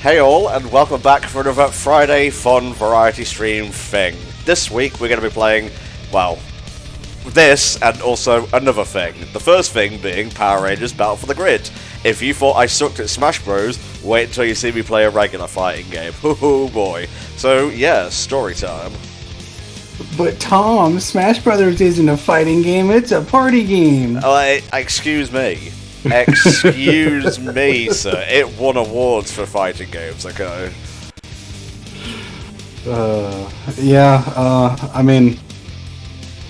Hey all, and welcome back for another Friday fun variety stream thing. This week we're going to be playing, well, this and also another thing. The first thing being Power Rangers Battle for the Grid. If you thought I sucked at Smash Bros, wait until you see me play a regular fighting game. Oh boy. So yeah, story time. But Tom, Smash Brothers isn't a fighting game, it's a party game. Excuse me. Excuse me, sir. It won awards for fighting games, okay? I mean,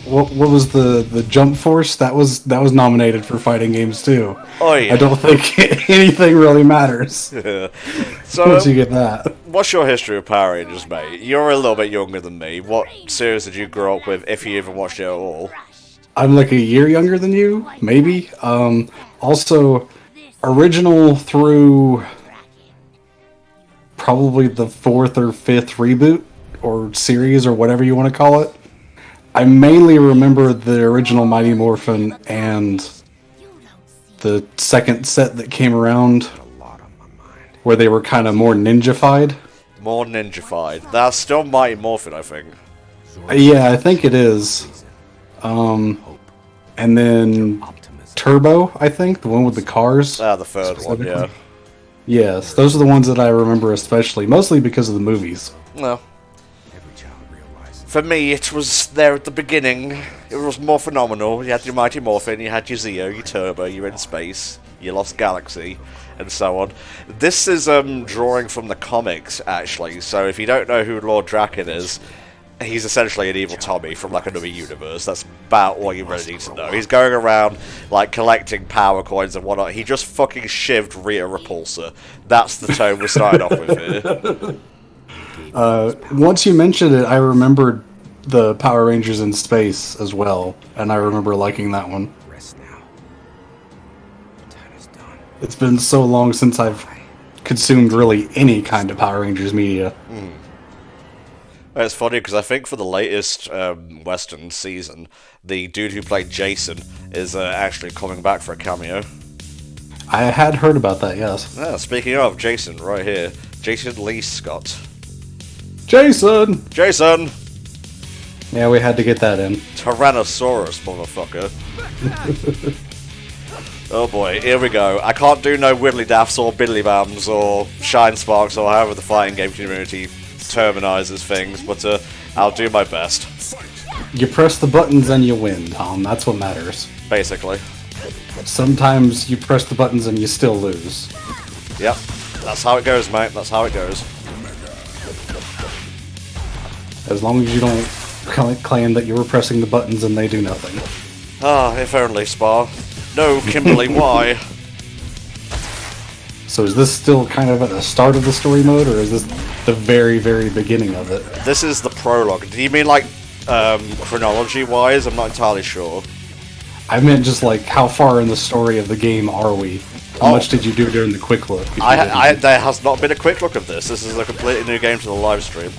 what was the Jump Force? That was nominated for fighting games too. Oh yeah. I don't think anything really matters. Yeah. So once you get that. What's your history of Power Rangers, mate? You're a little bit younger than me. What series did you grow up with, if you even watched it at all? I'm like a year younger than you, maybe. Also, original through probably the 4th or 5th reboot or series or whatever you want to call it. I mainly remember the original Mighty Morphin and the second set that came around where they were kind of more ninja-fied. More ninja-fied. That's still Mighty Morphin, I think. Yeah, I think it is. And then Turbo, I think, the one with the cars. The third one, yeah. Yes, those are the ones that I remember especially, mostly because of the movies. Well, for me, it was there at the beginning. It was more phenomenal. You had your Mighty Morphin, you had your Zeo, your Turbo, you're in space, you lost Galaxy, and so on. This is drawing from the comics, actually, so if you don't know who Lord Draken is, he's essentially an evil Tommy from like another universe. That's about all you really need to know. He's going around like collecting power coins and whatnot. He just fucking shivved Rita Repulsa. That's the tone we're starting off with here. Once you mentioned it, I remembered the Power Rangers in Space as well, and I remember liking that one. It's been so long since I've consumed really any kind of Power Rangers media. It's funny because I think for the latest Western season, the dude who played Jason is actually coming back for a cameo. I had heard about that, yes. Yeah, speaking of Jason, right here, Jason Lee Scott. Jason! Jason! Yeah, we had to get that in. Tyrannosaurus, motherfucker. Oh boy, here we go. I can't do no Widdly Daffs or Biddly Bams or Shine Sparks or however the fighting game community terminizes things, but I'll do my best. You press the buttons and you win, Tom. That's what matters. Basically. Sometimes you press the buttons and you still lose. Yep. That's how it goes, mate. That's how it goes. As long as you don't claim that you were pressing the buttons and they do nothing. Ah, if only, Spar. No, Kimberly, why? So is this still kind of at the start of the story mode, or is this the very, very beginning of it? This is the prologue. Do you mean, like, chronology-wise? I'm not entirely sure. I meant just, like, how far in the story of the game are we? How much did you do during the quick look? There has not been a quick look of this. This is a completely new game to the live stream.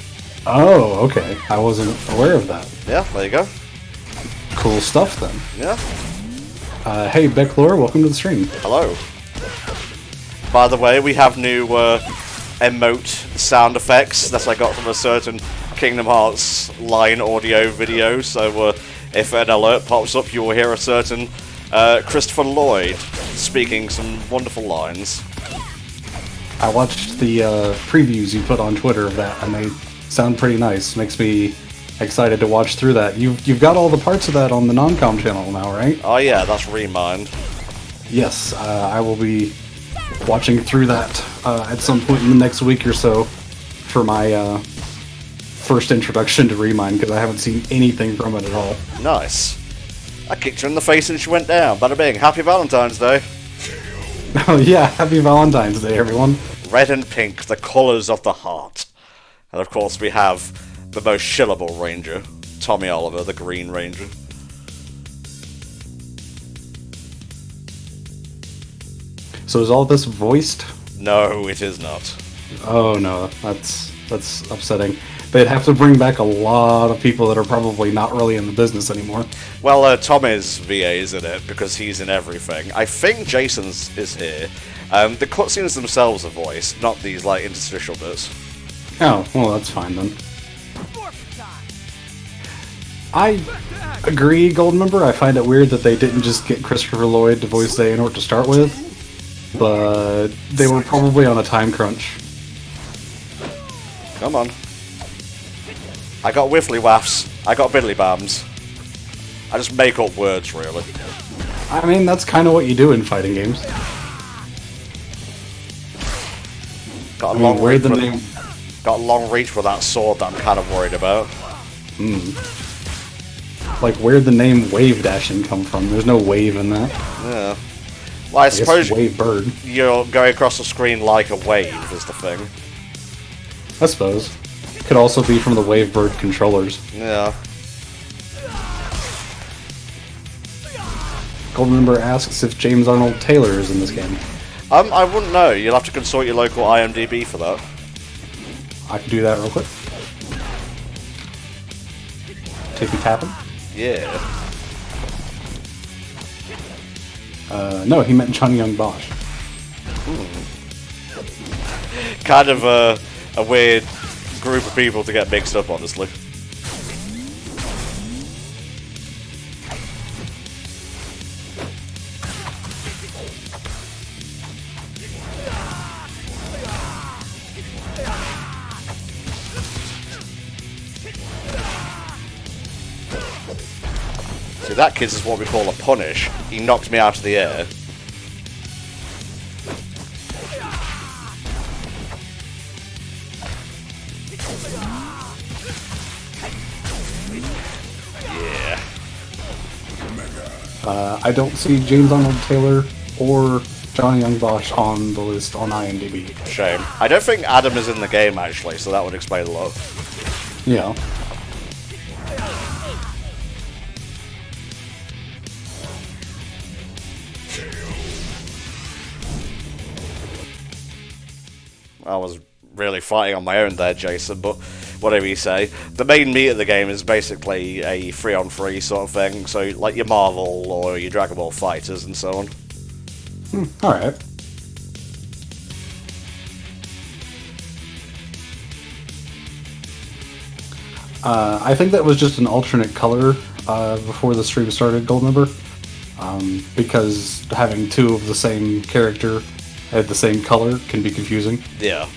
Oh, okay. I wasn't aware of that. Yeah, there you go. Cool stuff, then. Yeah. Hey, Becklore, welcome to the stream. Hello. By the way, we have new emote sound effects that I got from a certain Kingdom Hearts line audio video, so if an alert pops up, you will hear a certain Christopher Lloyd speaking some wonderful lines. I watched the previews you put on Twitter of that, and they sound pretty nice. Makes me excited to watch through that. You've got all the parts of that on the non-com channel now, right? Oh yeah, that's Remind. Yes, I will be watching through that at some point in the next week or so for my first introduction to Remind, because I haven't seen anything from it at all. Nice. I kicked her in the face and she went down. Bada bing. Happy Valentine's Day. Oh yeah, happy Valentine's Day, everyone. Red and pink, the colours of the heart. And of course we have the most shillable Ranger, Tommy Oliver, the Green Ranger. So is all this voiced? No, it is not. Oh no, that's upsetting. They'd have to bring back a lot of people that are probably not really in the business anymore. Well, Tommy's VA is in it because he's in everything. I think Jason's is here. The cutscenes themselves are voiced, not these like interstitial bits. Oh, well, that's fine then. I agree, Goldmember. I find it weird that they didn't just get Christopher Lloyd to voice Xehanort to start with, but they were probably on a time crunch. Come on. I got whiffly waffs. I got biddly bams. I just make up words, really. I mean, that's kind of what you do in fighting games. Got a long reach. Got a long reach with that sword that I'm kind of worried about. Like, where'd the name Wave Dashing come from? There's no wave in that. Yeah. Well, I suppose Wave Bird. You're going across the screen like a wave is the thing. I suppose. Could also be from the Wave Bird controllers. Yeah. Goldmember asks if James Arnold Taylor is in this game. I wouldn't know. You'll have to consult your local IMDb for that. I can do that real quick. Tippy tapping? Yeah. No, he meant Johnny Young Bosch. Kind of a weird group of people to get mixed up, honestly. See, that kid's is what we call a punish. He knocked me out of the air. Yeah. I don't see James Arnold Taylor or Johnny Young Bosch on the list on IMDb. Shame. I don't think Adam is in the game, actually, so that would explain a lot. Yeah. I was really fighting on my own there, Jason, but whatever you say. The main meat of the game is basically a 3-on-3 sort of thing, so like your Marvel or your Dragon Ball fighters and so on. Alright. I think that was just an alternate color before the stream started, Goldmember. Because having two of the same character at the same color can be confusing. Yeah.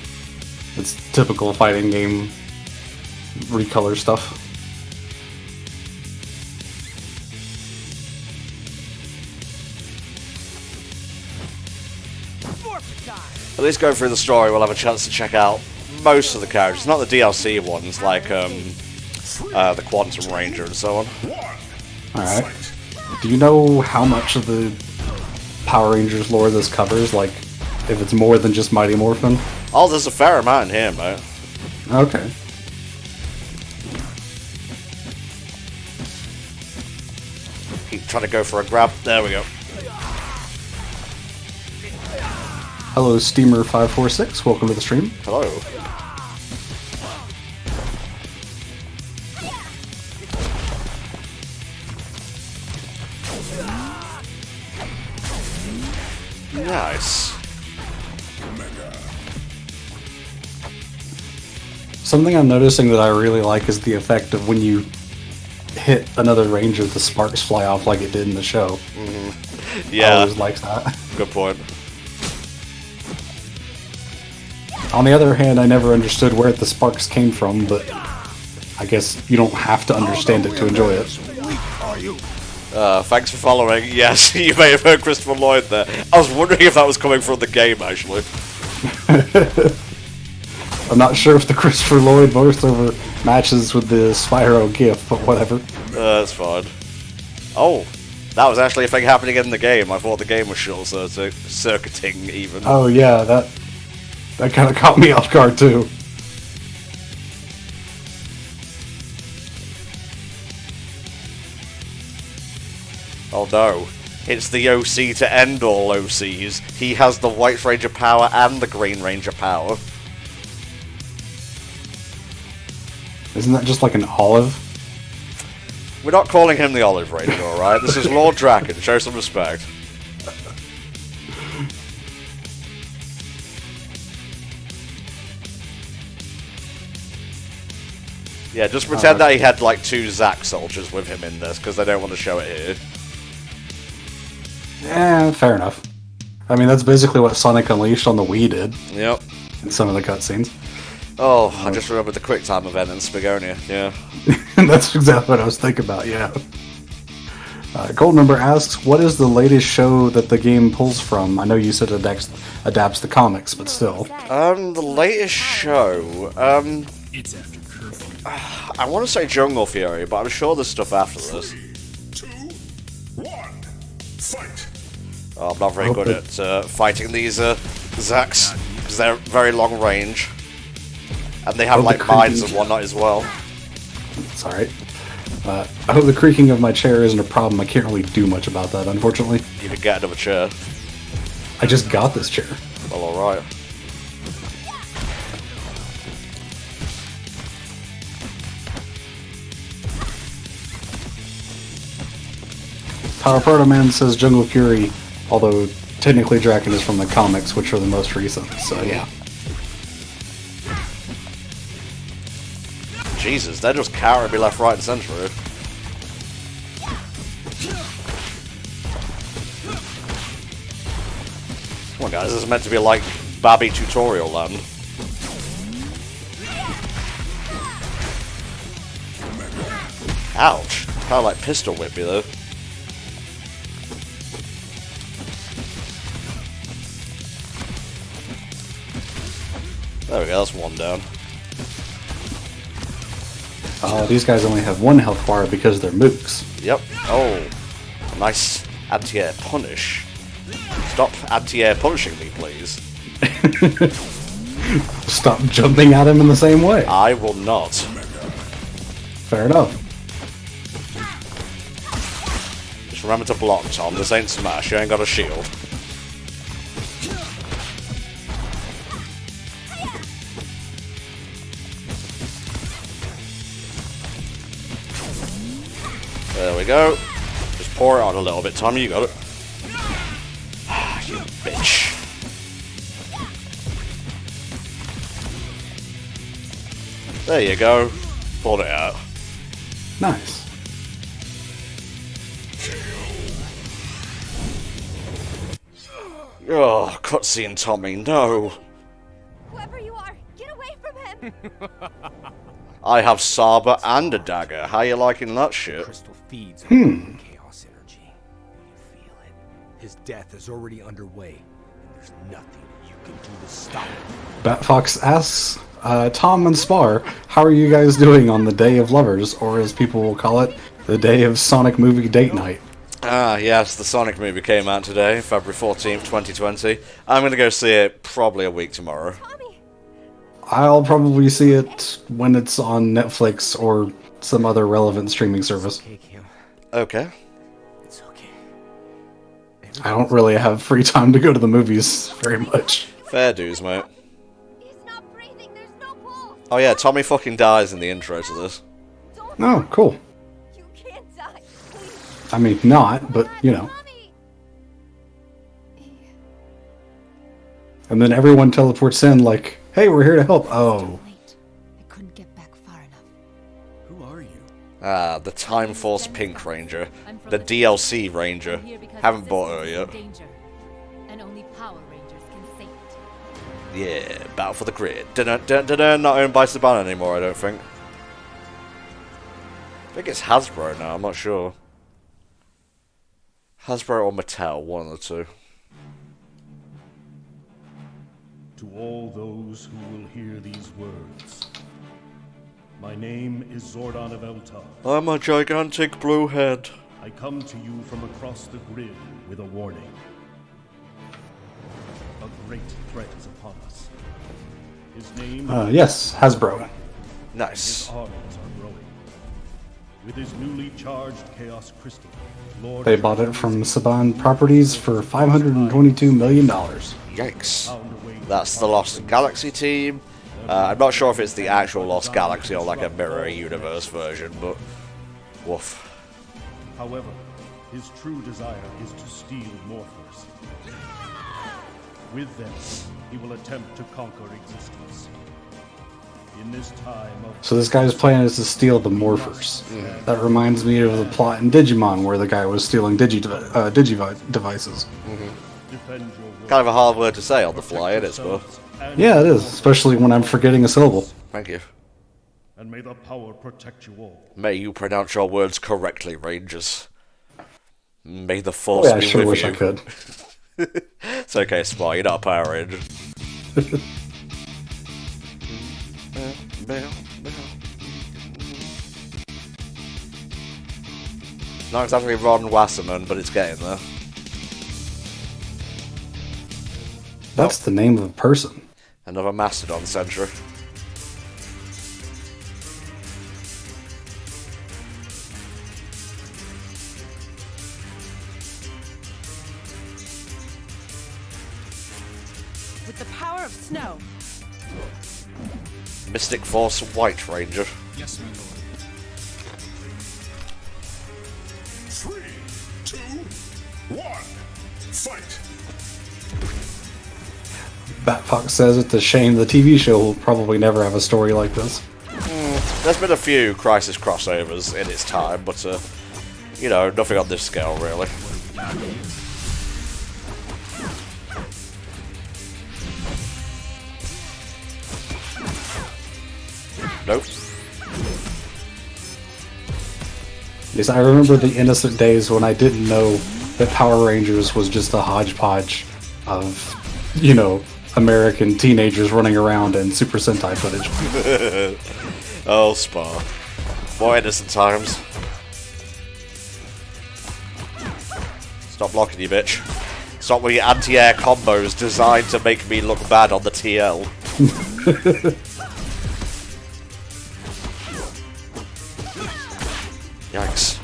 It's typical fighting game recolor stuff. At least going through the story, we'll have a chance to check out most of the characters, not the DLC ones like the Quantum Ranger and so on. Alright. Do you know how much of the Power Rangers lore this covers? Like, if it's more than just Mighty Morphin? Oh, there's a fair amount in here, mate. Okay. Keep trying to go for a grab. There we go. Hello, Steamer546. Welcome to the stream. Hello. Nice. Something I'm noticing that I really like is the effect of when you hit another ranger, the sparks fly off like it did in the show. Yeah. I always like that. Good point. On the other hand, I never understood where the sparks came from, but I guess you don't have to understand it to enjoy it. Thanks for following. Yes, you may have heard Christopher Lloyd there. I was wondering if that was coming from the game, actually. I'm not sure if the Christopher Lloyd voiceover matches with the Spyro GIF, but whatever. That's fine. Oh, that was actually a thing happening in the game. I thought the game was short-circuiting, even. Oh yeah, that kind of caught me off guard too. Oh no. It's the OC to end all OCs. He has the White Ranger power and the Green Ranger power. Isn't that just like an olive? We're not calling him the Olive Ranger, alright? This is Lord Draken. Show some respect. Yeah, just pretend that he had like 2 Zack soldiers with him in this, because they don't want to show it here. Yeah, fair enough. I mean, that's basically what Sonic Unleashed on the Wii did. Yep. In some of the cutscenes. Oh, I just remembered the QuickTime event in Spagonia, yeah. That's exactly what I was thinking about, yeah. Goldmember asks, what is the latest show that the game pulls from? I know you said it adapts the comics, but still. The latest show, It's after curfew. I want to say Jungle Fury, but I'm sure there's stuff after this. 2, 1, fight! Oh, I'm not very good at fighting these Zacks, because they're very long range. And they have like mines and whatnot as well. It's alright. I hope the creaking of my chair isn't a problem. I can't really do much about that, unfortunately. You can get another chair. I just got this chair. Well, alright. Power Proto Man says Jungle Fury, although technically Draken is from the comics, which are the most recent, so yeah. Jesus, they're just carrying me left, right, and centre. Come on, guys, this is meant to be like Babby tutorial land. Ouch. Kind of like pistol whip me though. There we go, that's one down. These guys only have 1 health bar because they're mooks. Yep. Oh, nice anti-air punish. Stop anti-air punishing me, please. Stop jumping at him in the same way. I will not. Fair enough. Just remember to block, Tom. This ain't Smash. You ain't got a shield. There we go. Just pour it on a little bit, Tom. You got it. Ah, you bitch. There you go. Pulled it out. Nice. Oh, cutscene, Tommy. No. Whoever you are, get away from him! I have Saber and a dagger. How you liking that shit? Crystal feeds on chaos energy. You feel it. His death is already underway, and there's nothing you can do to stop it. Batfox asks, Tom and Spar, how are you guys doing on the Day of Lovers, or as people will call it, the Day of Sonic Movie Date Night? Ah, yes, the Sonic movie came out today, February 14th, 2020. I'm gonna go see it probably a week tomorrow. Tommy! I'll probably see it when it's on Netflix or some other relevant streaming service. Okay, Kim. Okay. It's okay. I don't really have free time to go to the movies very much. Fair dues, mate. He's not breathing, there's no pulse! Oh yeah, Tommy fucking dies in the intro to this. Don't Oh, cool. You can't die, please! I mean, not, but, you know. Tommy! And then everyone teleports in like, hey, we're here to help. Oh. Wait, I couldn't get back far enough. Who are you? Ah, the Time Force Pink Ranger. The DLC Ranger. Haven't bought her yet. And only Power Rangers can save it. Yeah, Battle for the Grid. Not owned by Saban anymore, I don't think. I think it's Hasbro now, I'm not sure. Hasbro or Mattel, one of the two. To all those who will hear these words, my name is Zordon of Eltar. I'm a gigantic blue head. I come to you from across the grid with a warning. A great threat is upon us. His name Yes, Hasbro. his Nice. armies are growing. With his newly charged Chaos Crystal, Lord They bought it from Saban Properties for $522 million. Yikes. found a way to That's the Lost Galaxy team. I'm not sure if it's the actual Lost Galaxy or like a mirror universe version, but woof. However, his true desire is to steal Morphers. With them, he will attempt to conquer existence. In this time of So this guy's plan is to steal the morphers. That reminds me of the plot in Digimon where the guy was stealing Digivice devices. defend your world, Kind of a hard word to say on the fly, isn't it, Spur? and, Yeah, it is, especially when I'm forgetting a syllable. Thank you. and may the power protect you all. May you pronounce your words correctly, Rangers. May the Force Oh, yeah, I be sure with wish you. I could. It's okay, Spy, you're not a Power Ranger. Not exactly Ron Wasserman, but it's getting there. That's the name of a person. Another Mastodon Sentry. With the power of snow. Mystic Force White Ranger. Yes, my lord. 3, 2, 1, fight! Batfox says it's a shame the TV show will probably never have a story like this. There's been a few Crisis crossovers in its time, but, you know, nothing on this scale, really. Nope. Yes, I remember the innocent days when I didn't know that Power Rangers was just a hodgepodge of, you know, American teenagers running around in Super Sentai footage. Oh, Spa. More innocent times. Stop blocking, you bitch. Stop with your anti-air combos designed to make me look bad on the TL. Yikes.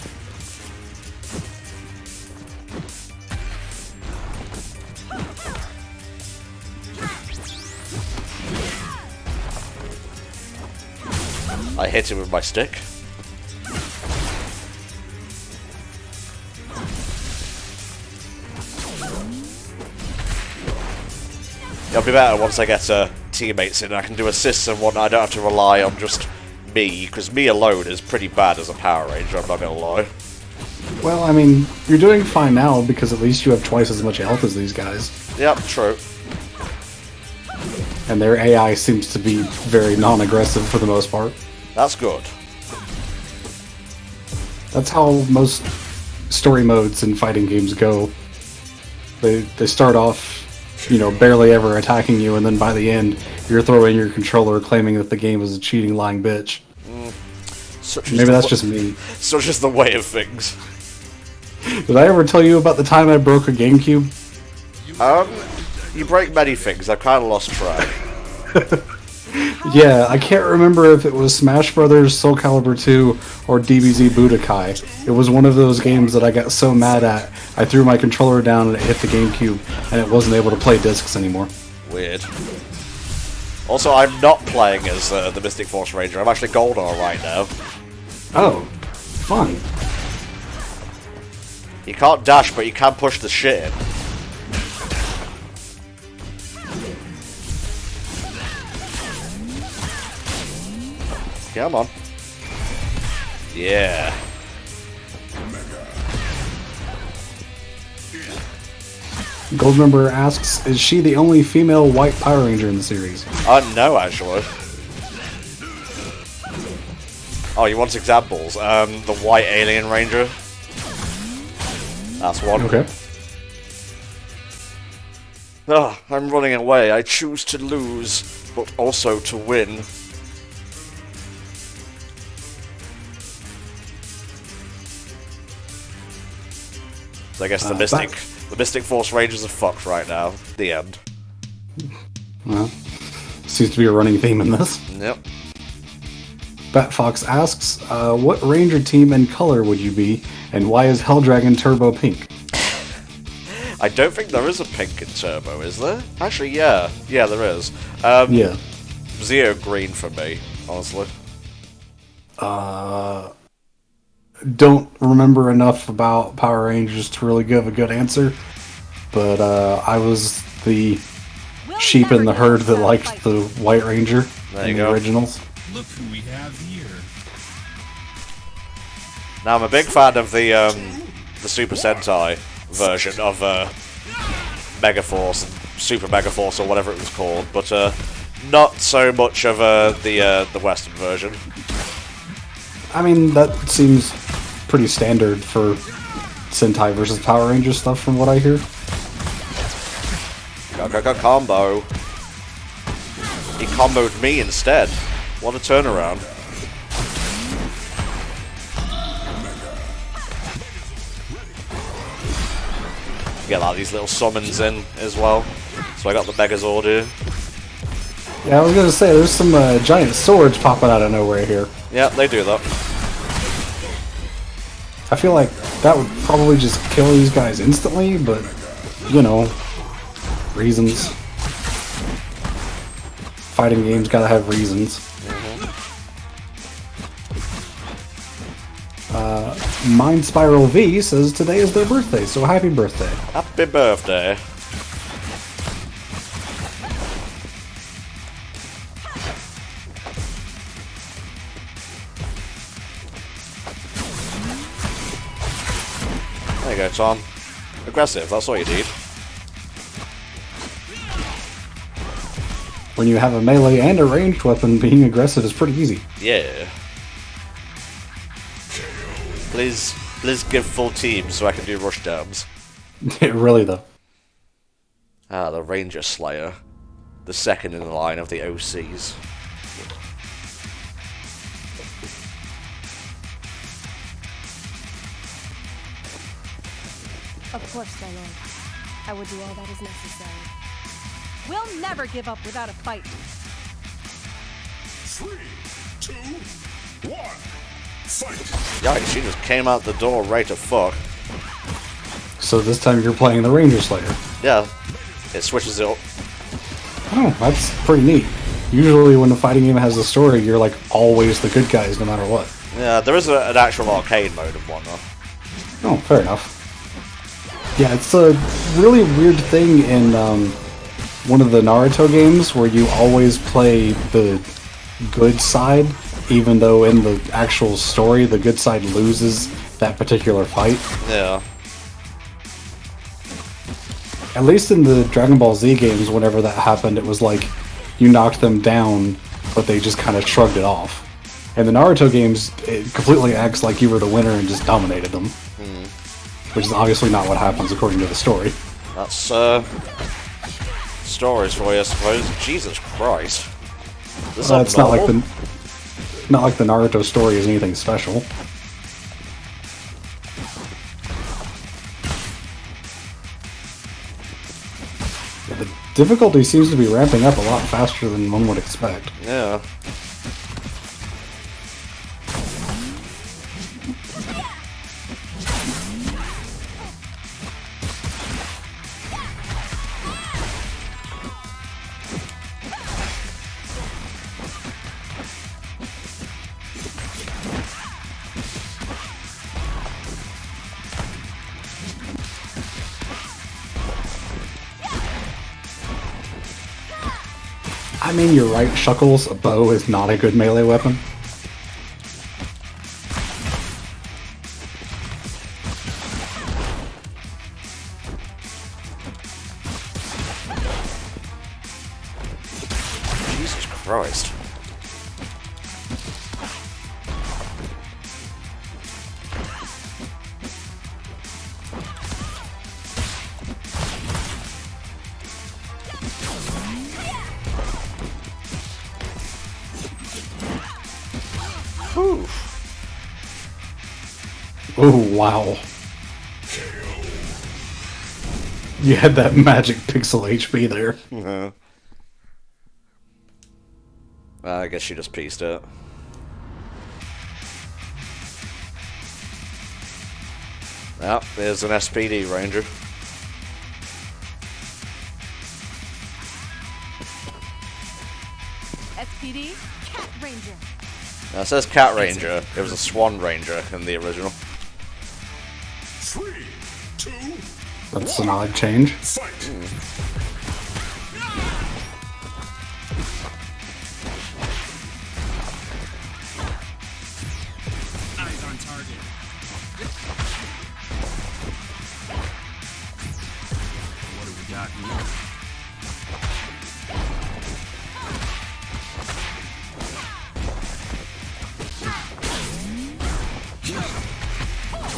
I hit him with my stick. It'll be better once I get teammates in. I can do assists and whatnot. I don't have to rely on just me, because me alone is pretty bad as a Power Ranger, I'm not gonna lie. Well, I mean, you're doing fine now because at least you have twice as much health as these guys. Yep, true. And their AI seems to be very non-aggressive for the most part. That's good. That's how most story modes in fighting games go. They start off, you know, barely ever attacking you, and then by the end, you're throwing your controller claiming that the game is a cheating, lying bitch. Maybe that's just me. Such is the way of things. Did I ever tell you about the time I broke a GameCube? You break many things, I've kind of lost track. Yeah, I can't remember if it was Smash Brothers, Soul Calibur 2, or DBZ Budokai. It was one of those games that I got so mad at, I threw my controller down and it hit the GameCube, and it wasn't able to play discs anymore. Weird. Also, I'm not playing as the Mystic Force Ranger, I'm actually Goldar right now. Oh, fun. You can't dash, but you can push the shit in. Come on. Yeah. Goldmember asks, is she the only female white Power Ranger in the series? No, actually. Oh, you want examples? The White Alien Ranger. That's one. Okay. Oh, I'm running away. I choose to lose, but also to win. So I guess the Mystic Force Rangers are fucked right now. The end. Well, seems to be a running theme in this. Yep. Batfox asks, what Ranger team and color would you be, and why is Helldragon Turbo pink? I don't think there is a pink in Turbo, is there? Actually, yeah. Yeah, there is. Yeah. Zeo green for me, honestly. Don't remember enough about Power Rangers to really give a good answer, but I was the sheep in the herd that liked the White Ranger in the originals. Look who we have here. Now I'm a big fan of the Super Sentai version of Megaforce, Super Megaforce, or whatever it was called, but not so much of the Western version. I mean, that seems pretty standard for Sentai versus Power Rangers stuff, from what I hear. Go combo. He comboed me instead. What a turnaround. Get like these little summons in as well. So I got the Megazord here. Yeah, I was gonna say, there's some giant swords popping out of nowhere here. Yeah, they do that. I feel like that would probably just kill these guys instantly, but, you know, reasons. Fighting games gotta have reasons. Mind Spiral V says today is their birthday, so happy birthday. Happy birthday. There you go, Tom. Aggressive, that's all you need. When you have a melee and a ranged weapon, being aggressive is pretty easy. Yeah. Please give full teams so I can do rush downs. Really, though. Ah, the Ranger Slayer. The second in the line of the OCs. Of course, my lord. I will do all that is necessary. We'll never give up without a fight. 3, 2, 1, fight! Yikes, she just came out the door right to fuck. So this time you're playing the Ranger Slayer. Yeah, it switches it up. Oh, that's pretty neat. Usually when a fighting game has a story, you're like always the good guys no matter what. Yeah, there is an actual arcade mode and whatnot. Oh, fair enough. Yeah, it's a really weird thing in one of the Naruto games where you always play the good side, even though in the actual story the good side loses that particular fight. Yeah. At least in the Dragon Ball Z games, whenever that happened, it was like you knocked them down, but they just kind of shrugged it off. In the Naruto games, it completely acts like you were the winner and just dominated them. Which is obviously not what happens according to the story. That's, stories for you, I suppose. Jesus Christ. This is It's not like the Naruto story is anything special. Yeah, the difficulty seems to be ramping up a lot faster than one would expect. Yeah. I mean, you're right, Shuckles, a bow is not a good melee weapon. Jesus Christ. Whew. Oh, wow. You had that magic pixel HP there. I guess she just pieced it. Yep, there's an SPD Ranger. SPD, Cat Ranger. Now it says Cat Ranger. It was a Swan Ranger in the original. 3, 2, That's an odd change. fight!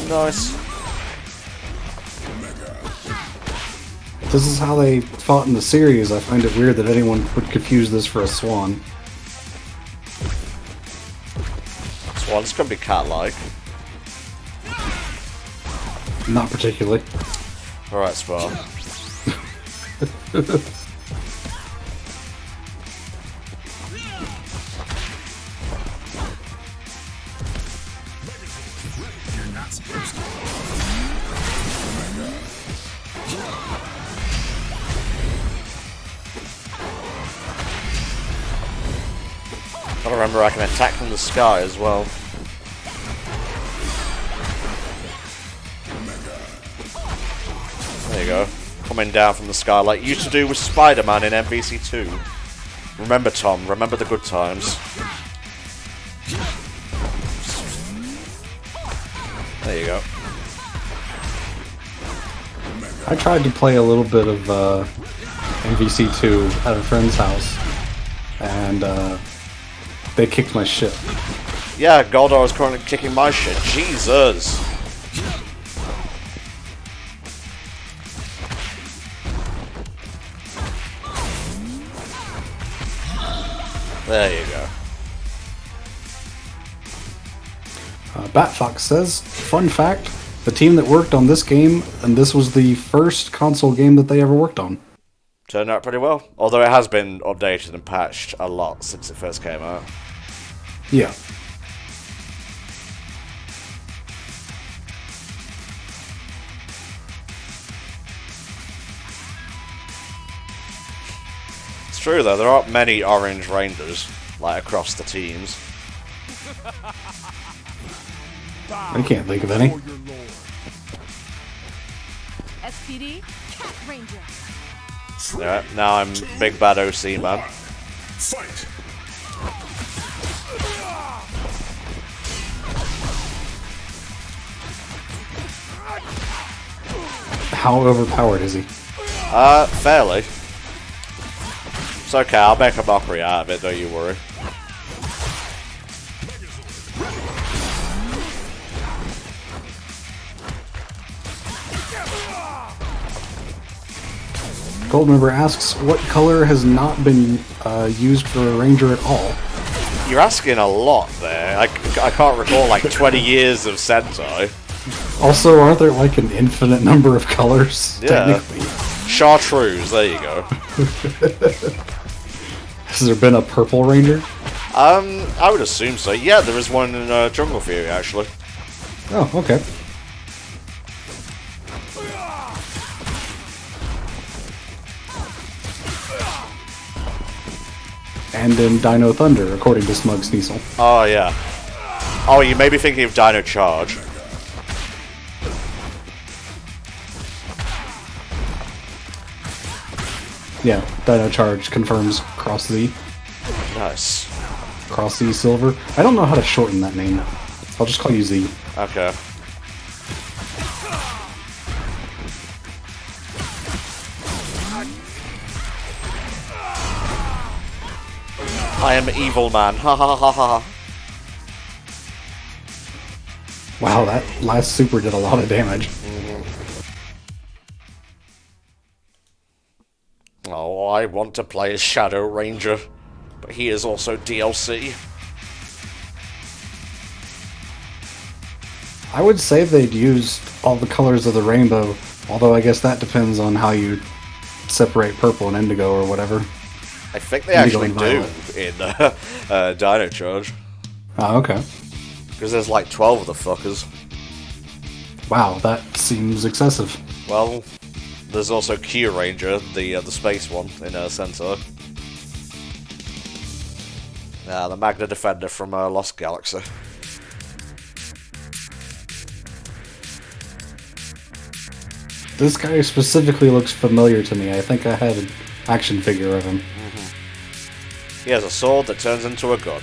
Nice. This is how they fought in the series. I find it weird that anyone would confuse this for a swan. Swans can be cat-like. Not particularly. Alright, Spa. I remember I can attack from the sky as well. There you go. Coming down from the sky like you used to do with Spider-Man in MVC2. Remember, Tom, remember the good times. There you go. I tried to play a little bit of MVC2 at a friend's house, and they kicked my shit. Yeah, Goldar is currently kicking my shit. Jesus! There you go. Batfox says, fun fact, the team that worked on this game, and this was the first console game that they ever worked on. Turned out pretty well. Although it has been updated and patched a lot since it first came out. Yeah. It's true though, there aren't many orange rangers, like across the teams. I can't think of any. SPD, Cat Ranger. Yeah, now I'm big bad OC man. Fight! How overpowered is he? Fairly. It's okay, I'll make a mockery out of it, don't you worry. Goldmember asks, what color has not been used for a ranger at all? You're asking a lot there. I can't recall like 20 years of Sentai. Also, aren't there like an infinite number of colors? Yeah. Technically? Chartreuse, there you go. Has there been a purple ranger? I would assume so. Yeah, there is one in Jungle Fury actually. Oh, okay. And in Dino Thunder, according to Smug Sneasel. Oh yeah. Oh, you may be thinking of Dino Charge. Yeah, Dino Charge confirms Cross Z. Nice. Cross Z Silver. I don't know how to shorten that name. I'll just call you Z. Okay. I am evil man. Ha ha ha ha. Wow, that last super did a lot of damage. Oh, I want to play as Shadow Ranger, but he is also DLC. I would say they'd use all the colors of the rainbow, although I guess that depends on how you separate purple and indigo or whatever. I think they Indigo actually and do in Dino Charge, Oh, okay. because there's like 12 of the fuckers. Wow, that seems excessive. Well, there's also Q Ranger, the space one in Sentai. The Magna Defender from Lost Galaxy. This guy specifically looks familiar to me. I think I had an action figure of him. He has a sword that turns into a gun.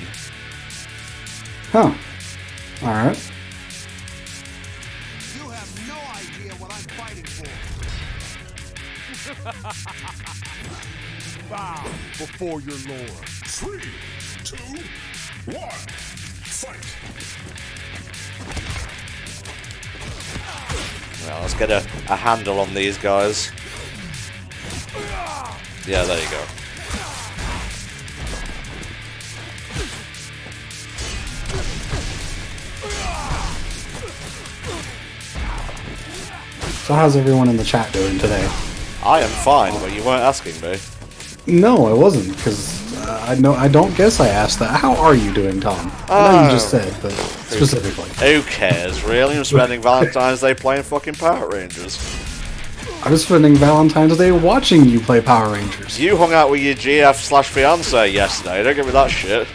Huh. Alright. You have no idea what I'm fighting for. Bow before your lord. 3, 2, 1, fight! Well, let's get a handle on these guys. Yeah, there you go. So how's everyone in the chat doing today? I am fine, but you weren't asking me. No, I wasn't, because I don't guess I asked that. How are you doing, Tom? I know you just said, but specifically. Who cares, really? I'm spending Valentine's Day playing fucking Power Rangers. I was spending Valentine's Day watching you play Power Rangers. You hung out with your GF/fiance yesterday, don't give me that shit.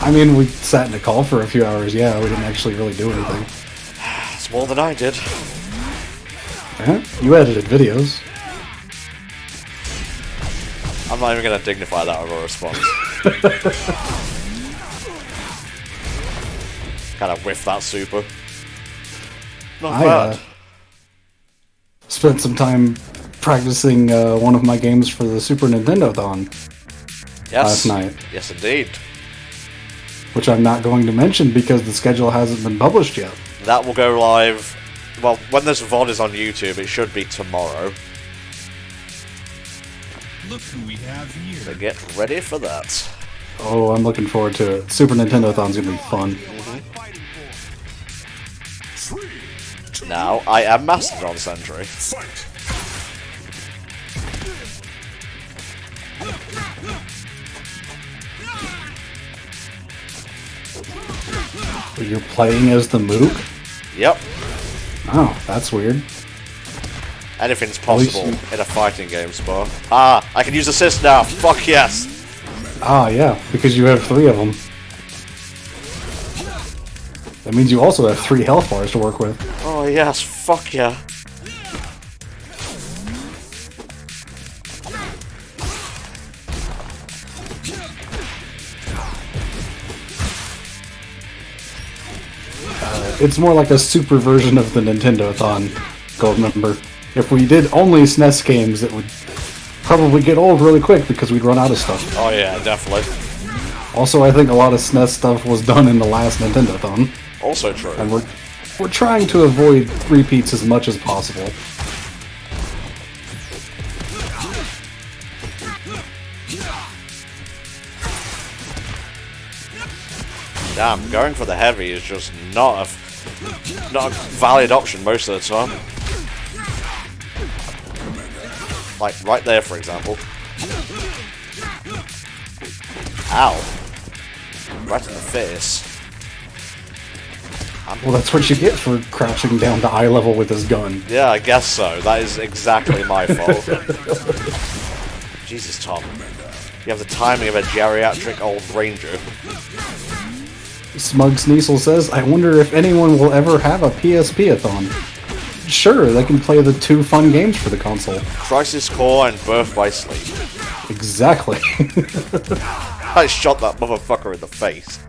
I mean, we sat in a call for a few hours, yeah, we didn't actually really do anything. It's more than I did. You edited videos. I'm not even going to dignify that with a response. Kind of whiff that super. Not bad. Spent some time practicing one of my games for the Super Nintendo-thon last night. Yes, indeed. Which I'm not going to mention because the schedule hasn't been published yet. That will go live... Well, when this VOD is on YouTube, it should be tomorrow. Look who we have here. So get ready for that. Oh, I'm looking forward to it. Super Nintendo-thon's gonna be fun. Now, I am Mastodon Sentry. Fight. You're playing as the Mook? Yep. Oh, that's weird. Anything's possible in a fighting game, Spar. Ah, I can use assist now. Fuck yes. Ah, yeah, because you have 3 of them. That means you also have 3 health bars to work with. Oh yes, fuck yeah. It's more like a super version of the Nintendo-thon, gold member. If we did only SNES games, it would probably get old really quick because we'd run out of stuff. Oh yeah, definitely. Also, I think a lot of SNES stuff was done in the last Nintendo-thon. Also true. And we're trying to avoid repeats as much as possible. Damn, going for the heavy is just not a valid option most of the time. Like right there, for example. Ow. Right in the face. Well, that's what you get for crouching down to eye level with his gun. Yeah, I guess so. That is exactly my fault. Jesus, Tom. You have the timing of a geriatric old ranger. Smug Sneasel says, I wonder if anyone will ever have a PSP-a-thon. Sure, they can play the 2 fun games for the console. Crisis Core and Birth by Sleep. Exactly. I shot that motherfucker in the face.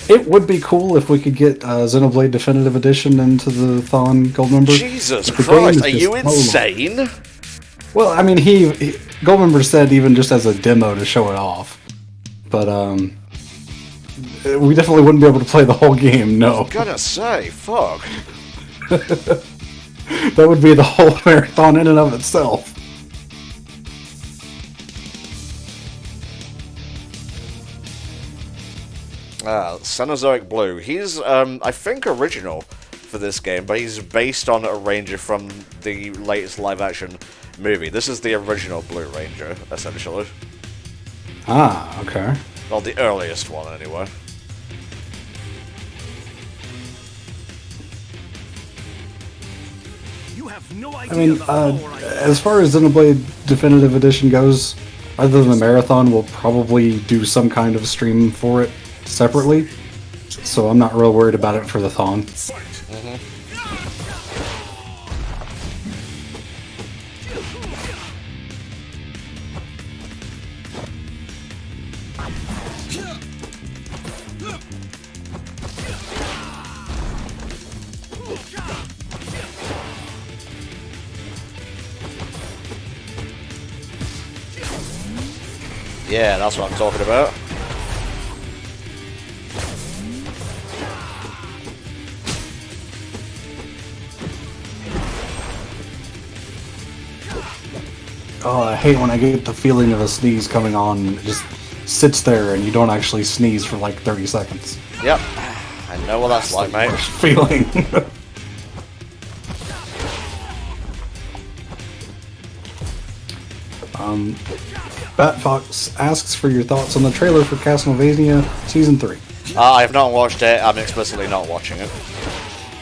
It would be cool if we could get Xenoblade Definitive Edition into the Thon Goldmember. Jesus Christ, are you insane? Well, I mean, Goldmember said even just as a demo to show it off. But, we definitely wouldn't be able to play the whole game, no. I was gonna say, fuck. That would be the whole marathon in and of itself. Cenozoic Blue. He's, I think, original for this game, but he's based on a Ranger from the latest live-action movie. This is the original Blue Ranger, essentially. Ah, okay. Well, the earliest one, anyway. You have no I idea mean, the power I as far as Xenoblade Definitive Edition goes, other than the marathon, we'll probably do some kind of stream for it separately. So I'm not real worried about it for the Thon. Yeah, that's what I'm talking about. Oh, I hate when I get the feeling of a sneeze coming on and it just sits there and you don't actually sneeze for like 30 seconds. Yep. I know what that's like, mate. Worst feeling. Batfox asks for your thoughts on the trailer for Castlevania Season 3. I have not watched it. I'm explicitly not watching it.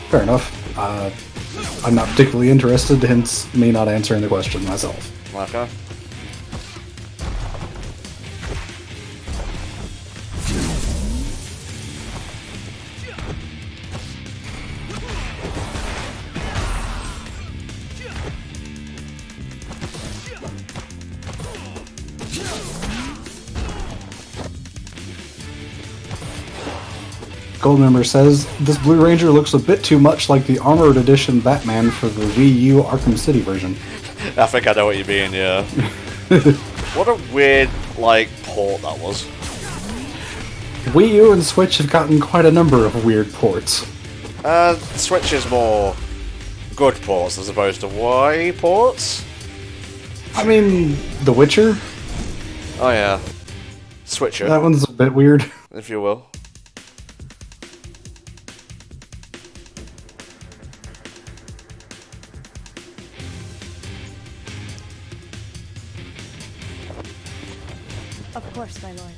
Fair enough. I'm not particularly interested, hence me not answering the question myself. Okay. Goldmember says, this Blue Ranger looks a bit too much like the Armored Edition Batman for the Wii U Arkham City version. I think I know what you mean, yeah. What a weird, like, port that was. Wii U and Switch have gotten quite a number of weird ports. Switch is more good ports as opposed to Wii ports? I mean, The Witcher? Oh yeah. Switcher, That one's a bit weird. if you will. Of course, my lord.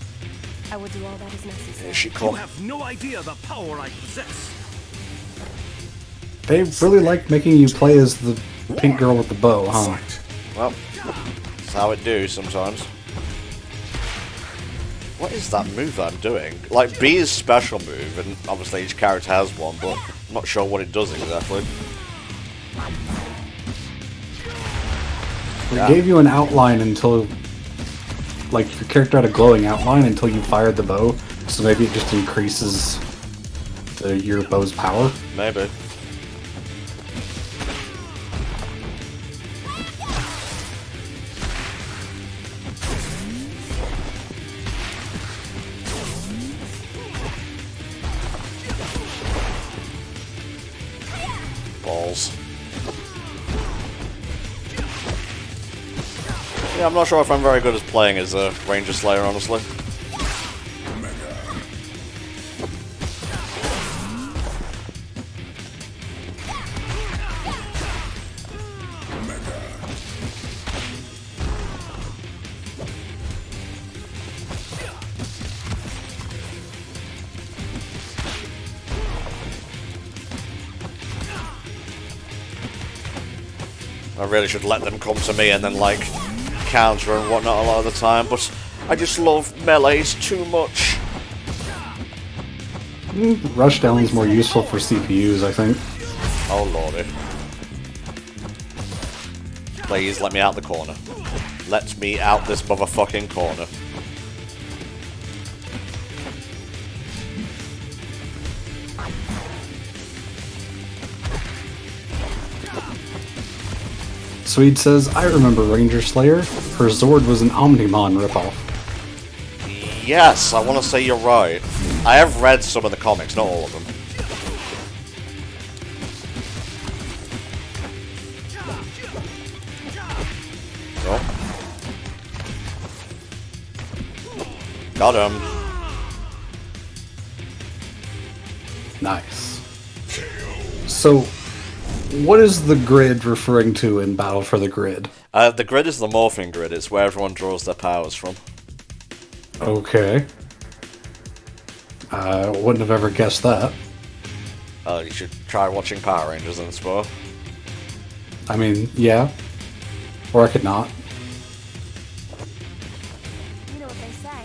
I will do all that is necessary. Is she You cool? have no idea the power I possess. They really like making you play as the pink girl with the bow, huh? Well, that's how it do sometimes. What is that move that I'm doing? Like, B is special move, and obviously each character has one, but I'm not sure what it does exactly. They gave you an outline until... Like, your character had a glowing outline until you fired the bow, so maybe it just increases your bow's power. Maybe. Balls. Yeah, I'm not sure if I'm very good at playing as a Ranger Slayer, honestly. I really should let them come to me and then, like, counter and whatnot a lot of the time, but I just love melees too much. Rushdown's more useful for CPUs, I think. Oh lordy. Please let me out the corner. Let me out this motherfucking corner. Swede says, I remember Ranger Slayer. Her Zord was an Omnimon ripoff. Yes, I want to say you're right. I have read some of the comics, not all of them. Oh. Got him. Nice. So, what is the grid referring to in Battle for the Grid? The grid is the morphing grid. It's where everyone draws their powers from. Okay. I wouldn't have ever guessed that. You should try watching Power Rangers in Spore. I mean, yeah. Or I could not. You know what they say.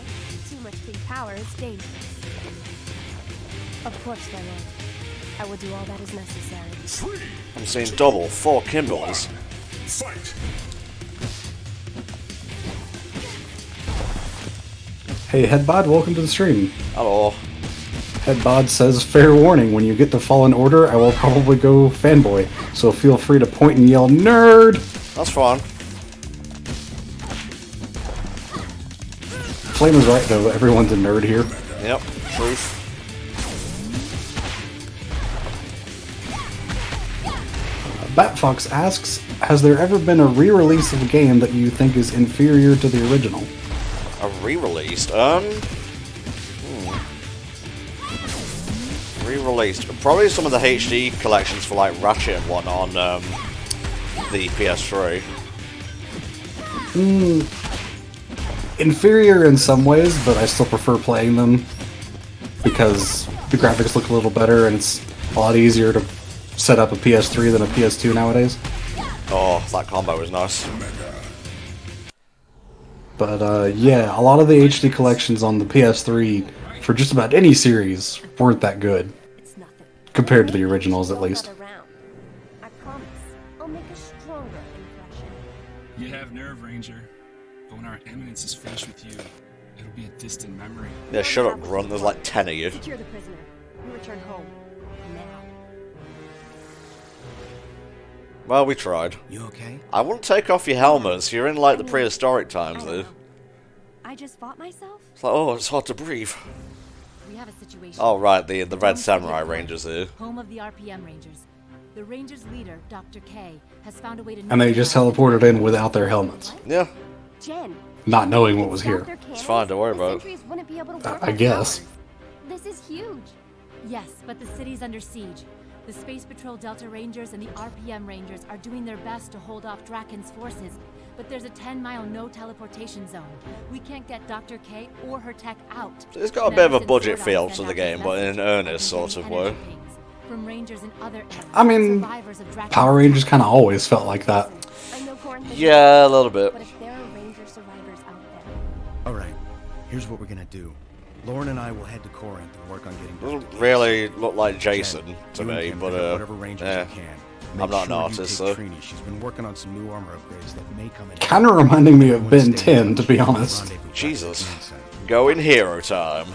Too much big power is dangerous. Of course, my lord. I will do all that is necessary. I'm seeing double, 4 Kimberlys. Hey, Headbod, welcome to the stream. Hello. Headbod says, fair warning, when you get the Fallen Order, I will probably go fanboy, so feel free to point and yell, nerd! That's fine. Flame is right, though. Everyone's a nerd here. Yep, truth. Batfox asks, has there ever been a re-release of a game that you think is inferior to the original? A re-released? Re-released. Probably some of the HD collections for like Ratchet and whatnot on the PS3. Inferior in some ways, but I still prefer playing them because the graphics look a little better and it's a lot easier to set up a PS3 than a PS2 nowadays. Oh, that combo is nice. But yeah, a lot of the HD collections on the PS3 for just about any series weren't that good. It's nothing. Compared to the originals, at least. I promise. I'll make a stronger impression. You have nerve, Ranger. But when our eminence is finished with you, it'll be a distant memory. Yeah, shut up, Grunt. There's like 10 of you. Secure the prisoner. We return home. Now. Well, we tried. You okay? I wouldn't take off your helmets. You're in like the prehistoric times, though. I just fought myself? It's like, oh, it's hard to breathe. We have a situation. Oh, right, the Red Samurai Rangers here. Home of the RPM Rangers. The Rangers' leader, Dr. K, has found a way to... And they just teleported in without their helmets, Yeah, Jen. not knowing what was here. it's fine, don't worry about it. I guess. This is huge. Yes, but the city's under siege. The Space Patrol Delta Rangers and the RPM Rangers are doing their best to hold off Draken's forces, but there's a 10-mile no-teleportation zone. We can't get Dr. K or her tech out. It's got a bit of a budget feel to the game, but in an earnest sort of way. From Rangers in other areas, I mean, survivors of Draken's Power Rangers kind of always felt like that. I know Corin thinks Yeah, a little bit. But if there are Ranger survivors out there, Alright, here's what we're gonna do. Lauren and I will head to Corinth and work on getting Doesn't Dr. really look like Jason Jen, to you and me, Kim but pick up whatever Rangers yeah. you can. I'm Make not an sure you artist, take so... Trini. She's been working on some new armor upgrades that may come in. Kind of reminding me of Everyone Ben stay 10, to be honest. Rendezvous Jesus. back at the Center. Go in hero time.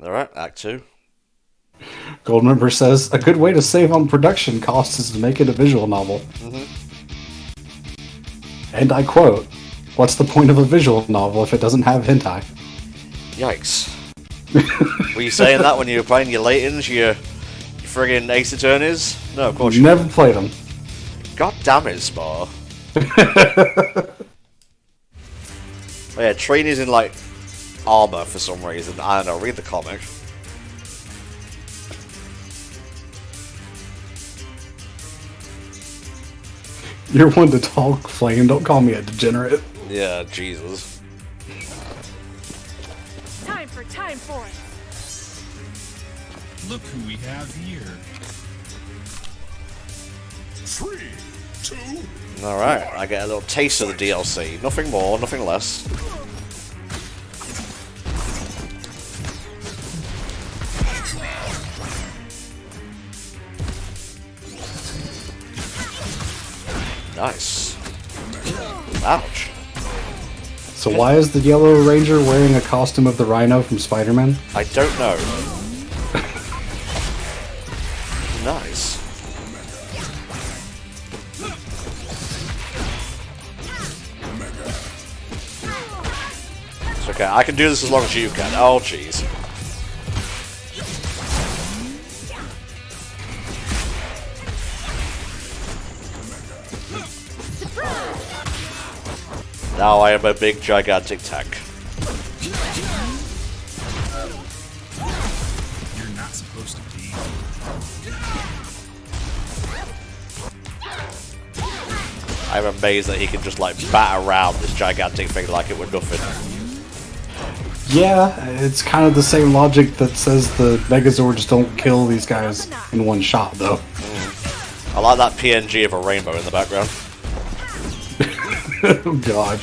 Alright, Act 2. Goldmember says, a good way to save on production costs is to make it a visual novel. And I quote, what's the point of a visual novel if it doesn't have hentai? Yikes. Were you saying that when you were playing your Laytons, your friggin' Ace Attorneys? No, of course you Never played them. God damn it, Spar. Oh yeah, Trini's in like armor for some reason. I don't know, read the comic. You're one to talk, Flame. Don't call me a degenerate. Yeah, Jesus. Time for it. Look who we have here. 3, 2, Alright, I get a little taste of the DLC. Nothing more, nothing less. Nice. Ouch. So why is the Yellow Ranger wearing a costume of the Rhino from Spider-Man? I don't know. Nice. It's okay, I can do this as long as you can. Oh, jeez. Now I am a big, gigantic tank. You're not supposed to be. I'm amazed that he can just like bat around this gigantic thing like it were nothing. Yeah, it's kind of the same logic that says the Megazords don't kill these guys in one shot, though. I like that PNG of a rainbow in the background. Oh god.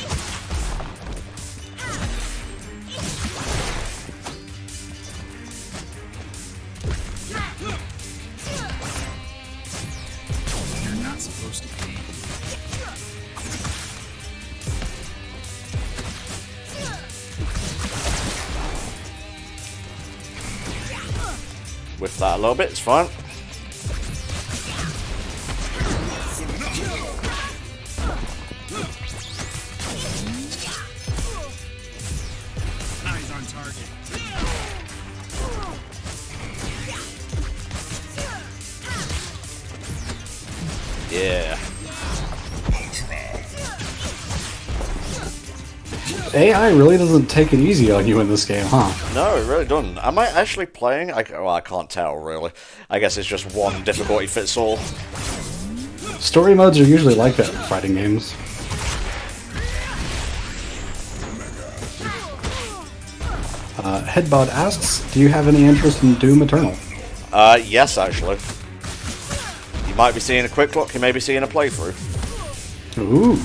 You're not supposed to be. With that a little bit, it's fine. Eyes on Yeah. AI really doesn't take it easy on you in this game, huh? No, it really doesn't. Am I actually playing? Well, I can't tell, really. I guess it's just one difficulty fits all. Story modes are usually like that in fighting games. Headbod asks, do you have any interest in Doom Eternal? Yes, actually. You might be seeing a quick look, you may be seeing a playthrough. Ooh.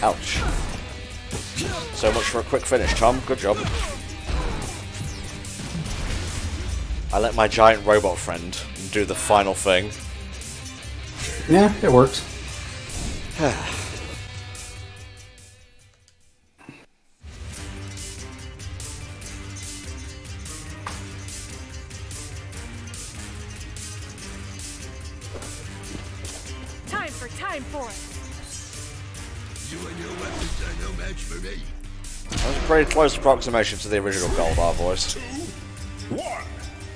Ouch. So much for a quick finish, Tom. Good job. I let my giant robot friend do the final thing. Yeah, it works. Time for it. You and your weapons are no match for me. That was a pretty close approximation to the original Goldar voice. 2, 1,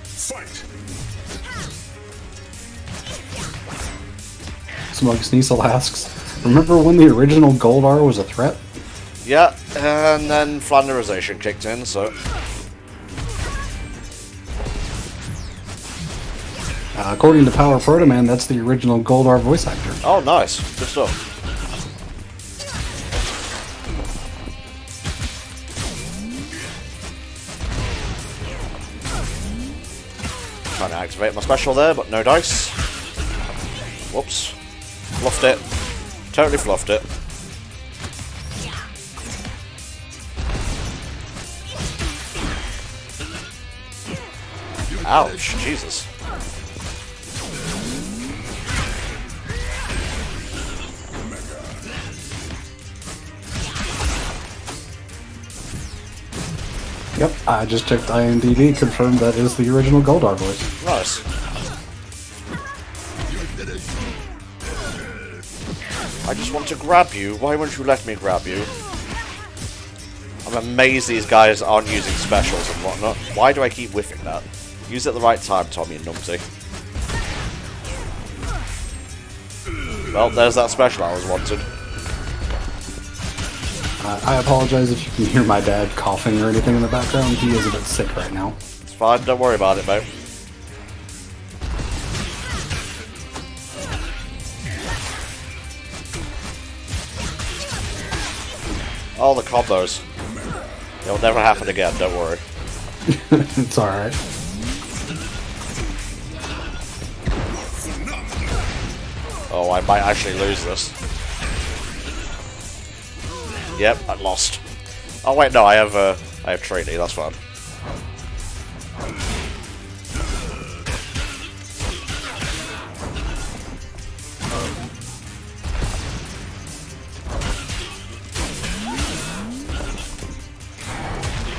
fight! Smug Sneasel asks, remember when the original Goldar was a threat? Yeah, and then Flanderization kicked in, so... According to Power Protoman, that's the original Goldar voice actor. Oh, nice. Good stuff. Trying to activate my special there, but no dice. Whoops. Fluffed it. Totally fluffed it. Ouch, Jesus. Yep, I just checked IMDb, confirmed that is the original Goldar voice. Nice. I just want to grab you. Why won't you let me grab you? I'm amazed these guys aren't using specials and whatnot. Why do I keep whiffing that? Use it at the right time, Tommy and Numpty. Well, there's that special I was wanted. I apologize if you can hear my dad coughing or anything in the background. He is a bit sick right now. It's fine, don't worry about it, mate. Oh, the combos. It'll never happen again, don't worry. It's alright. Oh, I might actually lose this. Yep, I lost. Oh wait, no, I have Trinity, that's fine.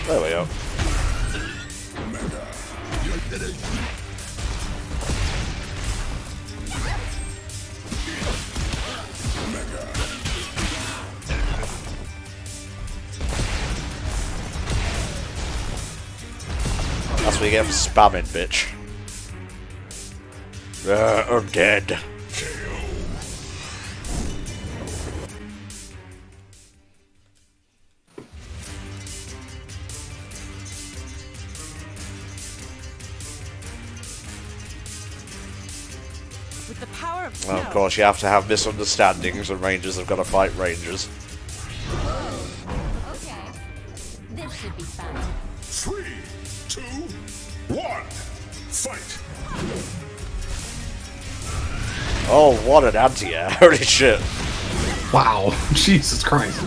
There we go. That's what you get for spamming, bitch. I'm dead. With the power of Well, snow. of course, you have to have misunderstandings, and Rangers have got to fight Rangers. Okay. This should be fun. 3, 2, 1, fight! Oh, what an anti-air. Holy shit. Wow, Jesus Christ.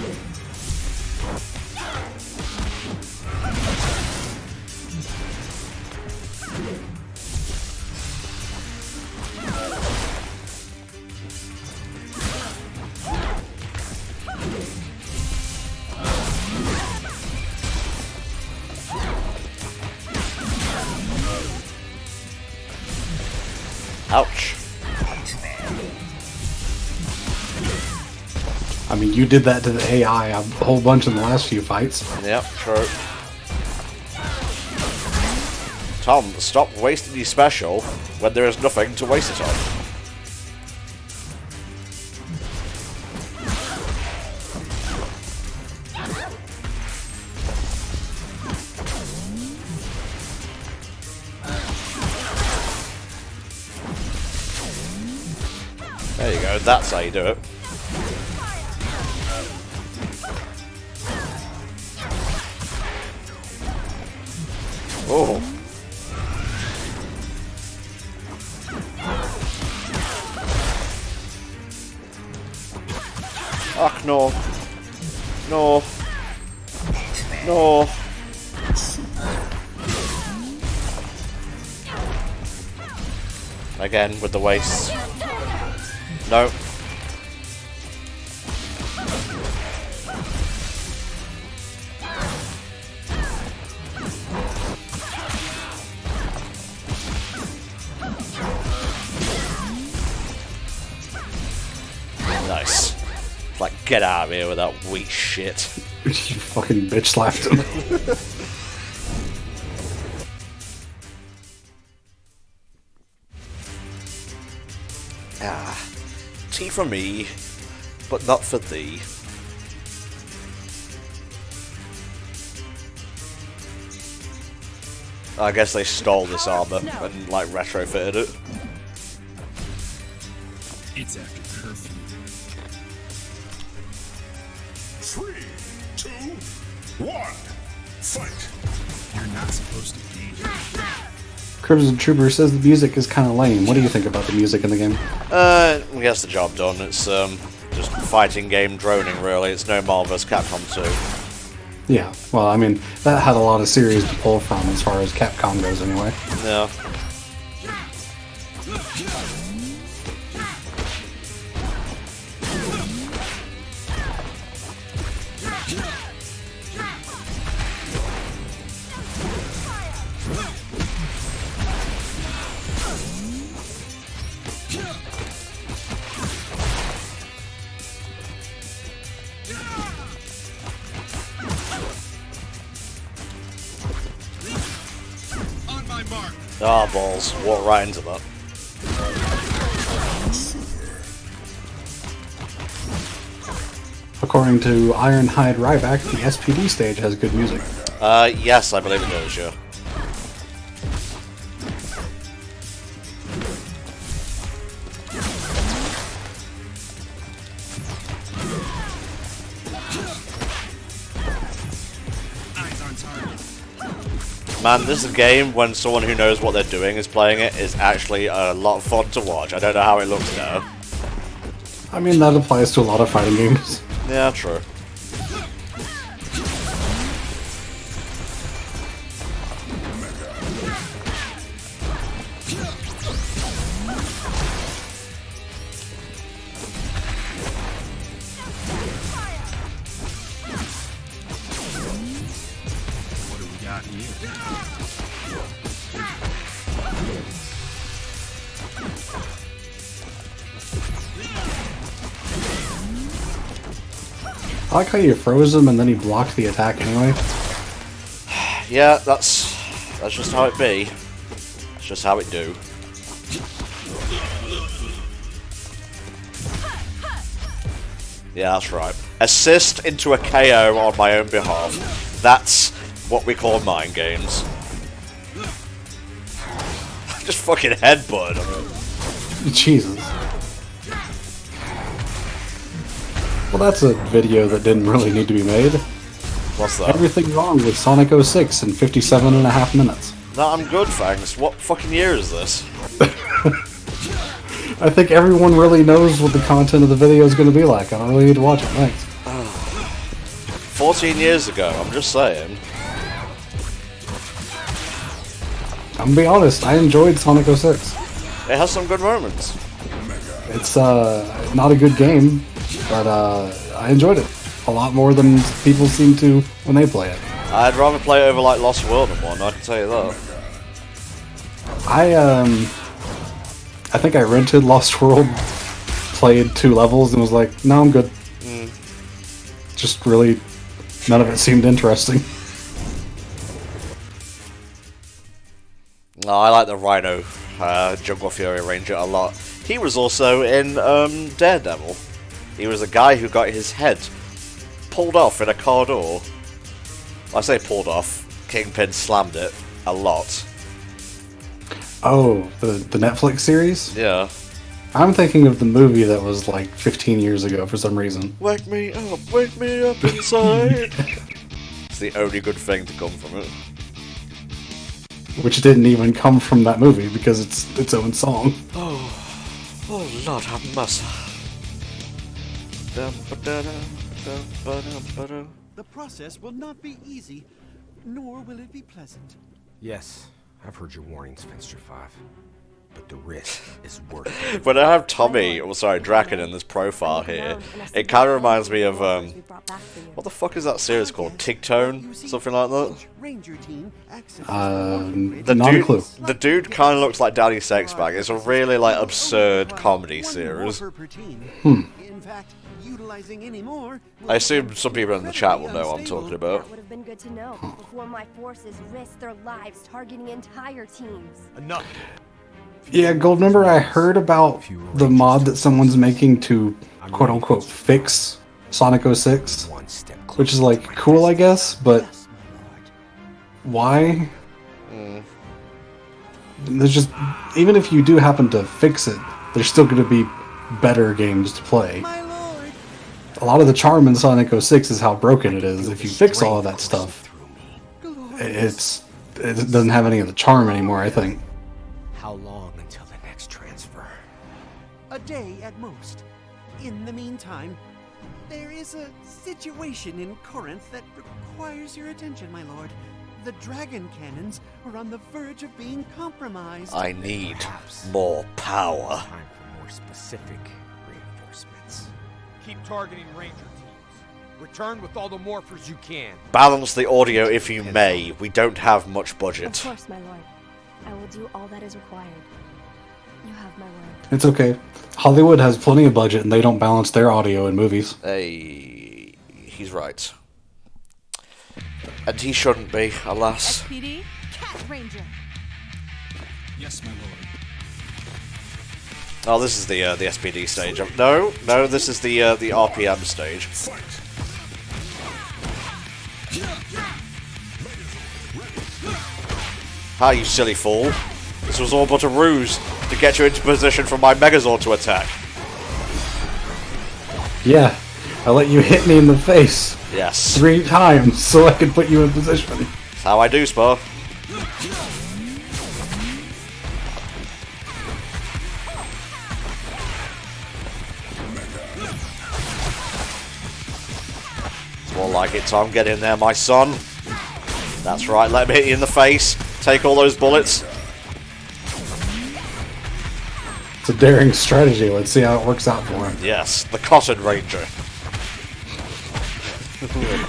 Ouch. I mean, you did that to the AI a whole bunch in the last few fights. Yep, true. Tom, stop wasting your special when there is nothing to waste it on. There you go, that's how you do it. Oh. Ach, no. No. No. Again, with the waste. No. Nice. Like, get out of here with that weak shit. You fucking bitch slapped him. Ah. Tea for me, but not for thee. I guess they stole this armor and, like, retrofitted it. It's after curfew. 3, 2, 1, fight! You're not supposed to be here. Crimson Trooper says the music is kind of lame. What do you think about the music in the game? I guess the job done. It's just fighting game droning, really. It's no Marvel vs. Capcom 2. Yeah, well, I mean, that had a lot of series to pull from as far as Capcom goes anyway. Yeah. Ah, balls. Walk right into that. According to Ironhide Ryback, the SPD stage has good music. Yes, I believe it does, yeah. Man, this is a game when someone who knows what they're doing is playing it is actually a lot of fun to watch. I don't know how it looks now. I mean, that applies to a lot of fighting games. Yeah, true. What do we got here? I like how you froze him and then he blocked the attack anyway. Yeah, that's just how it be. It's just how it do. Yeah, that's right. Assist into a KO on my own behalf. That's what we call mind games. Just fucking headbutt him. Jesus. Well, that's a video that didn't really need to be made. What's that? Everything wrong with Sonic 06 in 57.5 minutes. No, I'm good, thanks. What fucking year is this? I think everyone really knows what the content of the video is going to be like. I don't really need to watch it. Thanks. 14 years ago, I'm just saying. I'm gonna be honest, I enjoyed Sonic 06. It has some good moments. It's not a good game, but I enjoyed it a lot more than people seem to when they play it. I'd rather play it over like Lost World and one, I can tell you that. I think I rented Lost World, played 2 levels, and was like, no, I'm good. Just really, none of it seemed interesting. No, I like the Rhino Jungle Fury Ranger a lot. He was also in Daredevil. He was a guy who got his head pulled off in a car door. I say pulled off. Kingpin slammed it a lot. Oh, the Netflix series? Yeah. I'm thinking of the movie that was like 15 years ago for some reason. Wake me up inside. It's the only good thing to come from it. Which didn't even come from that movie because it's its own song. Oh Lord have mercy. The process will not be easy, nor will it be pleasant. Yes, I've heard your warnings, Finster 5. But the risk is worth it. When I have Tommy, or sorry, Draken in this profile here, it kind of reminds me of, what the fuck is that series called? Tigtone? Something like that? Not a clue. The dude kind of looks like Daddy Sexbag. It's a really, like, absurd comedy series. In fact, utilizing any more. I assume some people in the chat will know what I'm talking about. That would have been good to know before my forces risked their lives targeting entire teams. Enough. Yeah, Goldmember, I heard about the mod that someone's making to quote-unquote fix Sonic 06, which is like cool, I guess, but why? There's just, even if you do happen to fix it, there's still going to be better games to play. A lot of the charm in Sonic 06 is how broken it is. If you fix all of that stuff, it doesn't have any of the charm anymore, I think. How long until the next transfer? A day at most. In the meantime, there is a situation in Corinth that requires your attention, my lord. The dragon cannons are on the verge of being compromised. I need more power. Time for more specific reinforcements. Keep targeting Ranger teams. Return with all the morphers you can. Balance the audio if you may. We don't have much budget. Of course, my lord. I will do all that is required. You have my word. It's okay. Hollywood has plenty of budget and they don't balance their audio in movies. Hey, he's right. And he shouldn't be, alas. SPD, Cat Ranger. Yes, my lord. Oh, this is the SPD stage. No, this is the RPM stage. Ah, you silly fool. This was all but a ruse to get you into position for my Megazord to attack. Yeah, I let you hit me in the face. Yes. 3 times so I could put you in position. That's how I do, Spa. It's more like it, Tom. Get in there, my son. That's right, let me hit you in the face. Take all those bullets. It's a daring strategy. Let's see how it works out for him. Yes, the Cotton Ranger.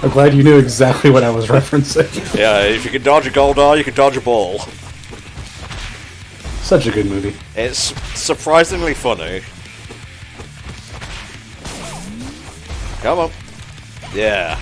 I'm glad you knew exactly what I was referencing. Yeah, if you can dodge a Goldar, you can dodge a ball. Such a good movie. It's surprisingly funny. Come on. Yeah.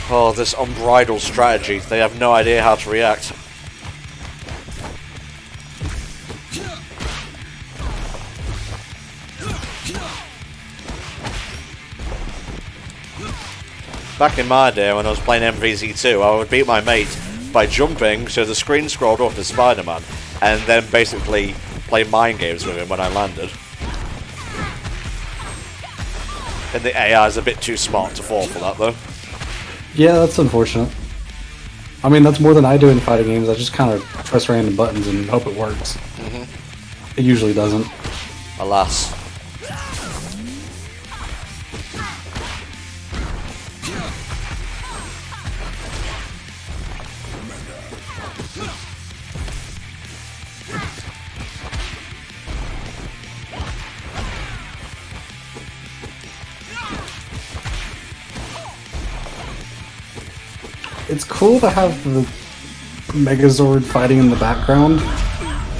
Oh, this unbridled strategy. They have no idea how to react. Back in my day when I was playing MVZ2, I would beat my mate by jumping so the screen scrolled up to Spider-Man and then basically play mind games with him when I landed. And the AI is a bit too smart to fall for that though. Yeah, that's unfortunate. I mean, that's more than I do in fighting games. I just kind of press random buttons and hope it works. It usually doesn't. Alas. it's cool to have the Megazord fighting in the background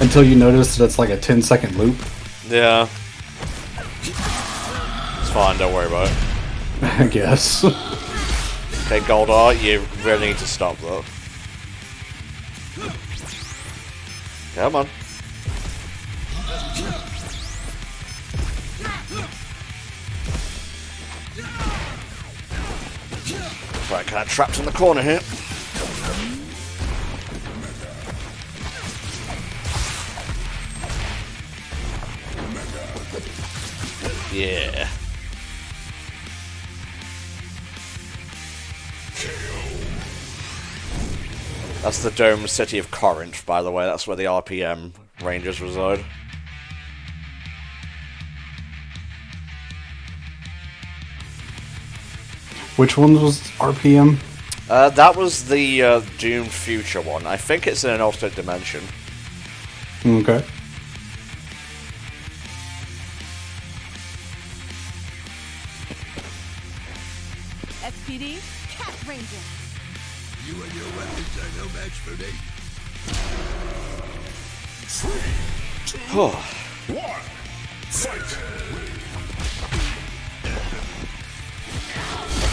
until you notice that it's like a 10-second loop. Yeah. It's fine, don't worry about it. I guess. Okay, Goldar, you really need to stop though. Come on. Right, kind of trapped in the corner here. Yeah. That's the domed city of Corinth, by the way. That's where the RPM Rangers reside. Which one was RPM? That was the Doomed Future one. I think it's in an alternate dimension. Okay. SPD, Cat Ranger. You and your weapons are no match for me. 3, 2, 1, fight!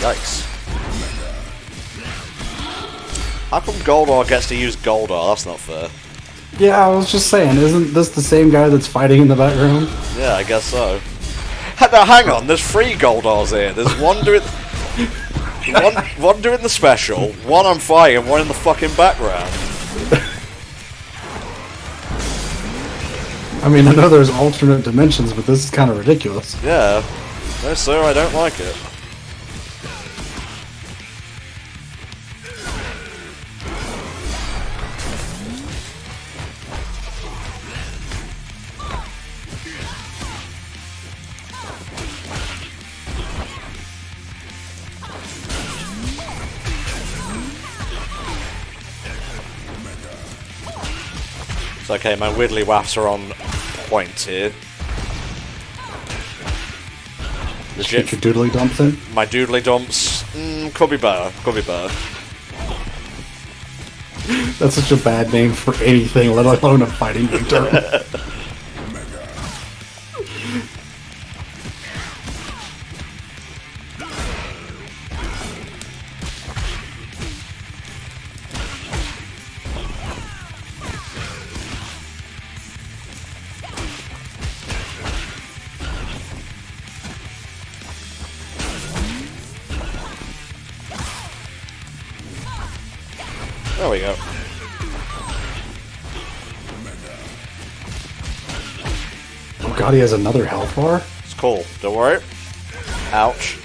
Yikes. How come Goldar gets to use Goldar? That's not fair. Yeah, I was just saying, isn't this the same guy that's fighting in the background? Yeah, I guess so. Now hang on, there's 3 Goldars here. There's one doing... one doing the special, one on fire, and one in the fucking background. I mean, I know there's alternate dimensions, but this is kind of ridiculous. Yeah. No, sir, I don't like it. It's okay, my widdly waffs are on point here. Legit. Get your doodly dumps in? My doodly dumps, could be better, could be better. That's such a bad name for anything, let alone a fighting game term. There we go. Oh god, he has another health bar? It's cool, don't worry. Ouch.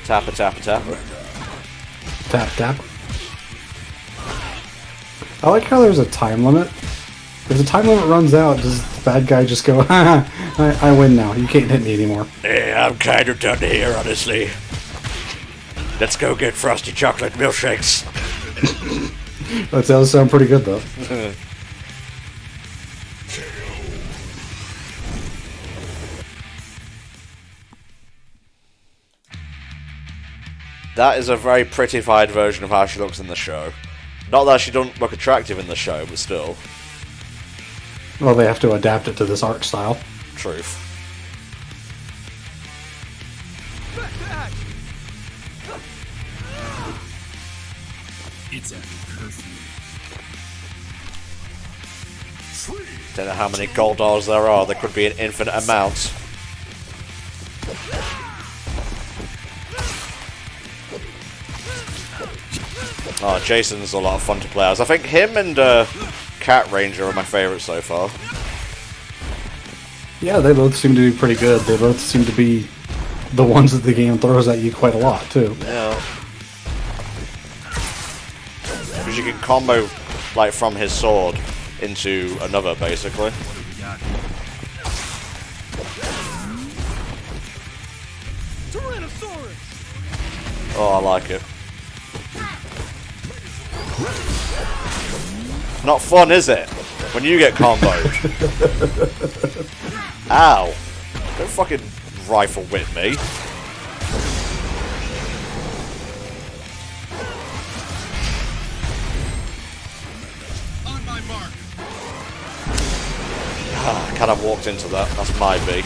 Tapper, tapper, tapper. Tap, tap. I like how there's a time limit. If the time limit runs out, does the bad guy just go, haha, I win now, you can't hit me anymore. Yeah, I'm kind of done here, honestly. Let's go get frosty chocolate milkshakes. That does sound pretty good, though. That is a very prettified version of how she looks in the show. Not that she doesn't look attractive in the show, but still. Well, they have to adapt it to this art style. Truth. It's at curfew. Don't know how many Goldars there are. There could be an infinite amount. Oh, Jason's a lot of fun to play as. I think him and Cat Ranger are my favourites so far. Yeah, they both seem to be pretty good. They both seem to be the ones that the game throws at you quite a lot, too. Yeah. Because you can combo, like, from his sword into another, basically. Oh, I like it. Not fun, is it? When you get comboed. Ow. Don't fucking rifle whip me. On my mark. I kind of walked into that. That's my B.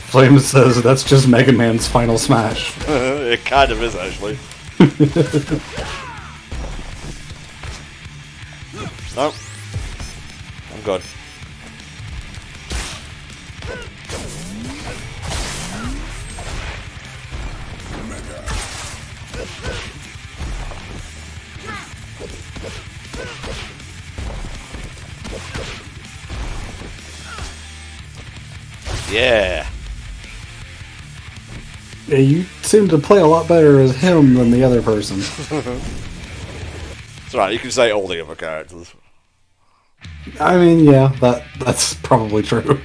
Flame says that's just Mega Man's final smash. It kind of is, actually. Nope. I'm good. Yeah. Yeah, you seem to play a lot better as him than the other person. It's alright, you can say all the other characters. I mean, yeah, that's probably true.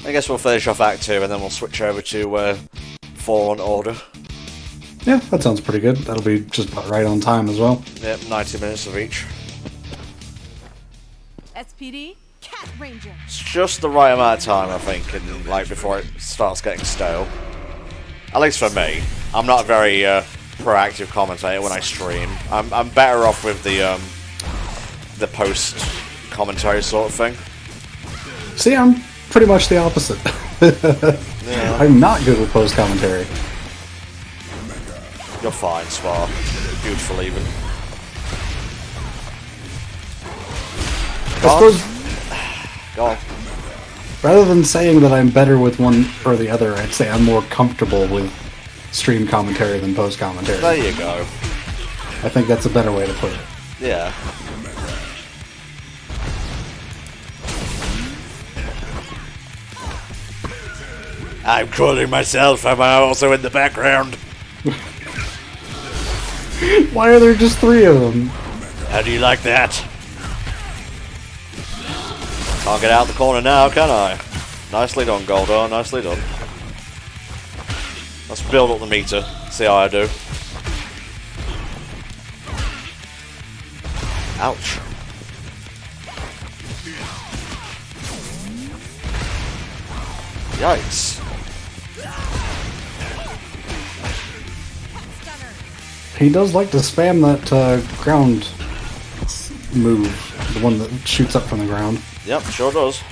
I guess we'll finish off Act 2 and then we'll switch over to Fallen Order. Yeah, that sounds pretty good. That'll be just about right on time as well. Yep, 90 minutes of each. SPD, Cat Ranger. It's just the right amount of time, I think, and like before it starts getting stale. At least for me. I'm not a very proactive commentator when I stream. I'm better off with the post commentary sort of thing. See, I'm pretty much the opposite. Yeah. I'm not good with post commentary. You're fine, Spar. Beautiful, even. I suppose, Go on. rather than saying that I'm better with one or the other, I'd say I'm more comfortable with stream commentary than post commentary. There you go. I think that's a better way to put it. Yeah. I'm calling myself, am I also in the background? Why are there just 3 of them? How do you like that? Can't get out the corner now, can I? Nicely done, Goldar, nicely done. Let's build up the meter, see how I do. Ouch. Yikes. He does like to spam that ground move, the one that shoots up from the ground. Yep, sure does.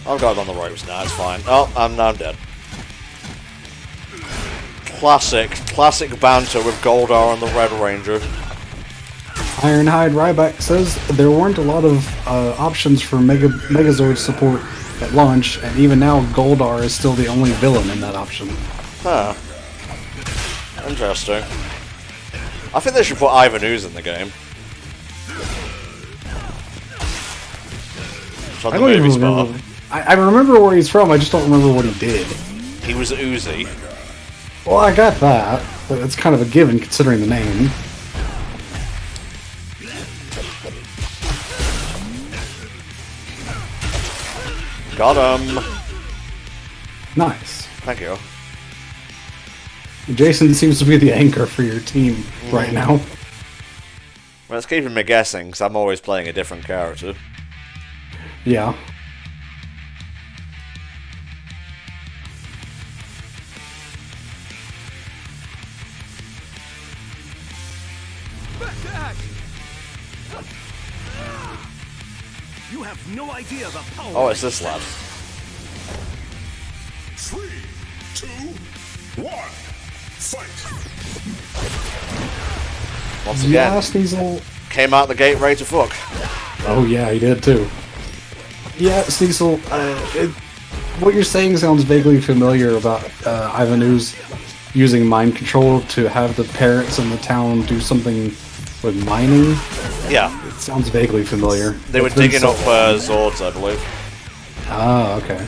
I've got him on the ropes now, it's fine. Oh, I'm dead. Classic banter with Goldar and the Red Ranger. Ironhide Ryback says there weren't a lot of options for Megazord support at launch, and even now Goldar is still the only villain in that option. Huh. Interesting. I think they should put Ivan Ooze in the game. From the movie Spar. I remember where he's from, I just don't remember what he did. He was Oozy. Well, I got that, but it's kind of a given considering the name. Got him. Nice. Thank you. Jason seems to be the anchor for your team right now. Well, it's keeping me guessing, because I'm always playing a different character. Yeah. You have no idea the power. Oh, it's this lad. 3, 2, 1, fight! Once again, Yeah, Sneasel. came out the gate ready to fuck. Oh yeah, he did too. Yeah, Sneasel. what you're saying sounds vaguely familiar about Ivanu's using mind control to have the parents in the town do something with mining. Yeah. It sounds vaguely familiar. They were digging up Zords, I believe. Ah, okay.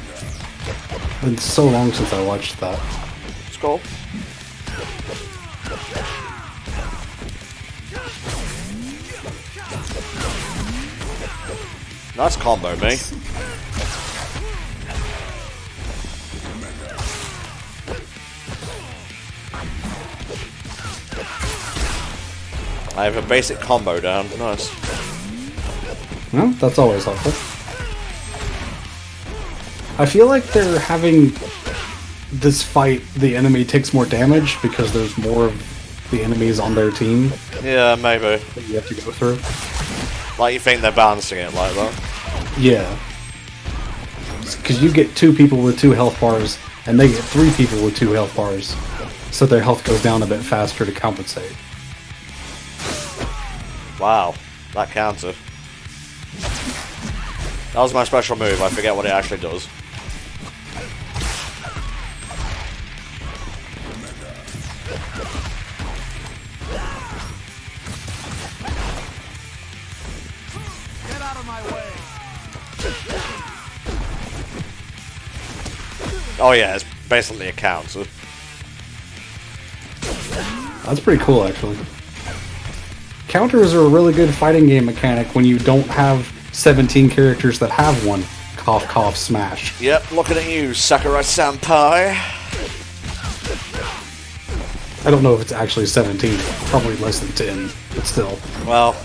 It's been so long since I watched that. It's cool. Nice combo, mate. I have a basic combo down. Nice. Well, that's always helpful. I feel like they're having this fight, the enemy takes more damage because there's more of the enemies on their team. Yeah, maybe. That you have to go through. Like, you think they're balancing it like that? Yeah. Because you get 2 people with 2 health bars, and they get 3 people with 2 health bars. So their health goes down a bit faster to compensate. Wow, that counted. That was my special move, I forget what it actually does. Get out of my way! Oh yeah, it's basically a counter. That's pretty cool, actually. Counters are a really good fighting game mechanic when you don't have 17 characters that have one. Cough, cough, smash. Yep, looking at you, Sakurai-senpai. I don't know if it's actually 17. Probably less than 10, but still. Well,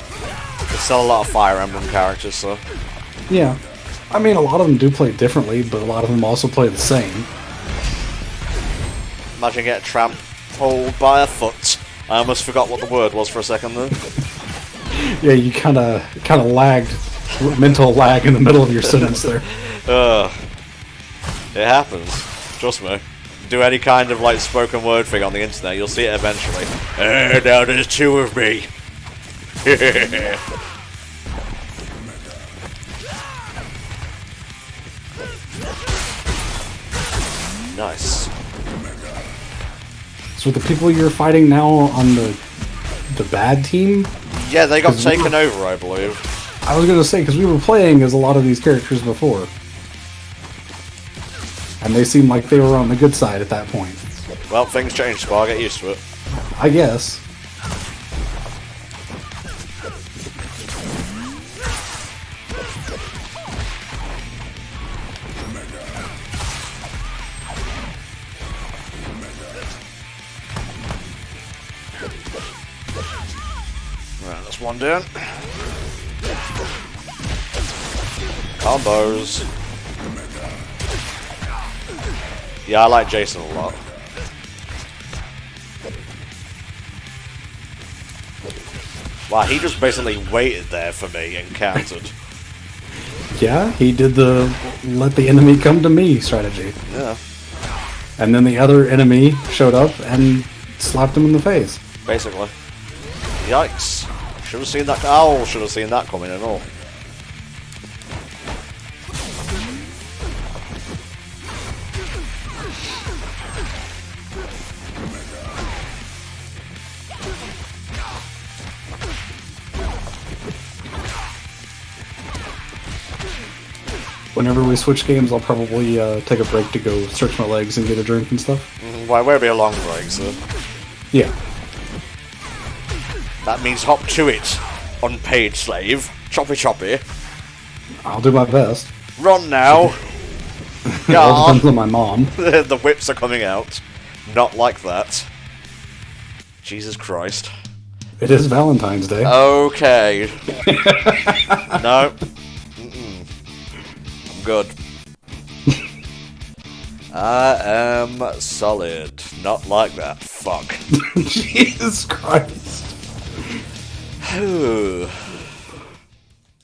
there's still a lot of Fire Emblem characters, so... Yeah. I mean, a lot of them do play differently, but a lot of them also play the same. Imagine getting trampled by a foot. I almost forgot what the word was for a second there. Yeah, you kind of lagged, mental lag in the middle of your sentence there. It happens. Trust me. Do any kind of like spoken word thing on the internet, you'll see it eventually. Now there's 2 of me. Nice. So the people you're fighting now on the bad team? Yeah, they got taken over, I believe. I was gonna say, because we were playing as a lot of these characters before. And they seemed like they were on the good side at that point. Well, things change, Spa, get used to it. I guess. Right, that's one down. Combos. Yeah, I like Jason a lot. Wow, he just basically waited there for me and countered. Yeah, he did the let the enemy come to me strategy. Yeah. And then the other enemy showed up and slapped him in the face. Basically. Yikes. Should have seen that. Oh, should have seen that coming and all. Whenever we switch games, I'll probably take a break to go stretch my legs and get a drink and stuff. Well, it won't be a long break, so... Yeah. That means hop to it, unpaid slave. Choppy choppy. I'll do my best. Run now! It all depends on my mom. The whips are coming out. Not like that. Jesus Christ. It is Valentine's Day. Okay. No. I'm good. I am solid. Not like that. Fuck. Jesus Christ.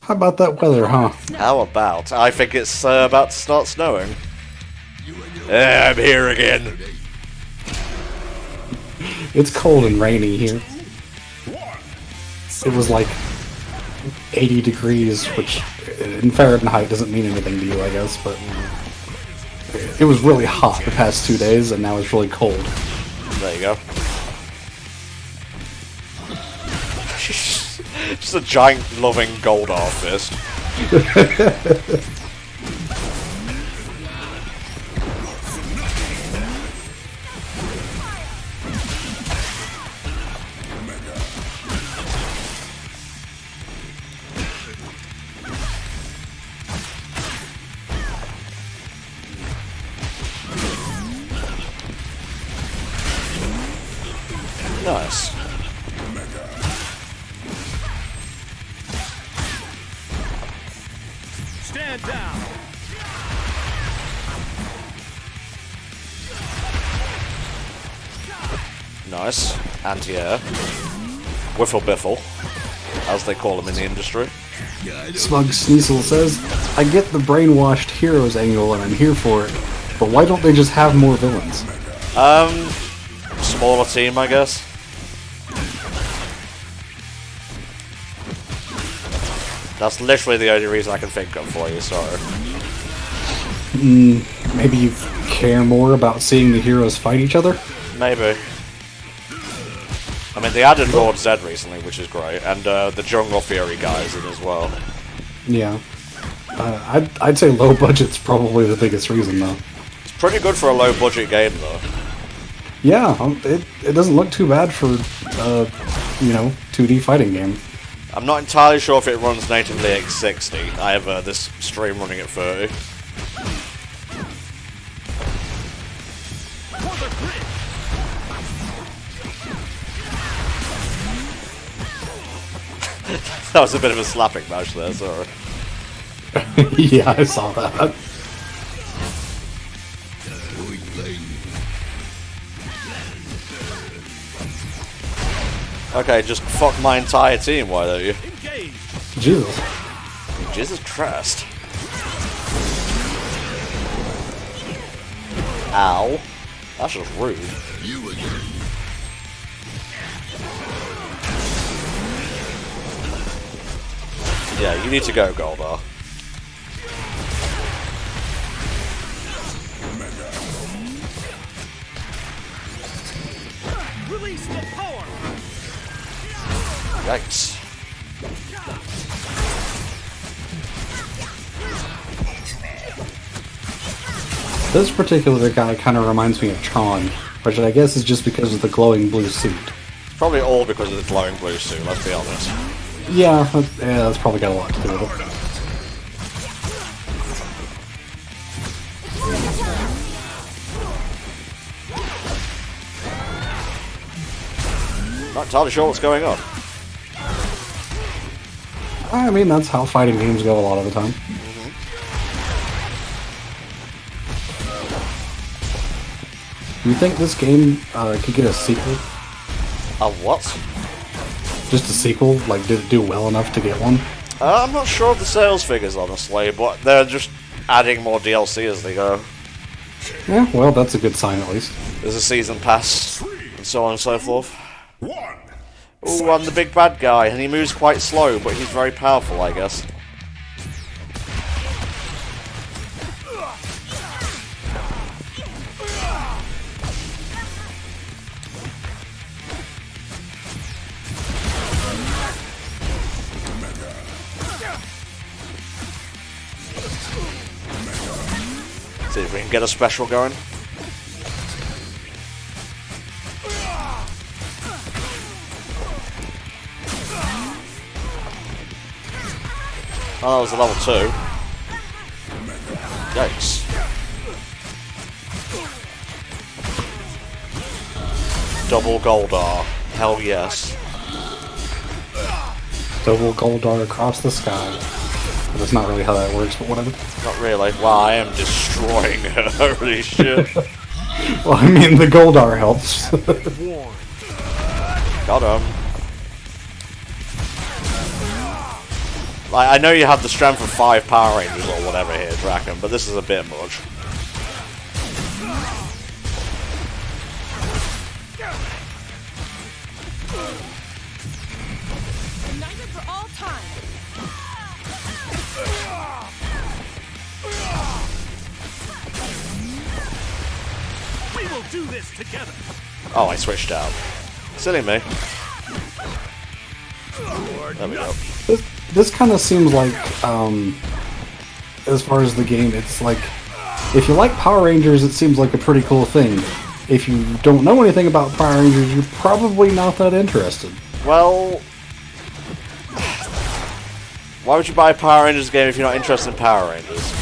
How about that weather, huh? How about? I think it's about to start snowing. I'm here again. It's cold and rainy here. It was like 80 degrees, which in Fahrenheit doesn't mean anything to you, I guess, but It was really hot the past 2 days, and now it's really cold. There you go. Just a giant loving Goldar fist. Nice. Stand down. Nice. Anti-air. Whiffle biffle, as they call them in the industry. Smug Sneasel says, I get the brainwashed heroes angle and I'm here for it, but why don't they just have more villains? Smaller team, I guess. That's literally the only reason I can think of for you, sorry. Maybe you care more about seeing the heroes fight each other? Maybe. I mean, they added Lord Zed recently, which is great, and the Jungle Fury guys in as well. Yeah. I'd say low budget's probably the biggest reason, though. It's pretty good for a low-budget game, though. Yeah, it doesn't look too bad for, 2D fighting game. I'm not entirely sure if it runs natively at 60. I have this stream running at 30. That was a bit of a slapping match there, sorry. Yeah, I saw that. Okay, just fuck my entire team, why don't you? Jesus. Jesus Christ. Ow. That's just rude. Yeah, you need to go, Goldar. Release the power. Yikes. This particular guy kind of reminds me of Tron, which I guess is just because of the glowing blue suit. Probably all because of the glowing blue suit, let's be honest. Yeah, that's probably got a lot to do with it. Not entirely sure what's going on. I mean, that's how fighting games go a lot of the time. You think this game could get a sequel? A what? Just a sequel? Like, did it do well enough to get one? I'm not sure of the sales figures, honestly, but they're just adding more DLC as they go. Yeah, well, that's a good sign at least. There's a season pass, and so on and so forth. Ooh, I'm the big bad guy, and he moves quite slow, but he's very powerful, I guess. See if we can get a special going. Oh, that was a level 2. Yikes. Double Goldar. Hell yes. Double Goldar across the sky. That's not really how that works, but whatever. Not really. Wow, I am destroying her. Holy shit. Well, I mean, the Goldar helps. Got him. Like, I know you have the strength of 5 Power Rangers or whatever here, Draken, but this is a bit much. United for all time. will do this together. Oh, I switched out. Silly me. There we go. This kind of seems like, as far as the game, it's like, if you like Power Rangers, it seems like a pretty cool thing. If you don't know anything about Power Rangers, you're probably not that interested. Well, why would you buy a Power Rangers game if you're not interested in Power Rangers?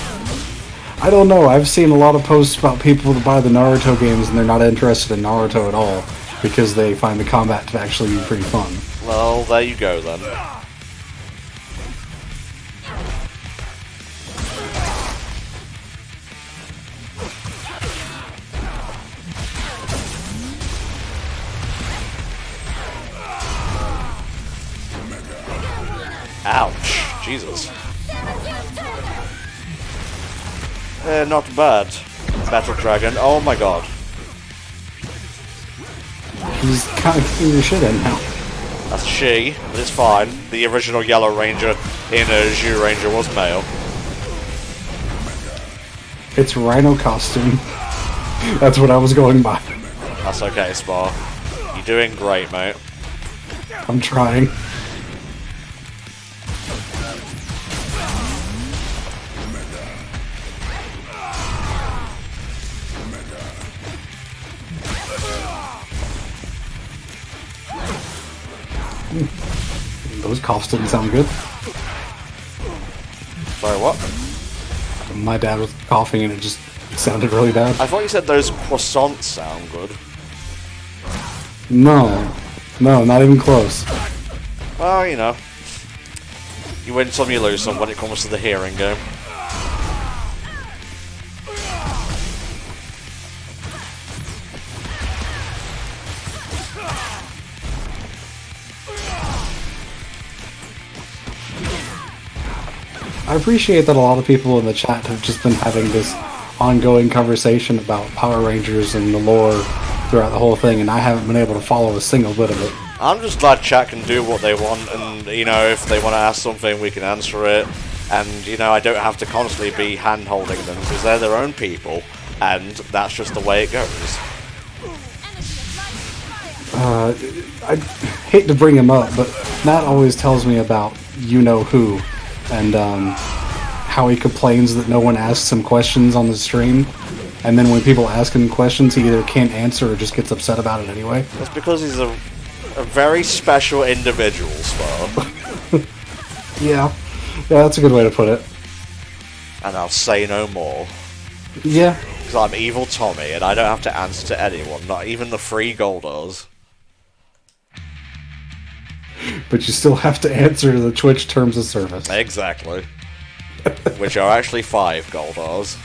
I don't know. I've seen a lot of posts about people that buy the Naruto games and they're not interested in Naruto at all because they find the combat to actually be pretty fun. Well, there you go then. Ouch. Jesus. Not bad. Battle Dragon. Oh my god. He's kind of getting your shit in now. That's she, but it's fine. The original Yellow Ranger in Zhu Ranger was male. It's Rhino costume. That's what I was going by. That's okay, Spar. You're doing great, mate. I'm trying. Those coughs didn't sound good. Sorry, what? My dad was coughing and it just sounded really bad. I thought you said those croissants sound good. No. No, not even close. Well, you know. You win some, you lose some when it comes to the hearing game. I appreciate that a lot of people in the chat have just been having this ongoing conversation about Power Rangers and the lore throughout the whole thing, and I haven't been able to follow a single bit of it. I'm just glad chat can do what they want, and, you know, if they want to ask something, we can answer it. And, you know, I don't have to constantly be hand-holding them, because they're their own people, and that's just the way it goes. I hate to bring him up, but Matt always tells me about you-know-who, and how he complains that no one asks him questions on the stream, and then when people ask him questions, he either can't answer or just gets upset about it anyway. That's because he's a very special individual, Spar. Yeah, that's a good way to put it. And I'll say no more. Yeah. Because I'm Evil Tommy, and I don't have to answer to anyone, not even the free Goldars. But you still have to answer the Twitch terms of service. Exactly. Which are actually 5 Goldars.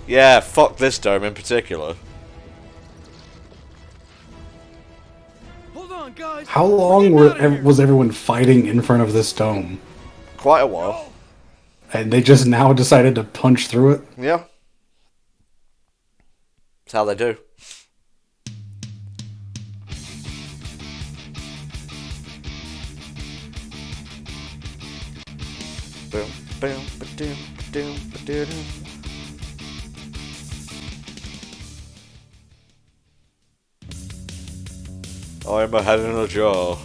Yeah, fuck this dome in particular. Hold on, guys. How long was everyone fighting in front of this dome? Quite a while. And they just now decided to punch through it? Yeah. That's how they do. Boom, boom, ba-doom, ba-doom, ba-doom. I'm a head in a jar.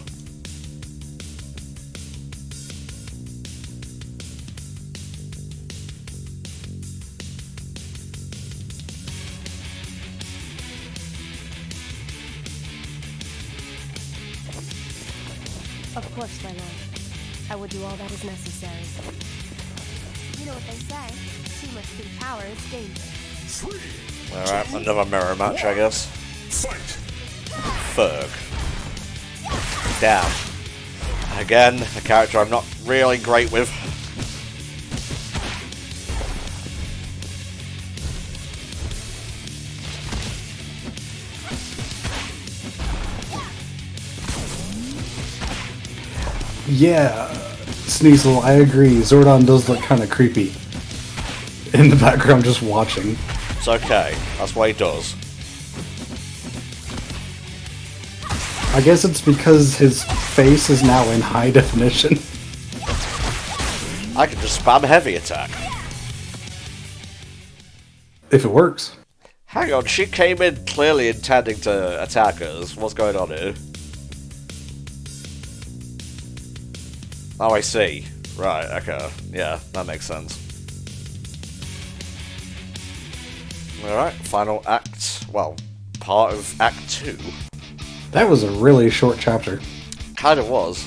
Of course, my lord. I will do all that is necessary. You know what they say. Too much big power is dangerous. Alright, another mirror match, I guess. Fight. Ferg. Damn. Again, a character I'm not really great with. Yeah, Sneasel, I agree. Zordon does look kind of creepy. In the background, just watching. It's okay. That's what he does. I guess it's because his face is now in high definition. I can just spam heavy attack. If it works. Hang on, she came in clearly intending to attack us. What's going on here? Oh, I see. Right, okay. Yeah, that makes sense. Alright, final act. Well, part of Act 2. That was a really short chapter. Kinda was.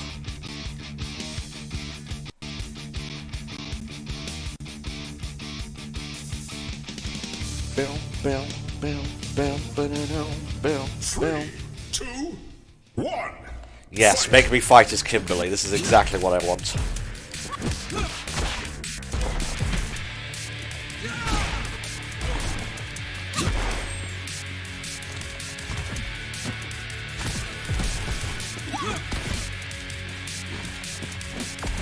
Bill, Bill, Bill, Bill, Bill, Bill, Bill. 2, 1. Yes, make me fight as Kimberly. This is exactly what I want.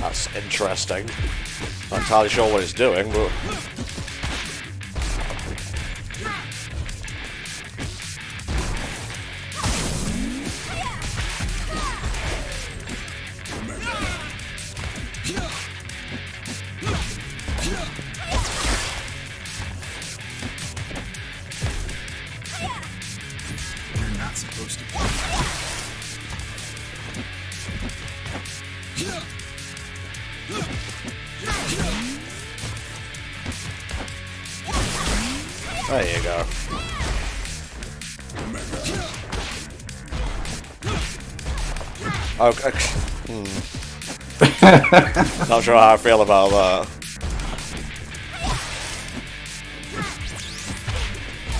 That's interesting. Not entirely sure what it's doing, but... You're not supposed to. There you go. Okay. Not sure how I feel about that.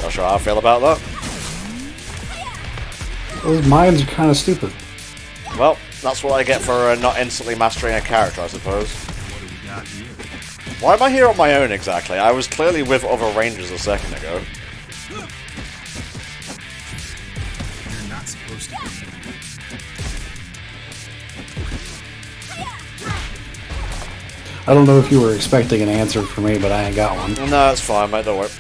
Not sure how I feel about that. Those mines are kind of stupid. Well, that's what I get for not instantly mastering a character, I suppose. What do we got here? Why am I here on my own exactly? I was clearly with other rangers a second ago. You're not supposed to. I don't know if you were expecting an answer from me, but I ain't got one. No, it's fine, mate, don't worry.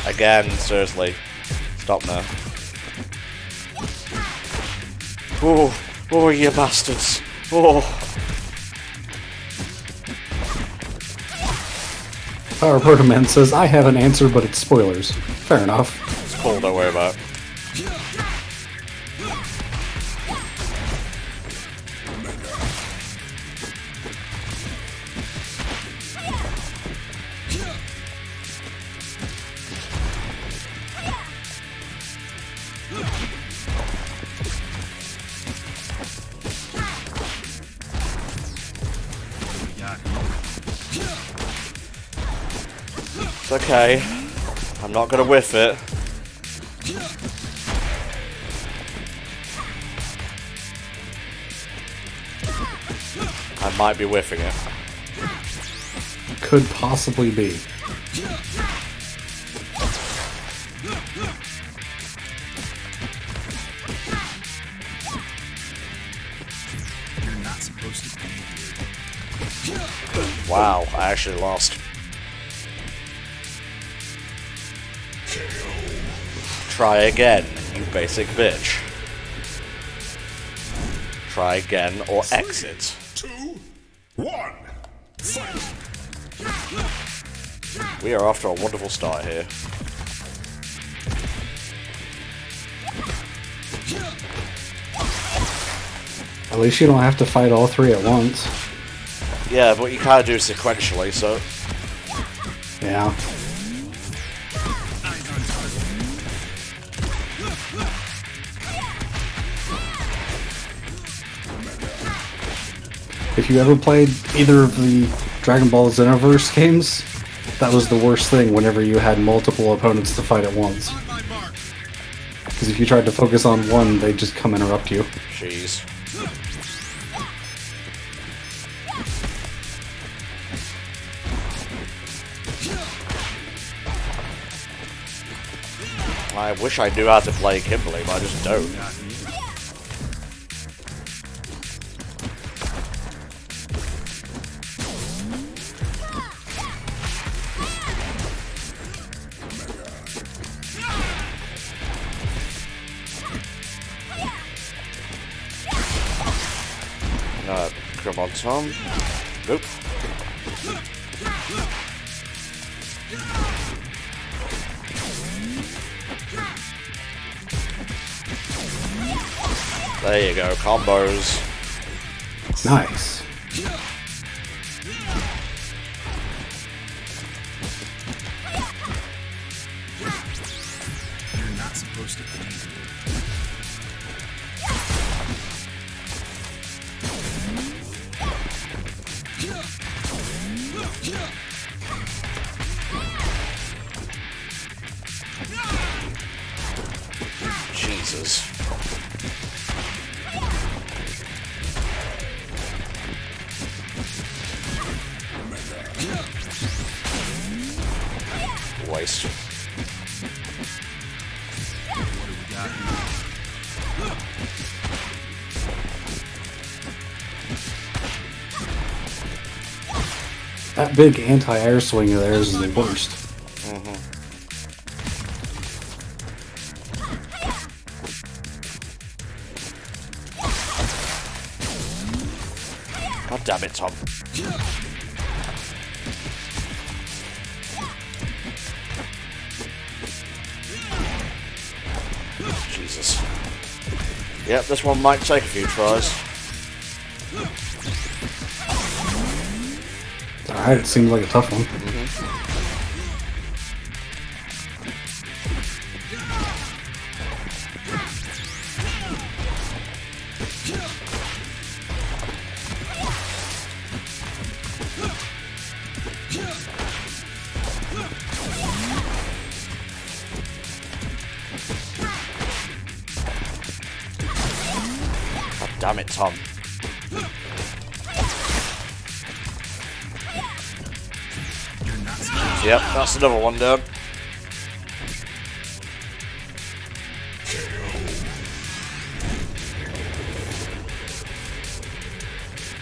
Again, seriously. Stop now. Oh, you bastards. Oh. Power Protoman says, I have an answer, but it's spoilers. Fair enough. It's cool, don't worry about it. It's okay. I'm not gonna whiff it. I might be whiffing it. Could possibly be. You're not supposed to be here. Wow, I actually lost. Try again, you basic bitch. Try again or exit. 2, 1. Fight. We are off to a wonderful start here. At least you don't have to fight all three at once. Yeah, but you kind of do sequentially, so... Yeah. If you ever played either of the Dragon Ball Xenoverse games, that was the worst thing whenever you had multiple opponents to fight at once. Because if you tried to focus on one, they'd just come interrupt you. Jeez. I wish I knew how to play Kimberly, but I just don't. Come on, Tom. Nope. There you go, combos. Nice. You're not supposed to be here. Jesus. Waste. What do we got here? That big anti-air swing of theirs is the worst. God damn it, Tom. Jesus. Yep, this one might take a few tries. Alright, it seems like a tough one. God damn it, Tom. Yep, that's another one down.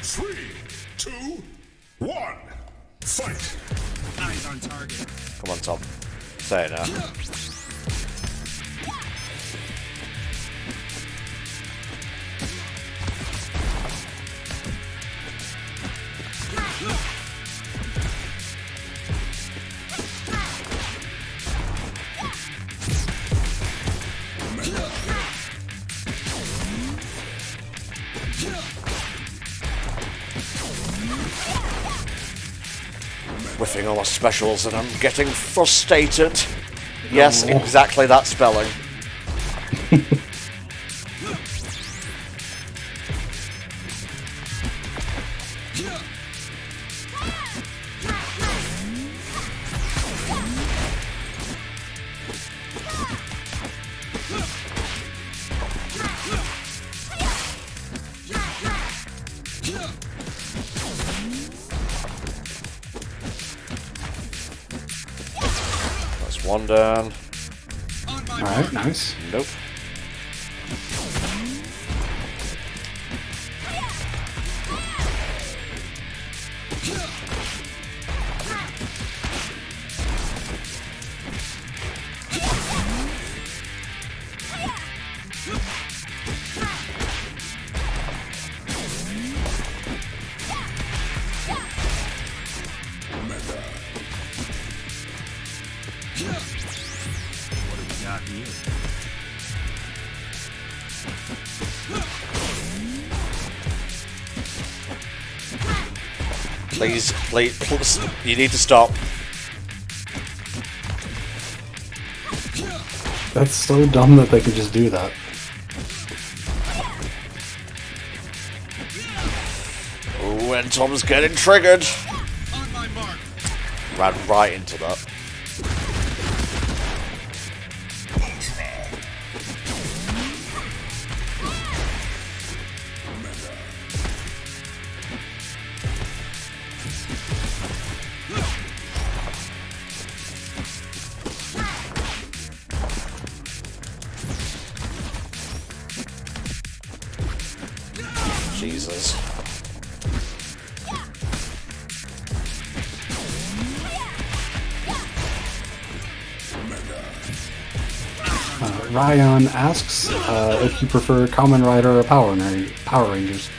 Three, two, one, fight! Eyes on target. Come on, Tom. Say it now. Whiffing all my specials and I'm getting frustrated. Yes, exactly that spelling. That's one down. Alright, nice. Nope. What do we got here? Please, you need to stop. That's so dumb that they could just do that. Ooh, and Tom's getting triggered. On my mark. Ran right into that. Jesus. Ryan asks if you prefer Kamen Rider or Power Rangers.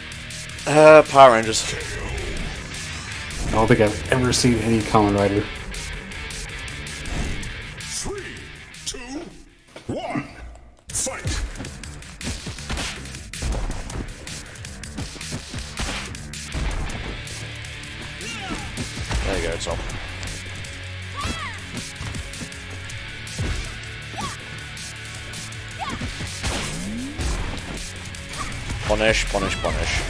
Power Rangers. I don't think I've ever seen any Kamen Rider. 3, 2, 1, fight! There you go, Tom. Punish, punish, punish.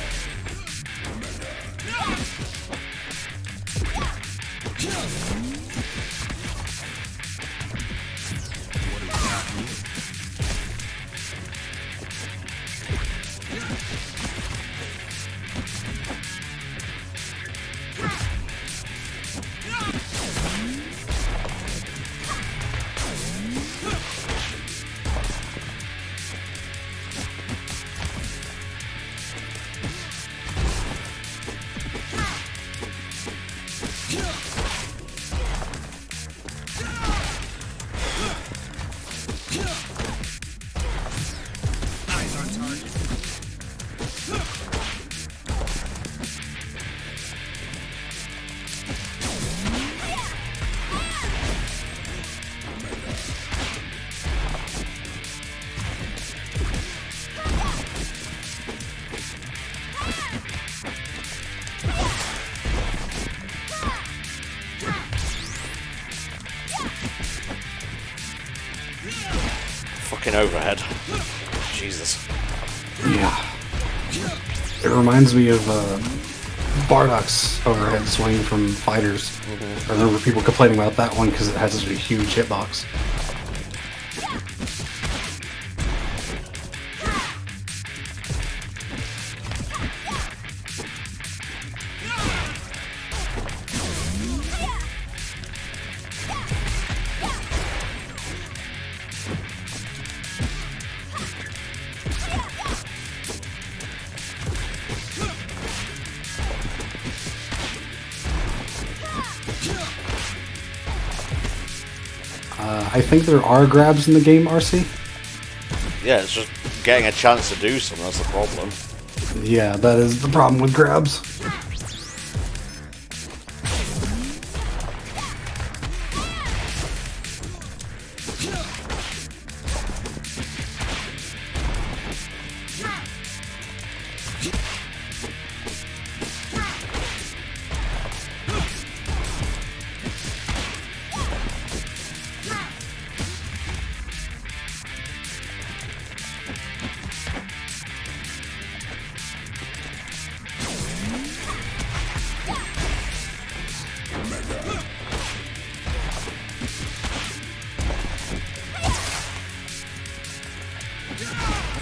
Fucking overhead. Jesus. Yeah. It reminds me of Bardock's overhead swing from Fighters. I remember people complaining about that one because it had such a huge hitbox. I think there are grabs in the game, RC. Yeah, it's just getting a chance to do something, that's the problem. Yeah, that is the problem with grabs.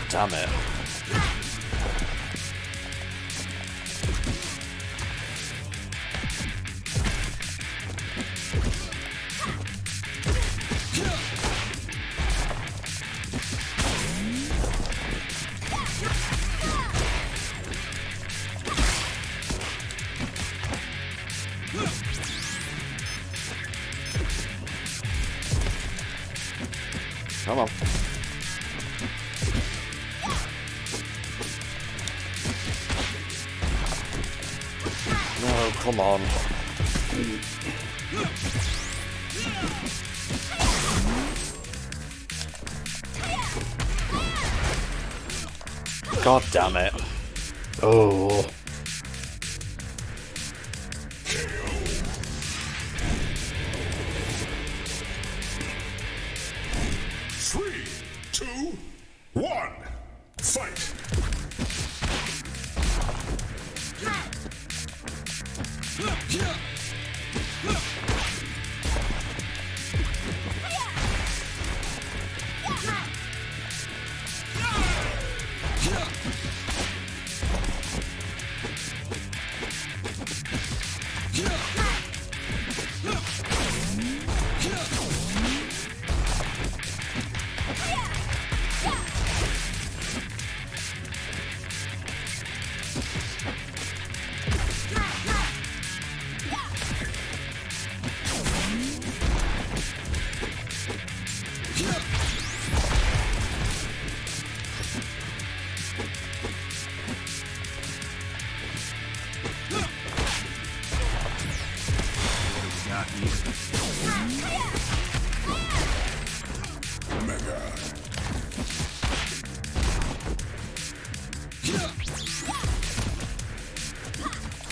Damn it. Come on. No, come on. God damn it. Oh. Three, two, one, fight!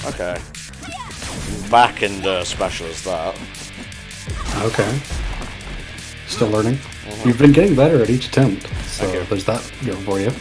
Okay. Back in the special as that. Okay. Still learning. You've been getting better at each attempt, so Okay. there's that going for you.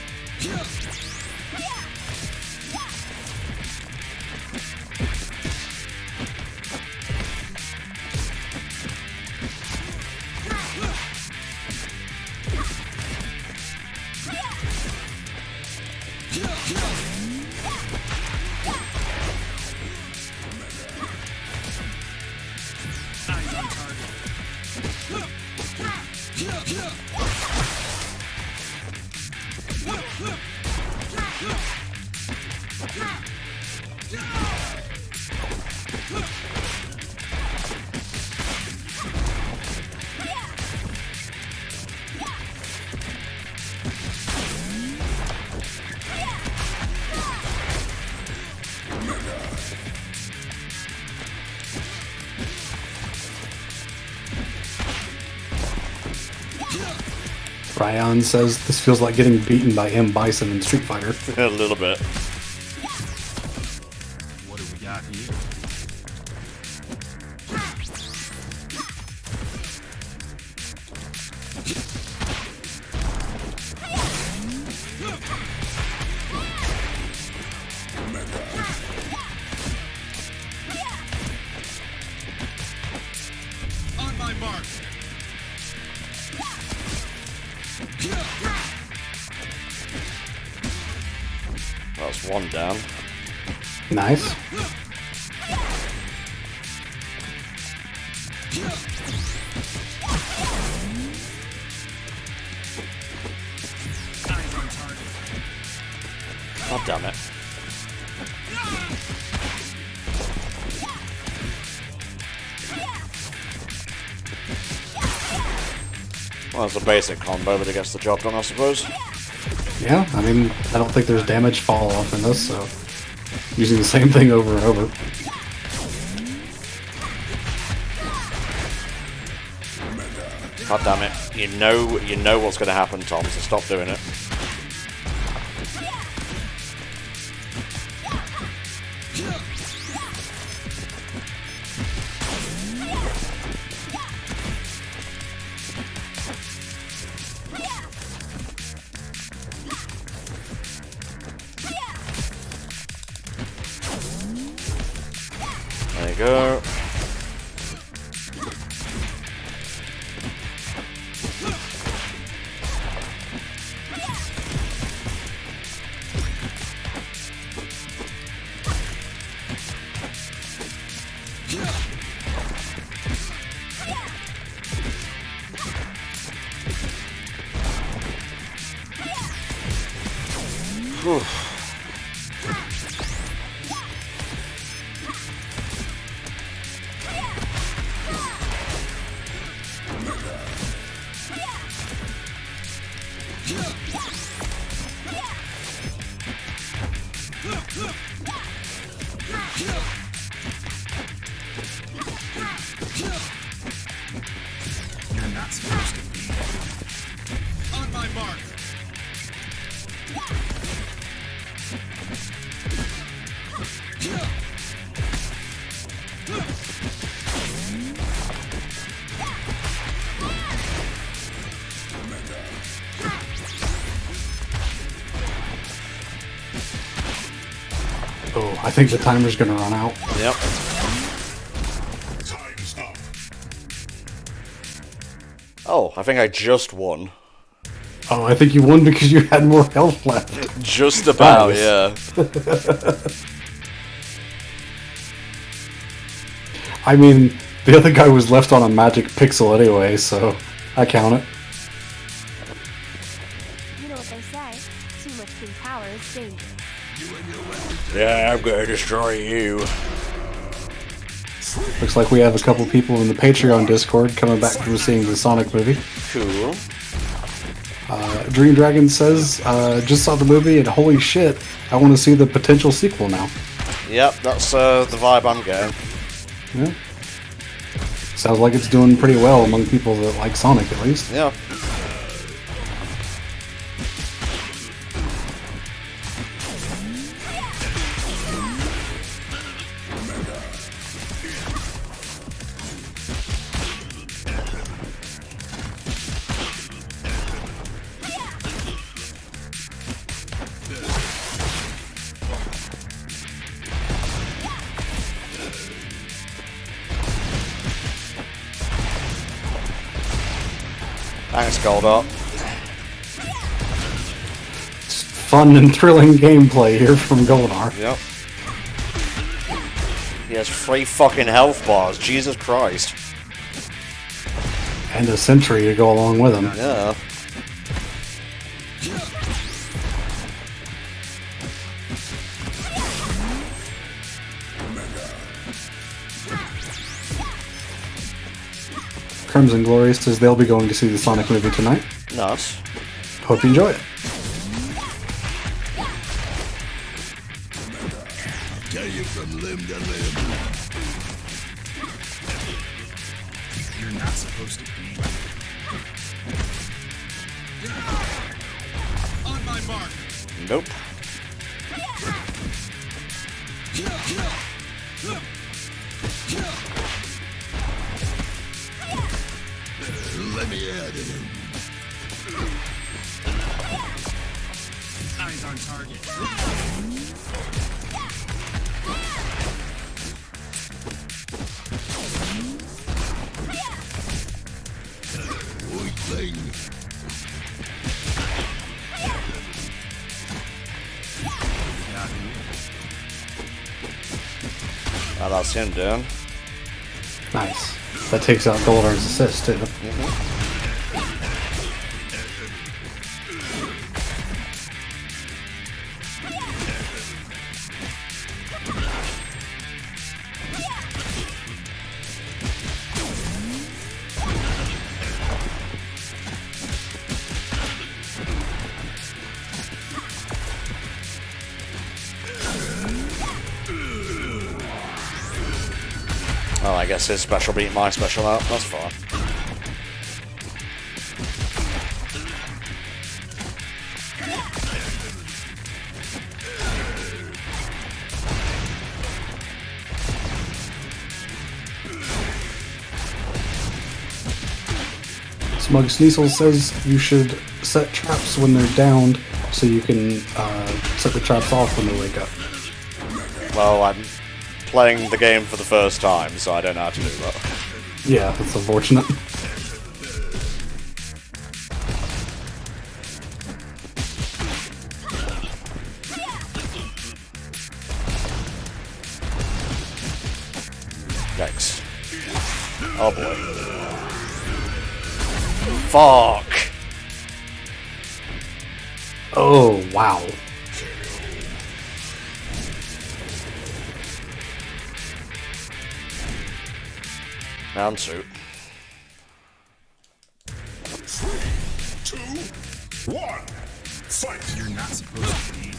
Ryan says this feels like getting beaten by M. Bison in Street Fighter. A little bit. What do we got here? On my mark. That's one down. Nice. God damn it. Well, it's a basic combo, but it gets the job done, I suppose. Yeah, I mean, I don't think there's damage fall off in this, so using the same thing over and over. God damn it. You know what's going to happen, Tom, so stop doing it. There you go. Whew. You're not supposed to be. On my mark. Oh, I think the timer's gonna run out. Yep. Time's up. Oh, I think I just won. Oh, I think you won because you had more health left. Just about, Nice. yeah. I mean, the other guy was left on a magic pixel anyway, so I count it. You know what they say. Too much free power is dangerous. Yeah, I'm gonna destroy you. Looks like we have a couple people in the Patreon Discord coming back from seeing the Sonic movie. Cool. Dream Dragon says, just saw the movie and holy shit, I want to see the potential sequel now. Yep, that's the vibe I'm getting. Yeah. Sounds like it's doing pretty well among people that like Sonic, at least. Yeah. Thanks, Goldar. It's fun and thrilling gameplay here from Goldar. Yep. He has 3 fucking health bars, Jesus Christ. And a sentry to go along with him. Yeah. Crimson Glory says they'll be going to see the Sonic movie tonight. Nice. Hope you enjoy it. Tell you from limb to limb. You're not supposed to be. On my mark. Nope. Let me at him. Eyes on target. Weakling. Oh, that's him doing. Nice. That takes out Goldar's assist, too. Oh, I guess his special beat my special out. That's fine. Smug Sneasel says you should set traps when they're downed so you can set the traps off when they wake up. Well, I'm playing the game for the first time, so I don't know how to do that. Yeah, that's unfortunate. Yikes. Oh boy. Fuck! Oh, wow. Round 2. 3, 2, 1, fight! You're not supposed to be.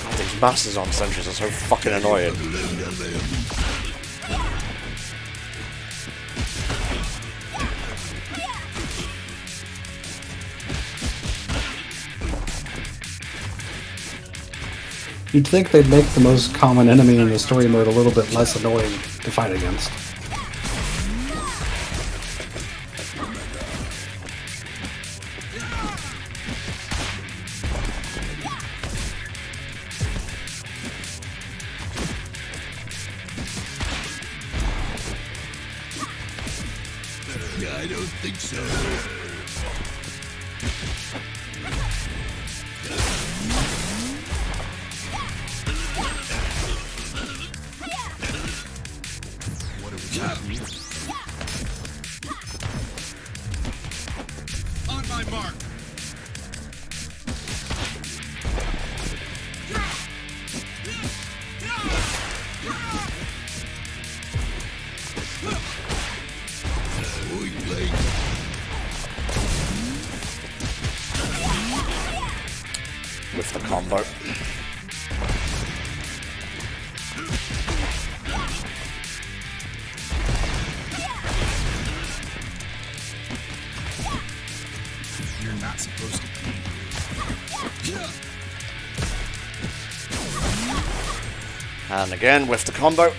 God, these masters on sentries are so fucking annoying. Limb to limb. You'd think they'd make the most common enemy in the story mode a little bit less annoying to fight against. I don't think so. On my mark. With the combo. You're not supposed to be. And again with the combo.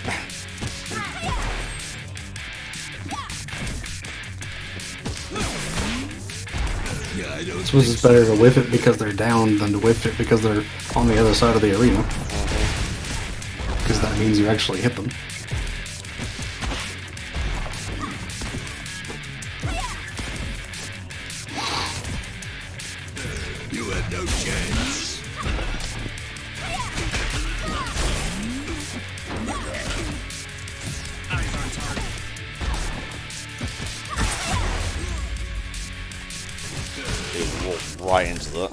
I suppose it's better to whiff it because they're down than to whiff it because they're on the other side of the arena. Because that means you actually hit them. right into that.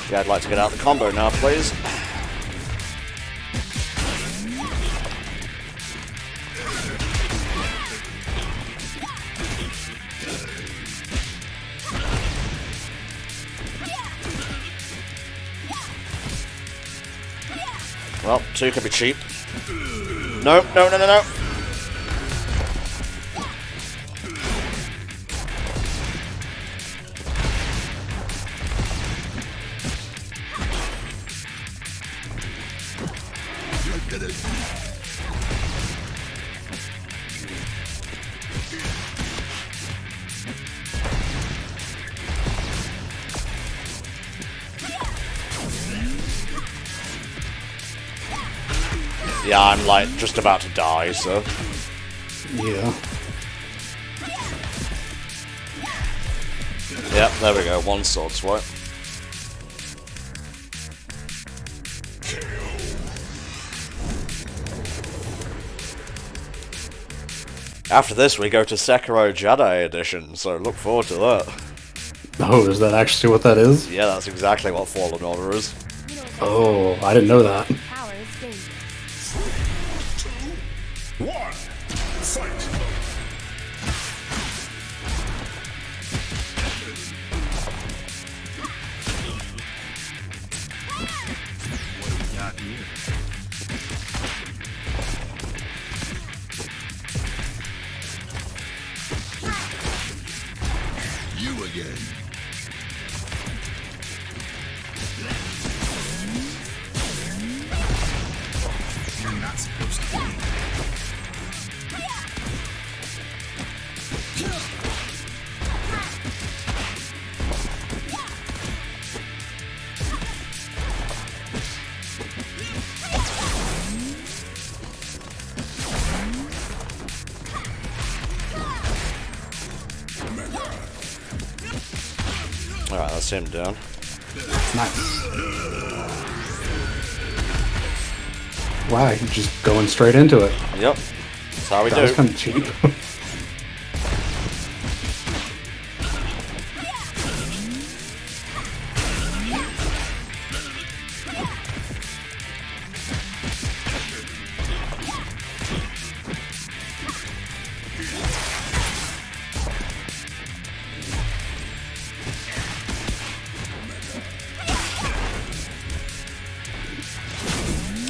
Yeah, I'd like to get out the combo now, please. Well, 2 could be cheap. No, no, no, no, no. Yeah, I'm like just about to die, so. Yeah. Yep, there we go, 1 sword swipe. After this, we go to Sekiro Jedi Edition, so look forward to that. Oh, is that actually what that is? Yeah, that's exactly what Fallen Order is. Oh, I didn't know that. Power is dangerous. 2, 1, fight! What do we got here? You again. You're not supposed to be. Alright, that's him down. Nice. Wow, you're just going straight into it. Yep, that's how we That was do. kind of cheap.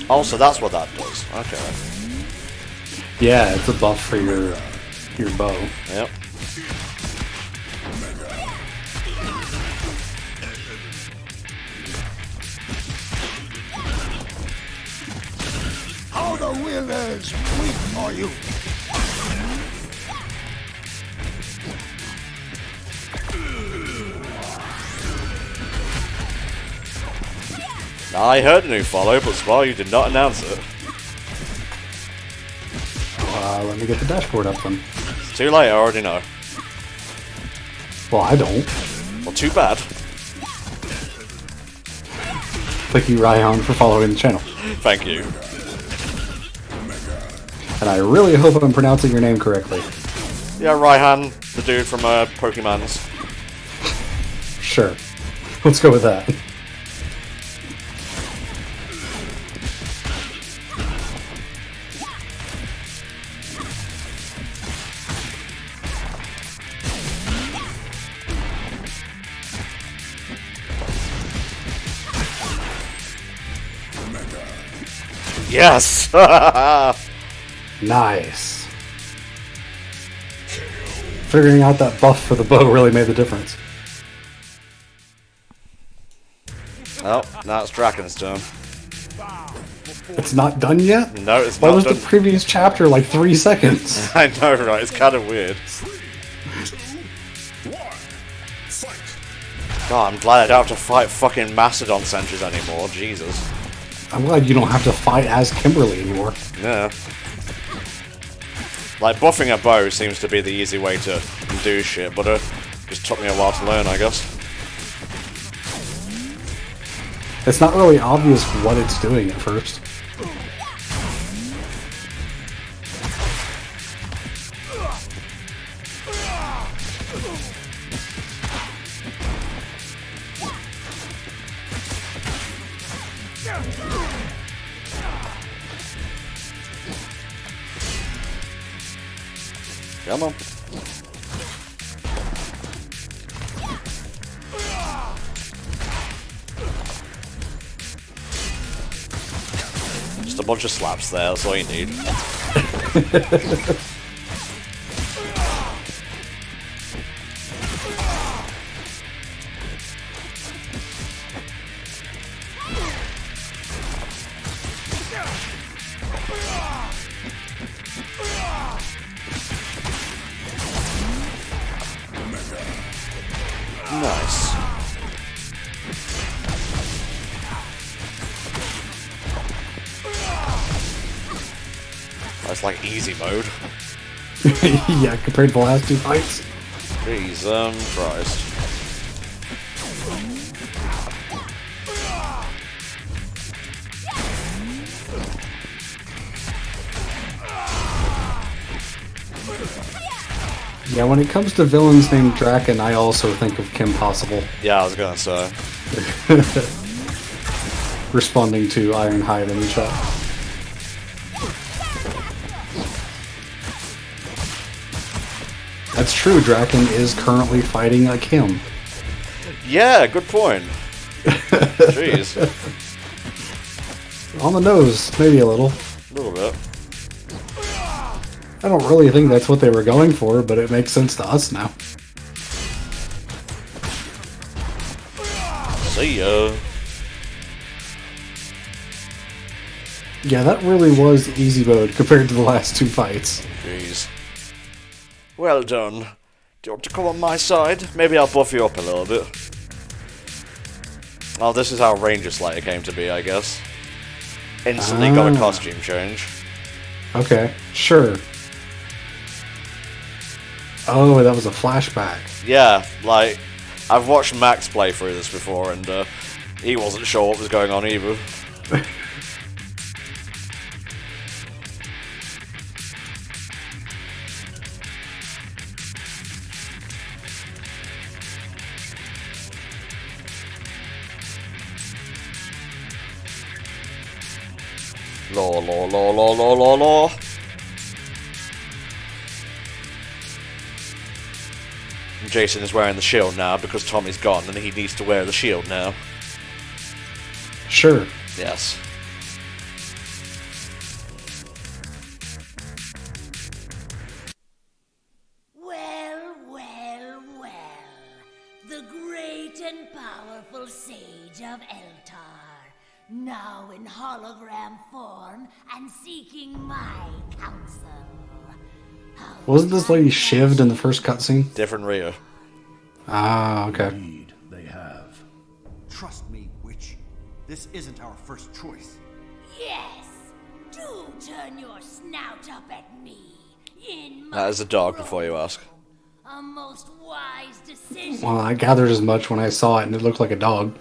Oh, so that's what that does. Okay. Yeah, it's a buff for your bow. Yep. How the will is weak for you. I heard a new follow, but Spar, you did not announce it. Let me get the dashboard up then. It's too late, I already know. Well, I don't. Well, too bad. Thank you, Ryan, for following the channel. Thank you. And I really hope I'm pronouncing your name correctly. Yeah, Raihan, the dude from Pokemon's. Sure. Let's go with that. Yes! Nice. Figuring out that buff for the bow really made the difference. Oh, now it's Draken's turn. It's not done yet? No, it's Why not was done. the previous chapter like 3 seconds? I know, right? It's kind of weird. 2, 1, fight! God, I'm glad I don't have to fight fucking Mastodon sentries anymore. Jesus. I'm glad you don't have to fight as Kimberly anymore. Yeah. Like, buffing a bow seems to be the easy way to do shit, but it just took me a while to learn, I guess. It's not really obvious what it's doing at first. Come on. Just a bunch of slaps there, that's all you need. Nice. That's like easy mode. Yeah, compared to the last two fights. Jeez, Christ. Yeah, when it comes to villains named Draken, I also think of Kim Possible. Yeah, I was gonna say. Responding to Ironhide in the chat. That's true, Draken is currently fighting a Kim. Yeah, good point. Jeez. On the nose, maybe a little. A little bit. I don't really think that's what they were going for, but it makes sense to us now. See ya. Yeah, that really was easy mode compared to the last two fights. Jeez. Well done. Do you want to come on my side? Maybe I'll buff you up a little bit. Oh, this is how Ranger Slayer came to be, I guess. Instantly got a costume change. Okay, sure. Oh, that was a flashback. Yeah, like, I've watched Max play through this before, and he wasn't sure what was going on either. Law, law, law, law, law, law, law. Jason is wearing the shield now because Tommy's gone and he needs to wear the shield now. Sure. Yes. Well, well, well. The great and powerful sage of Eltar, now in hologram form and seeking my counsel. Wasn't this lady shivved in the first cutscene? Different Rhea. Ah, okay. Indeed, they have. Trust me, witch. This isn't our first choice. Yes, do turn your snout up at me. In my That is a dog before you ask. a most wise decision. Well, I gathered as much when I saw it and it looked like a dog.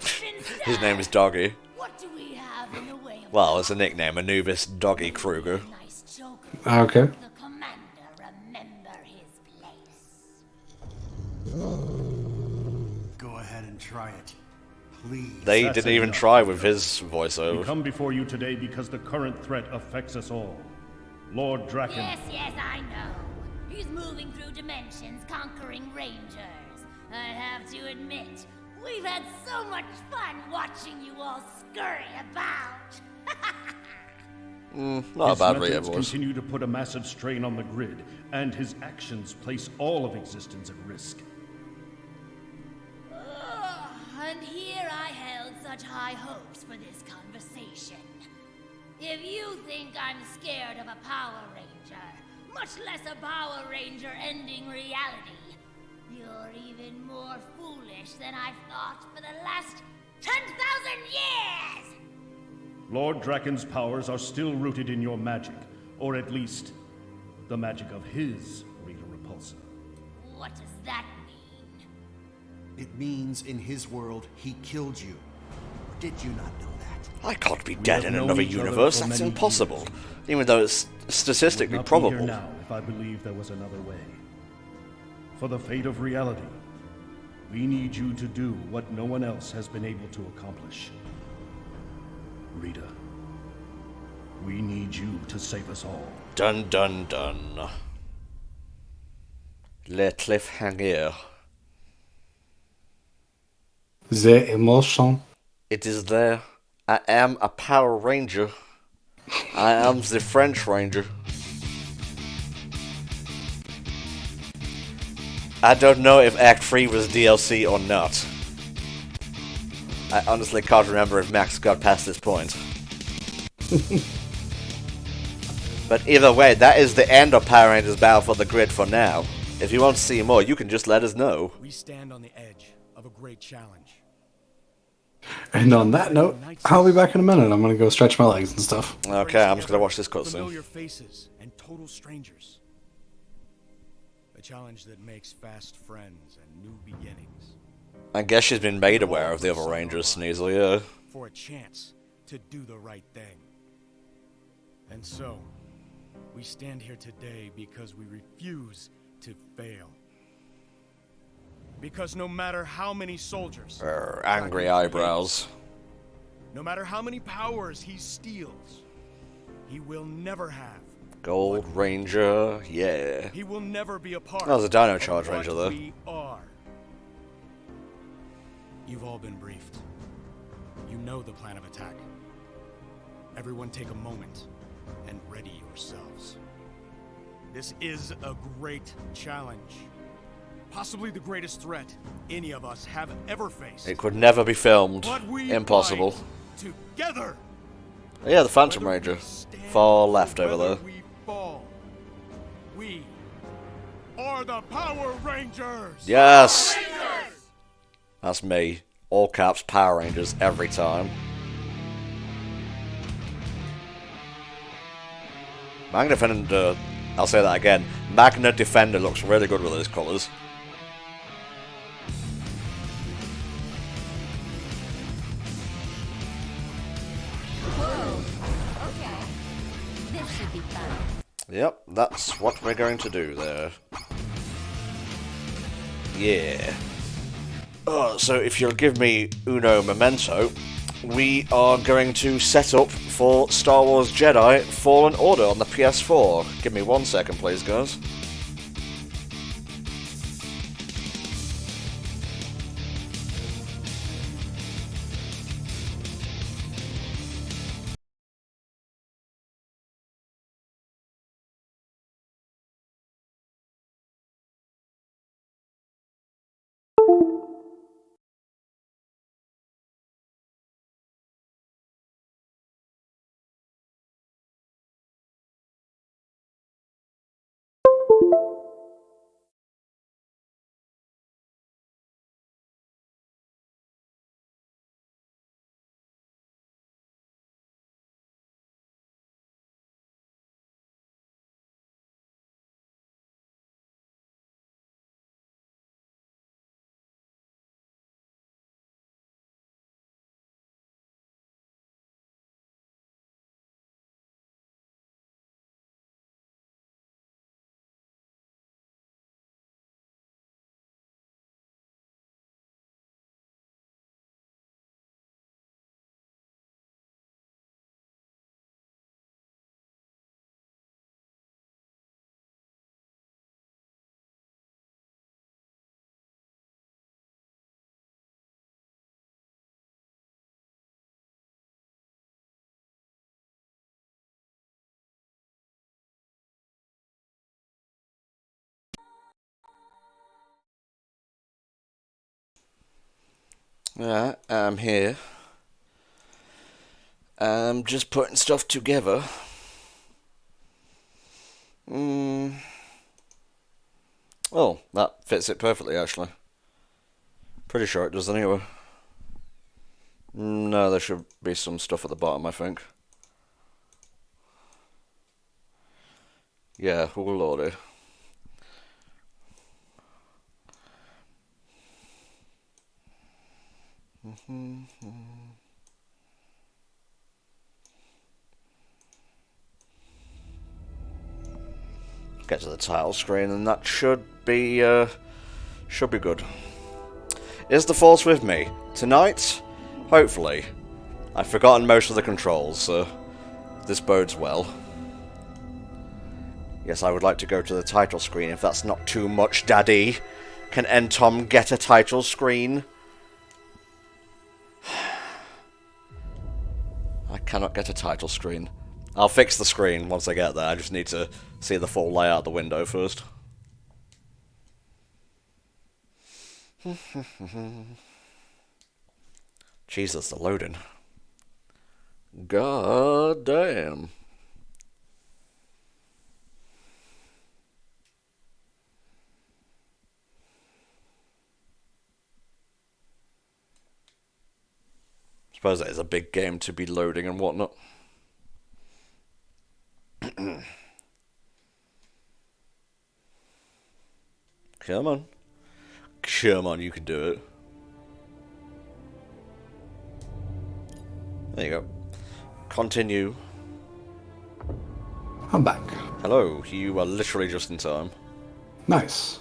His name is Doggy. What do we have in the way of Well, it's a nickname, Anubis Doggy Kruger. nice joke? Okay. The commander remember his place. Go ahead and try it. Please. They That's didn't even enough. try with his We voiceover. come before you today because the current threat affects us all. Lord Draken. Yes, I know. He's moving through dimensions, conquering rangers. I have to admit, we've had so much fun watching you all scurry about. Not a His bad Rhea methods voice. continue to put a massive strain on the grid, and his actions place all of existence at risk. And here I held such high hopes for this conversation. If you think I'm scared of a Power Ranger, much less a Power Ranger ending reality, you're even more foolish than I've thought for the last 10,000 years! Lord Draken's powers are still rooted in your magic, or at least, the magic of his Rita Repulsa. What does that mean? It means in his world he killed you. Or did you not know that? I can't be We dead have in known another each other universe. for That's many impossible. years. Even though it's statistically I would not be probable. here now if I believed there was another way. For the fate of reality, we need you to do what no one else has been able to accomplish. Rita, we need you to save us all. Dun dun dun. Le cliffhanger. The emotion. It is there. I am a Power Ranger. I am the French Ranger. I don't know if Act 3 was DLC or not. I honestly can't remember if Max got past this point. But either way, that is the end of Power Rangers Battle for the Grid for now. If you want to see more, you can just let us know. We stand on the edge of a great challenge. And on that note, I'll be back in a minute. I'm gonna go stretch my legs and stuff. Okay, I'm just gonna watch this cutscene. Familiar faces and total strangers. A challenge that makes fast friends and new beginnings. I guess she's been made aware of the other Rangers, Sneasel, yeah. For a chance to do the right thing. And so, we stand here today because we refuse to fail. Because no matter how many soldiers... Angry eyebrows. No matter how many powers he steals, he will never have. Gold Ranger, yeah. He will never be a part That was a Dino of Charge what Ranger, though. we are. You've all been briefed. You know the plan of attack. Everyone take a moment and ready yourselves. This is a great challenge. Possibly the greatest threat any of us have ever faced. It could never be filmed. But we Impossible. fight together. Yeah, the Phantom Ranger. Far left over there. We fall. We are the Power Rangers. Yes! That's me. All caps Power Rangers every time. Magna Defender, I'll say that again. Magna Defender looks really good with those colours. This should be fun. Yep, that's what we're going to do there. Yeah. So if you'll give me uno memento, we are going to set up for Star Wars Jedi Fallen Order on the PS4. Give me 1 second, please, guys. Yeah, I'm here. I'm just putting stuff together. Oh, that fits it perfectly, actually. Pretty sure it does anyway. No, there should be some stuff at the bottom, I think. Yeah, oh lordy. Get to the title screen, and that should be good. Is the Force with me tonight? Hopefully. I've forgotten most of the controls, so this bodes well. Yes, I would like to go to the title screen if that's not too much, Daddy. Can Tom get a title screen? I cannot get a title screen. I'll fix the screen once I get there. I just need to see the full layout of the window first. Jesus, the loading. God damn. Suppose that is a big game to be loading and whatnot. Come on. Come on, you can do it. There you go. Continue. I'm back. Hello, you are literally just in time. Nice.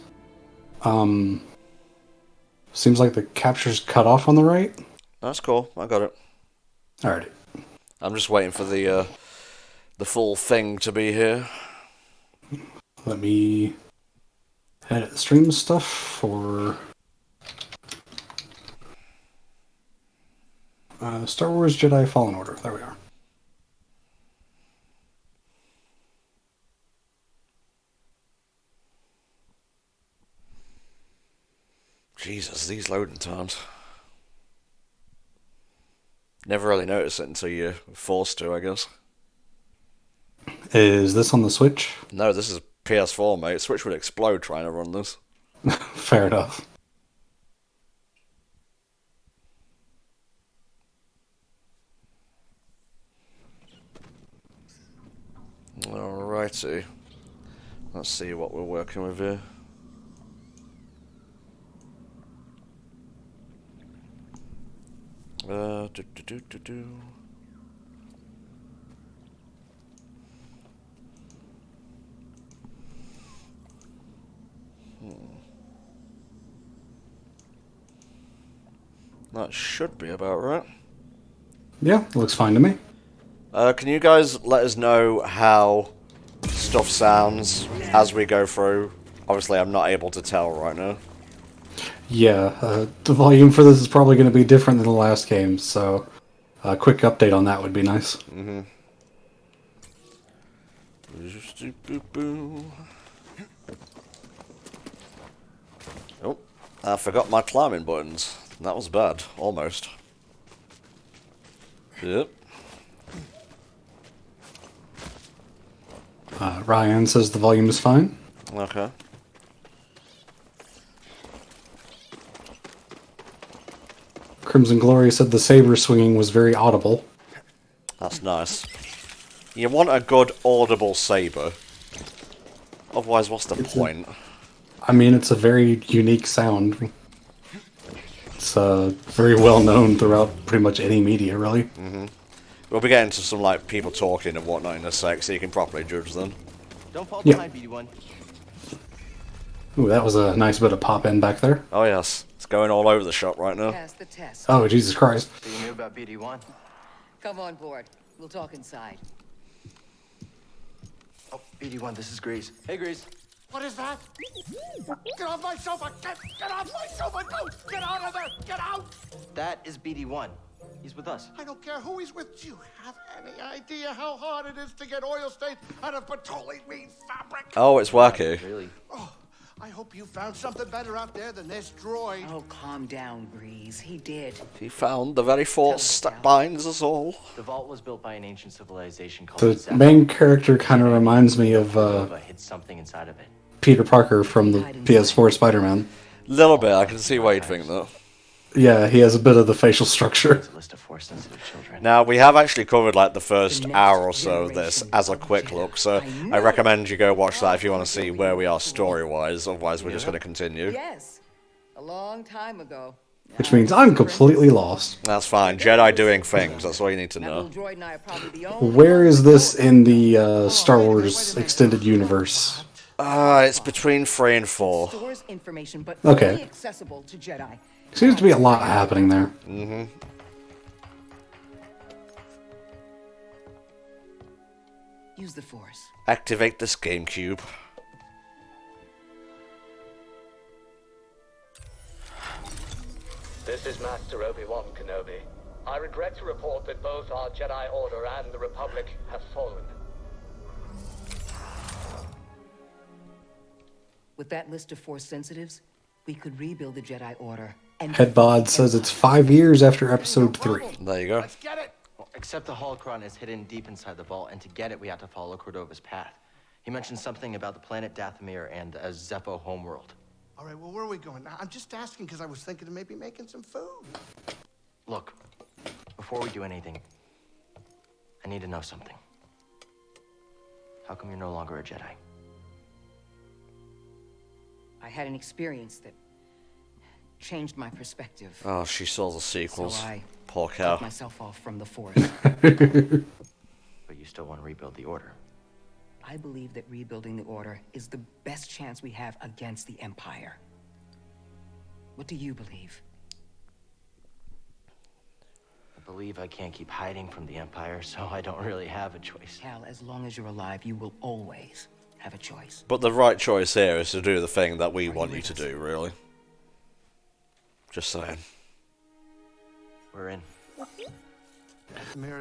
Seems like the capture's cut off on the right. That's cool, I got it. Alrighty. I'm just waiting for the full thing to be here. Let me edit the stream stuff for Star Wars Jedi Fallen Order. There we are. Jesus, these loading times. Never really notice it until you're forced to, I guess. Is this on the Switch? No, this is PS4, mate. Switch would explode trying to run this. Fair enough. Alrighty. Let's see what we're working with here. That should be about right. Yeah, looks fine to me. Can you guys let us know how stuff sounds as we go through? Obviously, I'm not able to tell right now. Yeah, the volume for this is probably going to be different than the last game, so a quick update on that would be nice. Mm-hmm. Oh, I forgot my climbing buttons. That was bad, almost. Yep. Ryan says the volume is fine. Okay. Crimson Glory said the saber swinging was very audible. That's nice. You want a good audible saber. Otherwise, what's the point? I mean, it's a very unique sound. It's very well known throughout pretty much any media, really. Mm-hmm. We'll be getting to some like people talking and whatnot in a sec, so you can properly judge them. Don't fall behind, BD1. Ooh, that was a nice bit of pop in back there. Oh yes, it's going all over the shop right now. Pass the test. Oh Jesus Christ! So you knew about BD1? Come on board. We'll talk inside. Oh, BD1, this is Grease. Hey, Grease. What is that? Get off my sofa! Get off my sofa! Don't! Get out of there! Get out! That is BD1. He's with us. I don't care who he's with. Do you have any idea how hard it is to get oil stains out of petroleum fabric? Oh, it's wacky. Really? Oh, I hope you found something better out there than this droid. Oh, calm down, Grease. He did. He found the very force that binds us all. The vault was built by an ancient civilization called The main character kind of reminds me of hid something inside of it. Peter Parker from the PS4 Spider-Man. Little bit, I can see why you'd think that. Yeah, he has a bit of the facial structure. Now, we have actually covered like the first hour or so of this as a quick look, so I recommend you go watch that if you want to see where we are story-wise, otherwise we're just going to continue. Yes, a long time ago. Which means I'm completely lost. That's fine. Jedi doing things, that's all you need to know. Where is this in the Star Wars extended universe? It's between 3 and 4. Stores information, but Okay. only accessible to Jedi. Seems to be a lot happening there. Mm-hmm. Use the Force. Activate this GameCube. This is Master Obi-Wan Kenobi. I regret to report that both our Jedi Order and the Republic have fallen. With that list of Force sensitives, we could rebuild the Jedi Order. And Headbod says it's 5 years after episode 3. There you go. Let's get it. Except the holocron is hidden deep inside the vault, and to get it, we have to follow Cordova's path. He mentioned something about the planet Dathomir and a Zepho homeworld. All right, well, where are we going? I'm just asking because I was thinking of maybe making some food. Look, before we do anything, I need to know something. How come you're no longer a Jedi? I had an experience that changed my perspective. Oh, she saw the sequels. So I Poor cow. cut myself off from the Force. But you still want to rebuild the Order. I believe that rebuilding the Order is the best chance we have against the Empire. What do you believe? I believe I can't keep hiding from the Empire, so I don't really have a choice. Cal, as long as you're alive, you will always have a choice. But the right choice here is to do the thing that we want you to do, really. Just saying. We're in.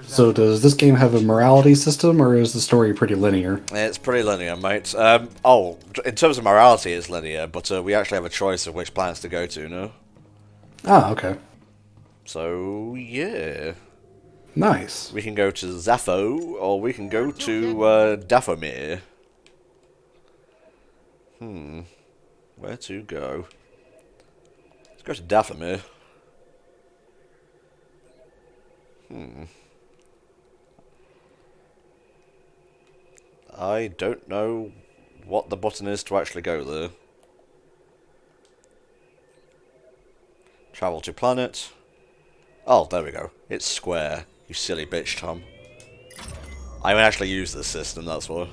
So does this game have a morality system, or is the story pretty linear? It's pretty linear, mate. Oh, in terms of morality, it's linear, but we actually have a choice of which planets to go to, no? Ah, okay. So, yeah. Nice. We can go to Zepho, or we can go to Dathomir. Where to go? Let's go to Dathomir. I don't know what the button is to actually go there. Travel to planet. Oh, there we go. It's square. You silly bitch, Tom. I haven't actually used this system, that's why.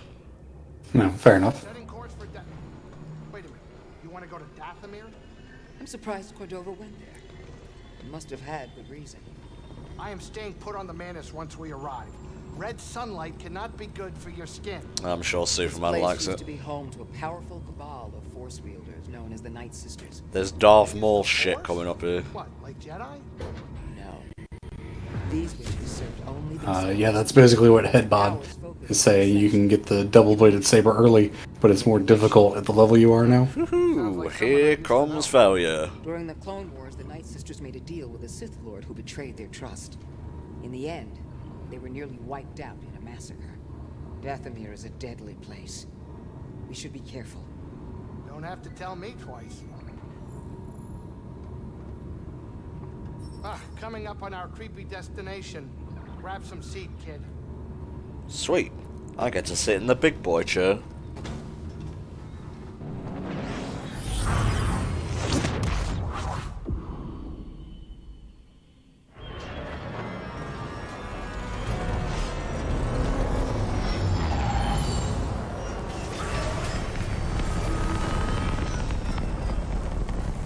No, fair enough. Setting course for Wait a minute. You want to go to Dathomir? I'm surprised Cordova went there. He must have had good reason. I am staying put on the Manus once we arrive. Red sunlight cannot be good for your skin. I'm sure Superman This place likes used it. to be home to a powerful cabal of Force wielders known as the Night Sisters. There's Darth Maul shit coming up here. What, like Jedi? No. These witches served only themselves. Yeah, that's basically what Headbod is saying. You can get the double-bladed saber early, but it's more difficult at the level you are now. Ooh, here comes failure. During the Clone Wars, the Night Sisters made a deal with a Sith Lord who betrayed their trust. In the end, they were nearly wiped out in a massacre. Dathomir is a deadly place. We should be careful. Don't have to tell me twice. Coming up on our creepy destination. Grab some seat, kid. Sweet. I get to sit in the big boy chair.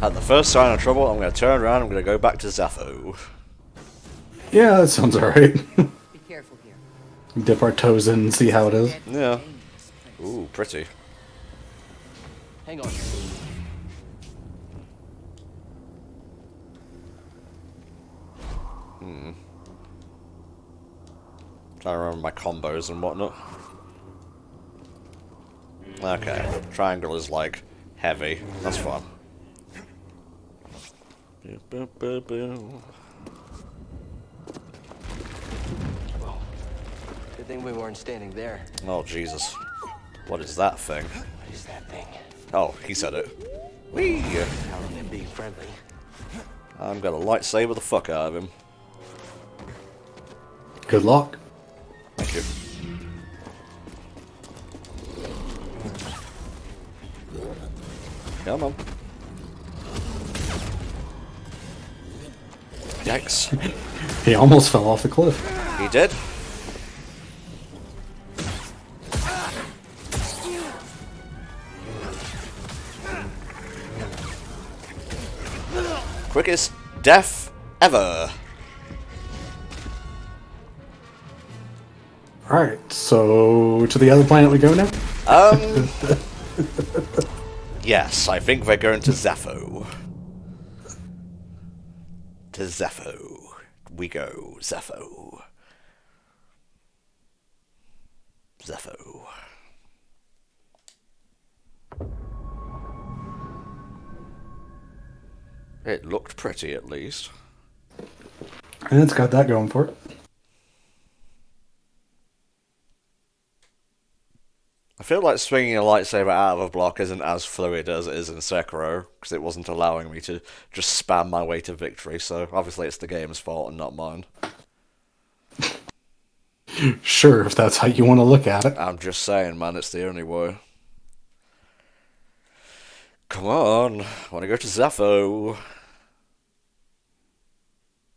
At the first sign of trouble, I'm going to turn around and I'm going to go back to Zepho. Yeah, that sounds alright. Be careful here. Dip our toes in and see how it is. Yeah. Ooh, pretty. Hang on. Trying to remember my combos and whatnot. Okay, triangle is like heavy. That's fun. Whoa. Good thing we weren't standing there. Oh Jesus! What is that thing? What is that thing? Oh, he said it. Whee! How long it being friendly? I'm gonna lightsaber the fuck out of him. Good luck. Thank you. Come on. Yikes. He almost fell off the cliff. He did. Quickest death ever. Alright, so to the other planet we go now? Yes, I think we're going to Zepho. To Zepho. We go, Zepho. Zepho. It looked pretty, at least. And it's got that going for it. I feel like swinging a lightsaber out of a block isn't as fluid as it is in Sekiro, because it wasn't allowing me to just spam my way to victory, so obviously it's the game's fault and not mine. Sure, if that's how you want to look at it. I'm just saying, man, it's the only way. Come on, I want to go to Zepho.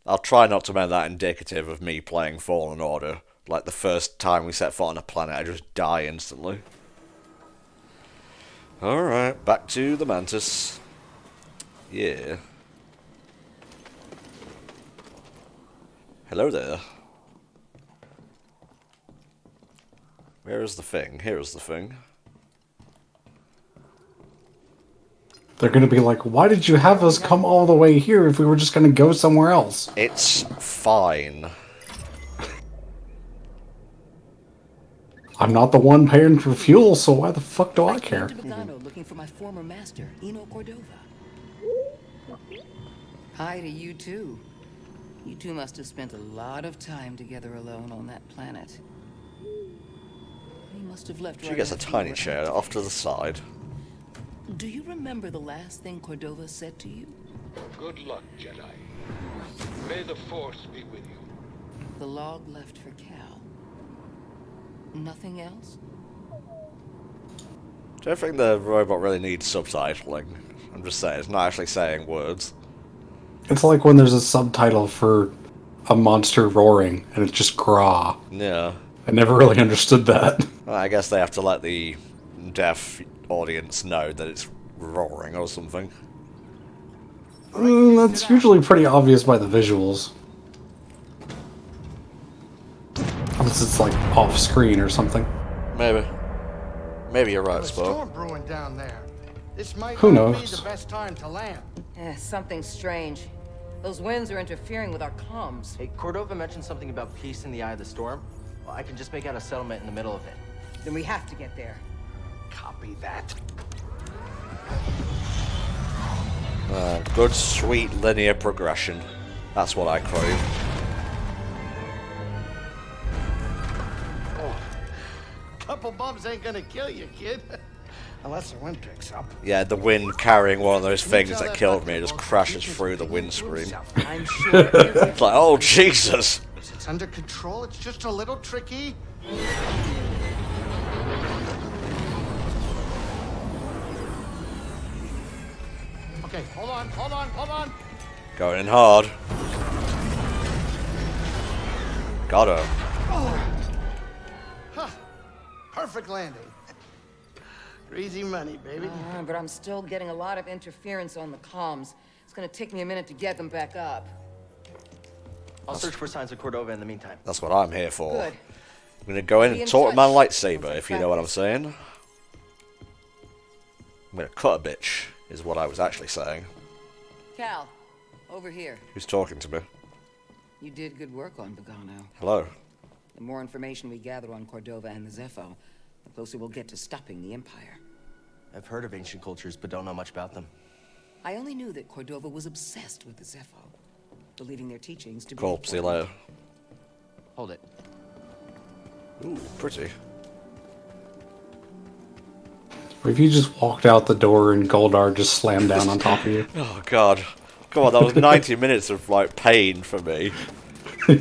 I'll try not to make that indicative of me playing Fallen Order. Like the first time we set foot on a planet, I just die instantly. Alright, back to the Mantis. Yeah. Hello there. Where is the thing? Here is the thing. They're going to be like, why did you have us come all the way here if we were just going to go somewhere else? It's fine. I'm not the one paying for fuel, so why the fuck do I care? I came to Bogano looking for my former master, Eno Cordova. Hi to you too. You two must have spent a lot of time together alone on that planet. He must have left. She right gets a after you tiny were chair active. off to the side. Do you remember the last thing Cordova said to you? Good luck, Jedi. May the Force be with you. The log left for Cal. Nothing else? Don't think the robot really needs subtitling. I'm just saying, it's not actually saying words. It's like when there's a subtitle for a monster roaring, and it's just graw. Yeah. I never really understood that. Well, I guess they have to let the deaf audience know that it's roaring or something. That's usually pretty obvious by the visuals. Unless it's like off screen or something. Maybe. Maybe you're right, There's a Spock. storm brewing down there. This might Who not be knows? the best time to land. Something strange. Those winds are interfering with our comms. Hey, Cordova mentioned something about peace in the eye of the storm. Well, I can just make out a settlement in the middle of it. Then we have to get there. Copy that. Good, sweet, linear progression. That's what I crave. Oh, couple bumps ain't gonna kill you, kid. Unless the wind picks up. Yeah, the wind carrying one of those things that killed me just crashes through the windscreen. I'm sure. It's like, oh, Jesus! It's under control. It's just a little tricky. Okay, hold on. Going in hard. Got her. Huh. Perfect landing. Easy money, baby. But I'm still getting a lot of interference on the comms. It's gonna take me a minute to get them back up. I'll search for signs of Cordova in the meantime. That's what I'm here for. Good. I'm gonna go in Be and in talk to my touch. lightsaber, if you know what I'm saying. I'm gonna cut a bitch, is what I was actually saying. Cal, over here. Who's talking to me? You did good work on Bogano. Hello. The more information we gather on Cordova and the Zepho, the closer we'll get to stopping the Empire. I've heard of ancient cultures, but don't know much about them. I only knew that Cordova was obsessed with the Zepho, believing their teachings to be Cool, see you important. later. Hold it. Ooh, pretty. Or if you just walked out the door and Goldar just slammed down on top of you. Oh god. Come on, that was 90 minutes of like pain for me. I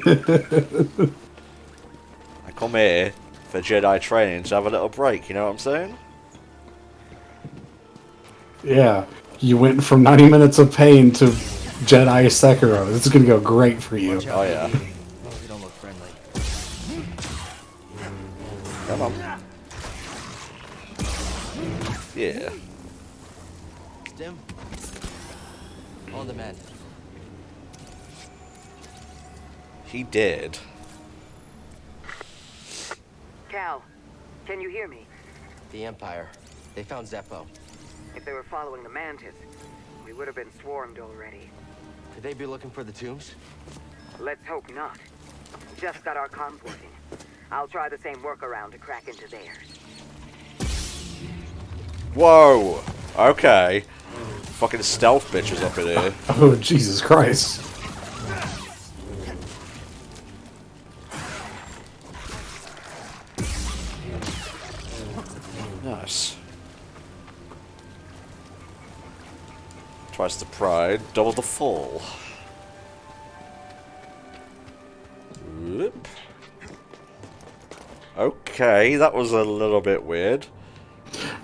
come here for Jedi training to have a little break, you know what I'm saying? Yeah, you went from 90 minutes of pain to Jedi Sekiro. This is gonna go great for you. Oh yeah. You don't look friendly. Come on. Yeah. Stim. On the mend. He did. Cal, can you hear me? The Empire. They found Zeppo. If they were following the Mantis, we would have been swarmed already. Could they be looking for the tombs? Let's hope not. Just got our comms working. I'll try the same workaround to crack into theirs. Whoa! Okay. Fucking stealth bitches up in here. Oh, Jesus Christ. Nice. Twice the pride, double the fall. Whoop. Okay, that was a little bit weird.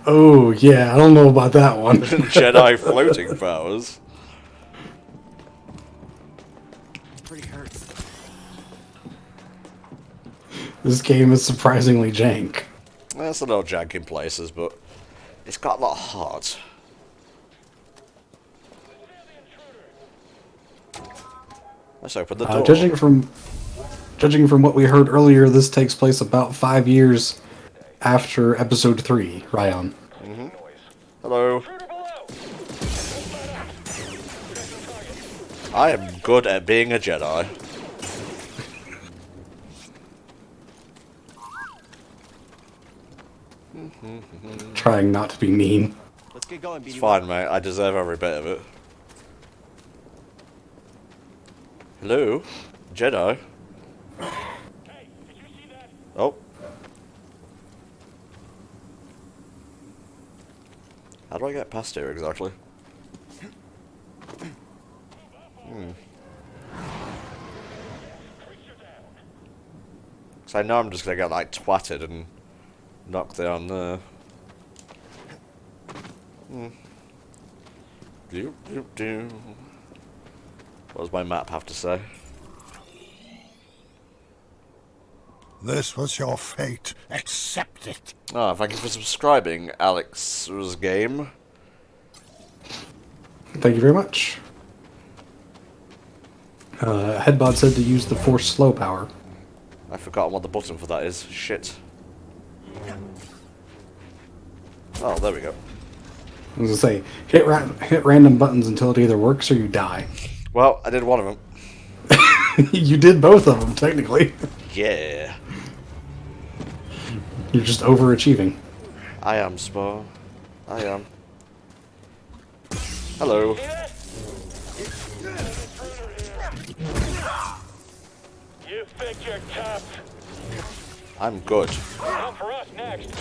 Oh, yeah, I don't know about that one. Jedi floating powers. Pretty hurts. This game is surprisingly jank. That's a little jank in places, but it's got a lot of heart. Let's open the door. Judging from what we heard earlier, this takes place about 5 years after Episode 3, Ryan. Mm-hmm. Hello. I am good at being a Jedi. Trying not to be mean. Let's get going, It's fine, mate. I deserve every bit of it. Hello? Jedi? Oh. How do I get past here exactly? So I know I'm just gonna get like twatted and knocked down there. What does my map have to say? This was your fate. Accept it. Ah, thank you for subscribing, Alex's game. Thank you very much. Headbod said to use the Force slow power. I've forgotten what the button for that is. Shit. Oh, there we go. I was gonna say, hit random buttons until it either works or you die. Well, I did one of them. You did both of them, technically. Yeah. You're just overachieving. I am, Spar. I am. Hello. You think you're tough? I'm good. Come for us next.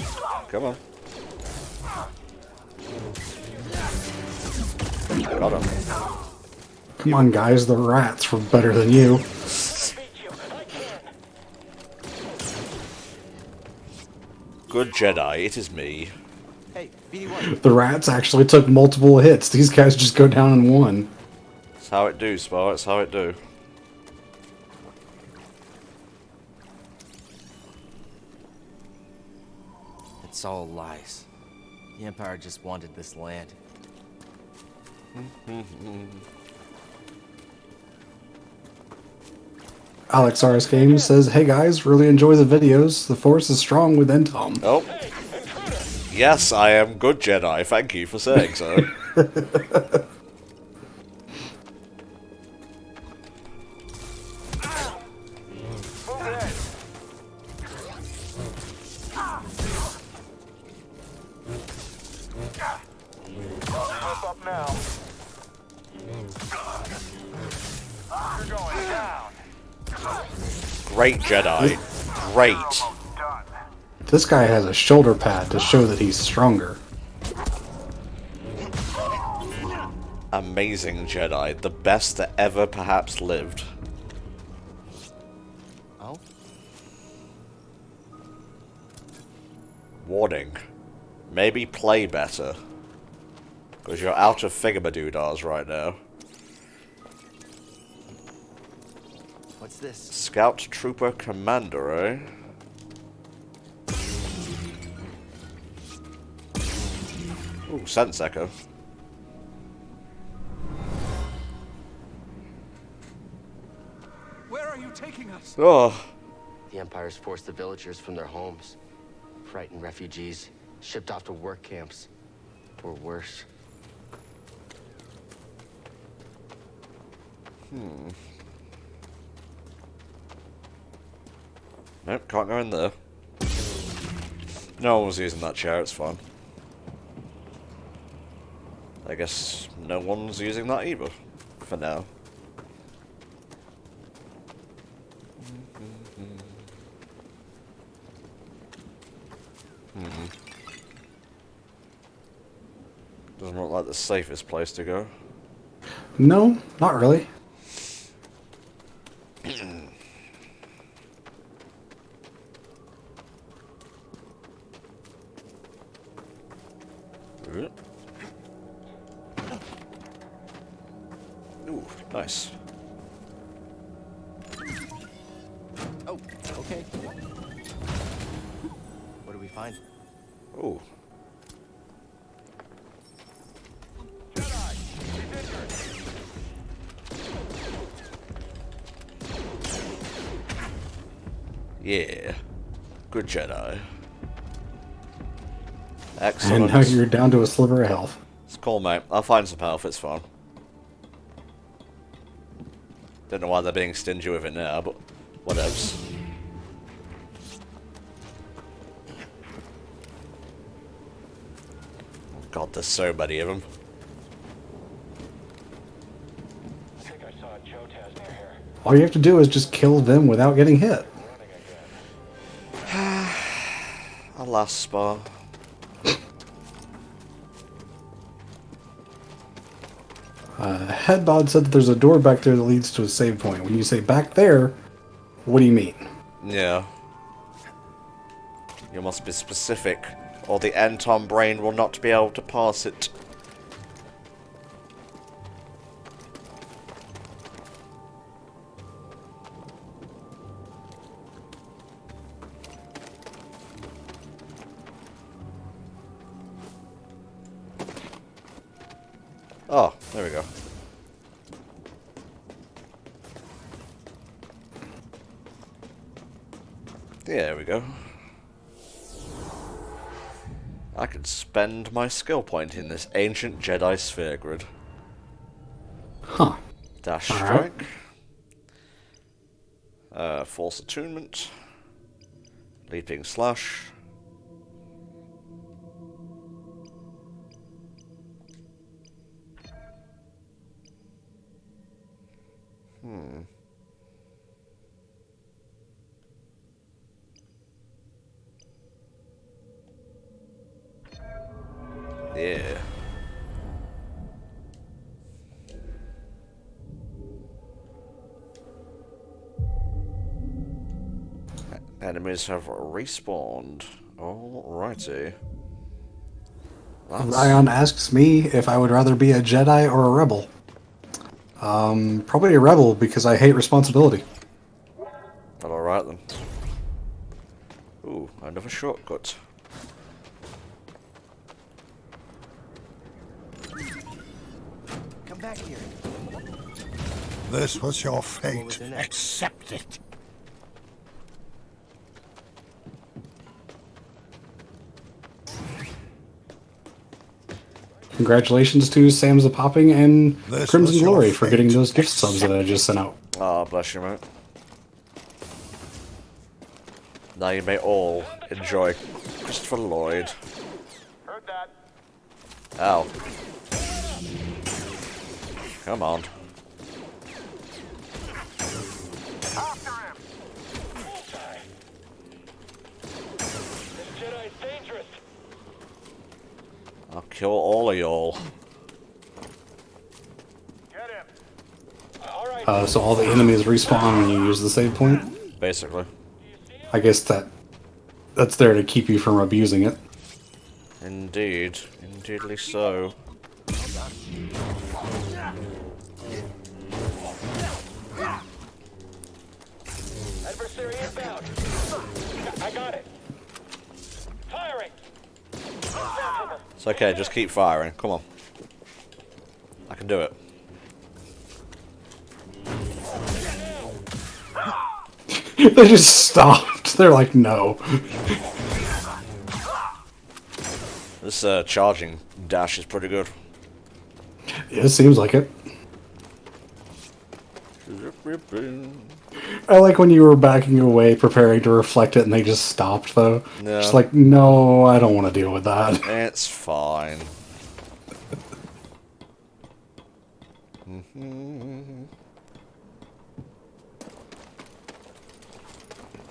Come on. Got him. Come on, guys, the rats were better than you. Good Jedi, it is me. Hey, BD1. The rats actually took multiple hits. These guys just go down in one. It's how it do, Spar. It's how it do. It's all lies. The Empire just wanted this land. Alex RS Games says, "Hey guys, really enjoy the videos. The Force is strong with Tom." Oh. Yes, I am good Jedi. Thank you for saying so. Up now. You're going down. Great Jedi. Great. This guy has a shoulder pad to show that he's stronger. amazing Jedi, the best that ever perhaps lived. Oh? Warning. Maybe play better. Because you're out of figure-madoodahs right now. What's this? Scout Trooper Commander, eh? Ooh, Sense Echo. Where are you taking us? Oh. The Empire's forced the villagers from their homes. Frightened refugees, shipped off to work camps. Or worse. Nope, can't go in there. No one was using that chair, it's fine. I guess no one's using that either. For now. Doesn't look like the safest place to go. No, not really. Ooh, nice. Oh, okay. What do we find? Ooh. Yeah. Good Jedi. Excellent. And now you're down to a sliver of health. It's cool, mate. I'll find some health, it's fine. Don't know why they're being stingy with it now, but whatevs. God, there's so many of them. I think I saw a Jotaz near here. All you have to do is just kill them without getting hit. Alas, Spa. Headbod said that there's a door back there that leads to a save point. When you say back there, what do you mean? Yeah. You must be specific, or the Anton brain will not be able to pass it. Oh, there we go. There we go. I could spend my skill point in this ancient Jedi sphere grid. Huh. Dash All right. strike. Force attunement. Leaping slash. Yeah. Enemies have respawned. Alrighty. Ryan asks me if I would rather be a Jedi or a rebel. Probably a rebel because I hate responsibility. Well, alright then. Ooh, another shortcut. Come back here. This was your fate. Accept it. Congratulations to Sam's the Popping and This Crimson was your Glory for getting fate. those gift subs that I just sent out. Ah, bless you, mate. Now you may all enjoy Christopher Lloyd. Heard that. Ow. Come on. After him. Bullseye. This Jedi's dangerous. I'll kill all of y'all. So all the enemies respawn when you use the save point? Basically. I guess that's there to keep you from abusing it. Indeed. Indeedly so. Adversary inbound. I got it. Firing. It's okay, just keep firing. Come on. I can do it. They just stopped. They're like, no. This charging dash is pretty good. Yeah, it seems like it. I like when you were backing away, preparing to reflect it, and they just stopped, though. Yeah. Just like, no, I don't want to deal with that. It's fine.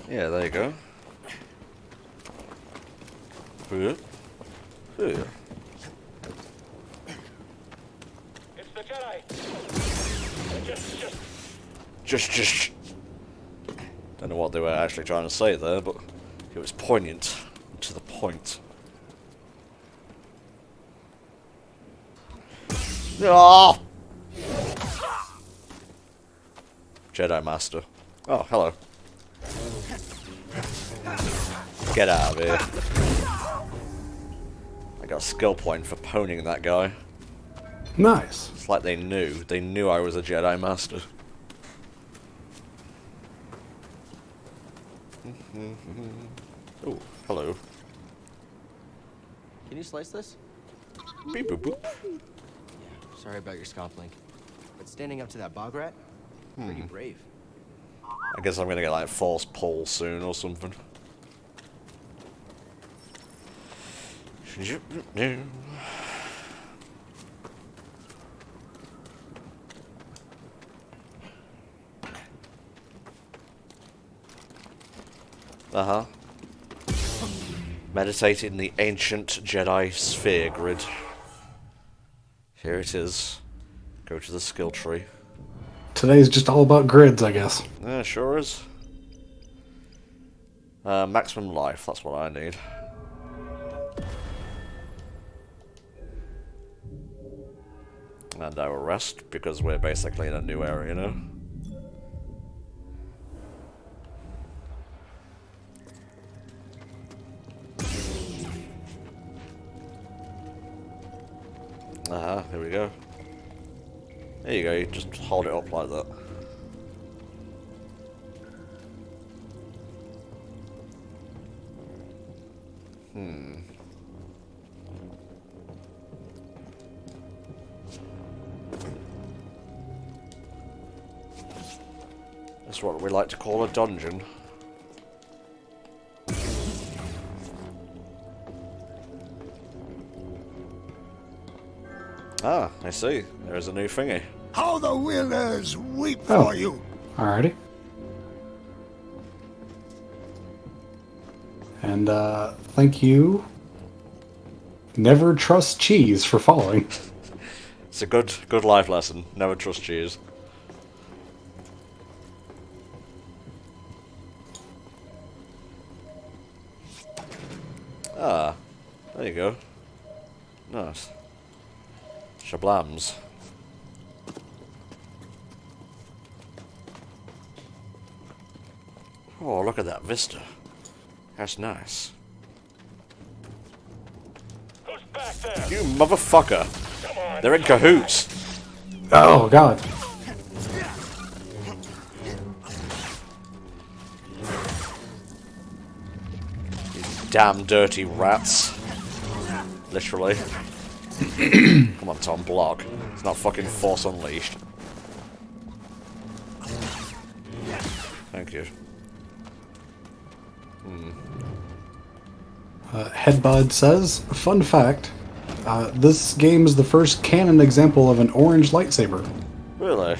Yeah, there you go. Good. Good. It's the Jedi. Just. Don't know what they were actually trying to say there, but it was poignant, to the point. Ah! Jedi Master. Oh, hello. Get out of here. I got a skill point for poning that guy. Nice. It's like they knew. They knew I was a Jedi Master. Oh, hello. Can you slice this? Beep boop boop. Yeah, sorry about your scomp link. But standing up to that bog rat? Pretty brave. I guess I'm gonna get like force pull soon or something. Uh-huh. Meditate in the ancient Jedi sphere grid. Here it is. Go to the skill tree. Today's just all about grids, I guess. Yeah, sure is. Maximum life, that's what I need. And I will rest, because we're basically in a new area now. Here we go. There you go, you just hold it up like that. That's what we like to call a dungeon. Ah, I see. There's a new thingy. How the winners weep for you. Alrighty. And, thank you. Never trust cheese for following. It's a good life lesson. Never trust cheese. Ah, there you go. Nice. Shablams. Oh, look at that vista. That's nice. Who's back there? You motherfucker. They're in cahoots. Oh, God. Damn dirty rats. Literally. Come on, Tom, block. It's not fucking Force Unleashed. Thank you. Headbud says, fun fact, this game is the first canon example of an orange lightsaber. Really?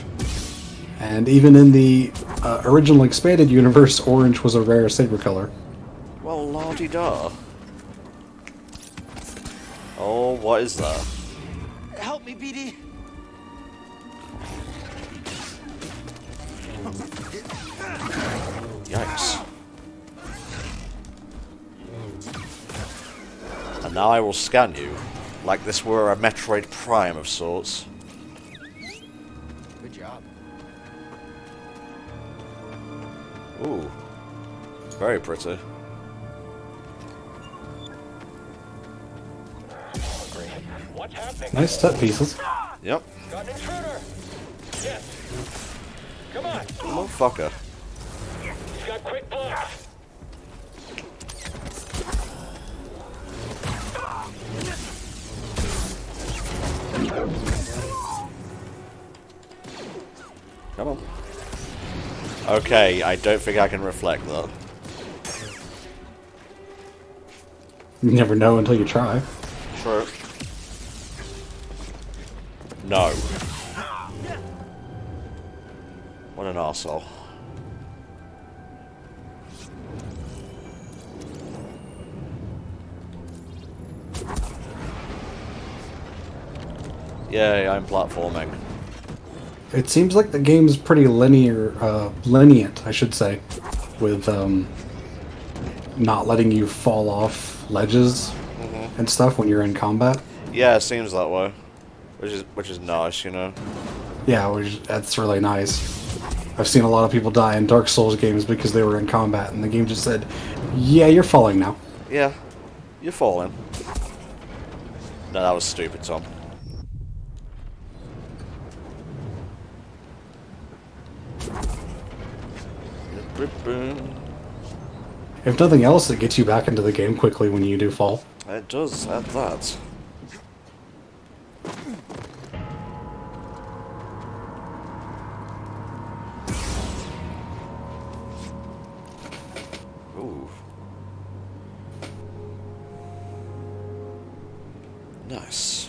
And even in the original expanded universe, orange was a rare saber color. Well, la-di-da. Oh, what is that? Help me, BD. Now I will scan you, like this were a Metroid Prime of sorts. Good job. Ooh. Very pretty. What's happening? Nice set pieces. Yep. Got an intruder. Yes. Come on. Motherfucker. He's got quick blocks. Come on. Okay, I don't think I can reflect that. You never know until you try. True. No. What an arsehole. Yay, I'm platforming. It seems like the game's pretty lenient, I should say, with not letting you fall off ledges and stuff when you're in combat. Yeah, it seems that way. Which is nice, you know. Yeah, that's really nice. I've seen a lot of people die in Dark Souls games because they were in combat and the game just said, yeah, you're falling now. Yeah, you're falling. No, that was stupid, Tom. If nothing else, it gets you back into the game quickly when you do fall. It does add that. Ooh. Nice.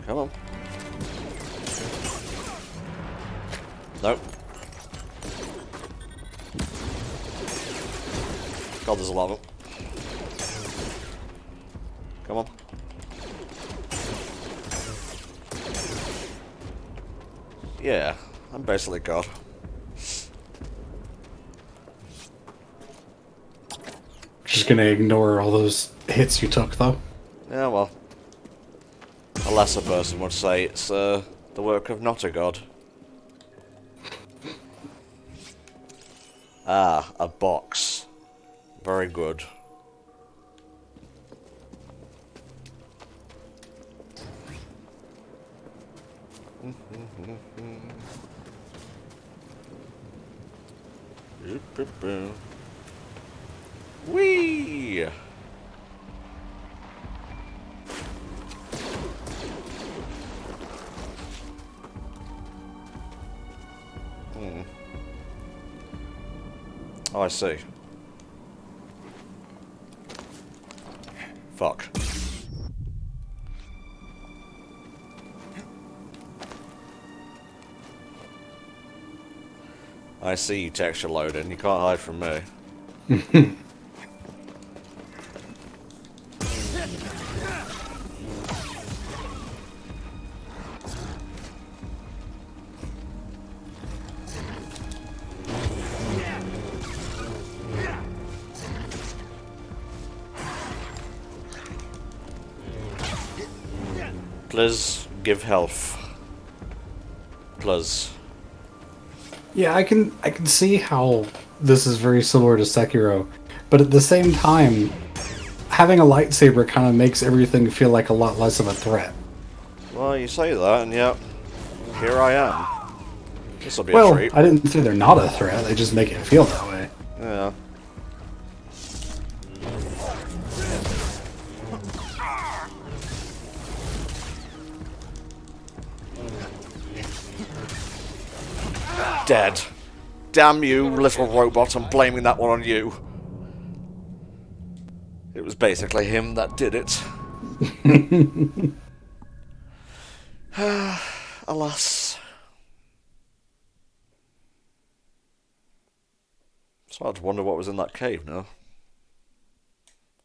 Come on. Nope. God, there's a lot of them. Come on. Yeah, I'm basically God. Just gonna ignore all those hits you took, though. Yeah, well. A lesser person would say it's the work of not a god. Ah, a box. Very good. Whee! Oh, I see. Fuck. I see you texture loading. You can't hide from me. Please give health. Please. Yeah, I can see how this is very similar to Sekiro, but at the same time, having a lightsaber kind of makes everything feel like a lot less of a threat. Well, you say that, and yep, here I am. This'll be a treat. I didn't say they're not a threat, they just make it feel that way. Yeah. Dead. Damn you, little robot, I'm blaming that one on you. It was basically him that did it. Alas. It's hard to wonder what was in that cave now.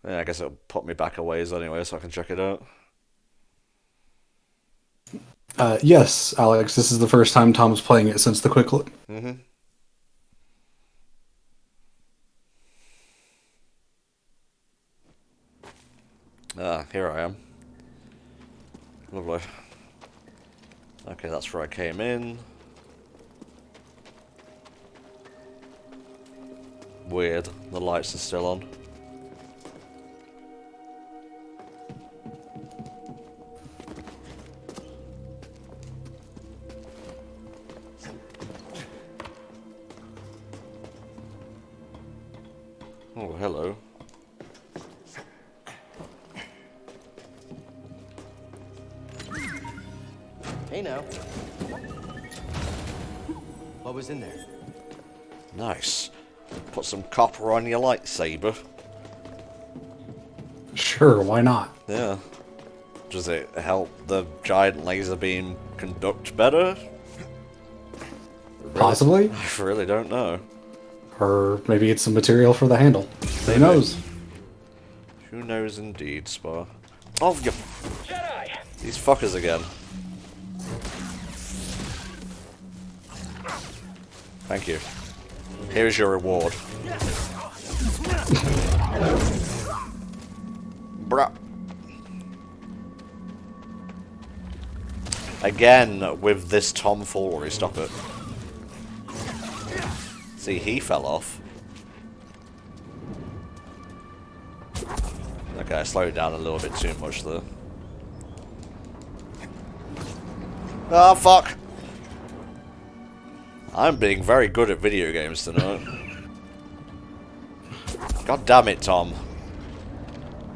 Yeah, I guess it'll put me back a ways anyway, so I can check it out. Yes, Alex, this is the first time Tom's playing it since the quick look. Mm-hmm. Ah, here I am. Lovely. Okay, that's where I came in. Weird, the lights are still on. Oh, hello. Hey now. What was in there? Nice. Put some copper on your lightsaber. Sure, why not? Yeah. Does it help the giant laser beam conduct better? Possibly. I really don't know. Or maybe it's some material for the handle. Who Maybe. knows? Who knows indeed, Spa. Oh, you... Jedi! These fuckers again. Thank you. Here's your reward. Bruh. Again, with this tomfoolery, stop it. See, he fell off. Okay, I slowed down a little bit too much there. Oh, fuck! I'm being very good at video games tonight. God damn it, Tom.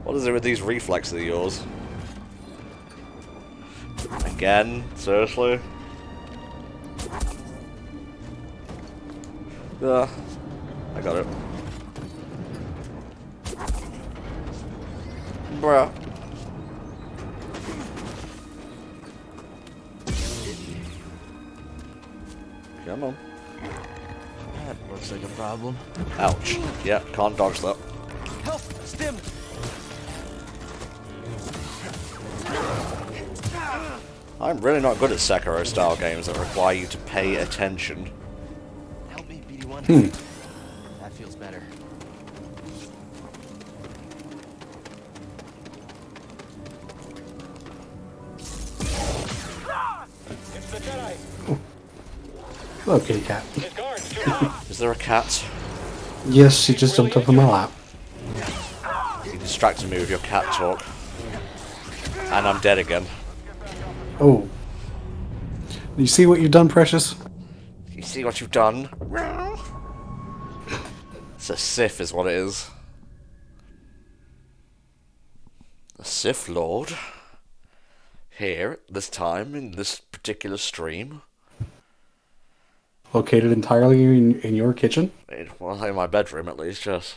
What is it with these reflexes of yours? Again? Seriously? I got it. Bruh. Come on. That looks like a problem. Ouch. Yeah, can't dodge that. Help! Stim! I'm really not good at Sekiro style games that require you to pay attention. Help me, BD1. That feels better. It's the Jedi. Hello, kitty cat. Is there a cat? Yes, she just jumped up in my lap. You distracted me with your cat talk. And I'm dead again. Oh. You see what you've done, Precious? You see what you've done? It's a Sith is what it is. A Sith Lord. Here, this time, in this particular stream. Located entirely in your kitchen? Well, in my bedroom at least, yes.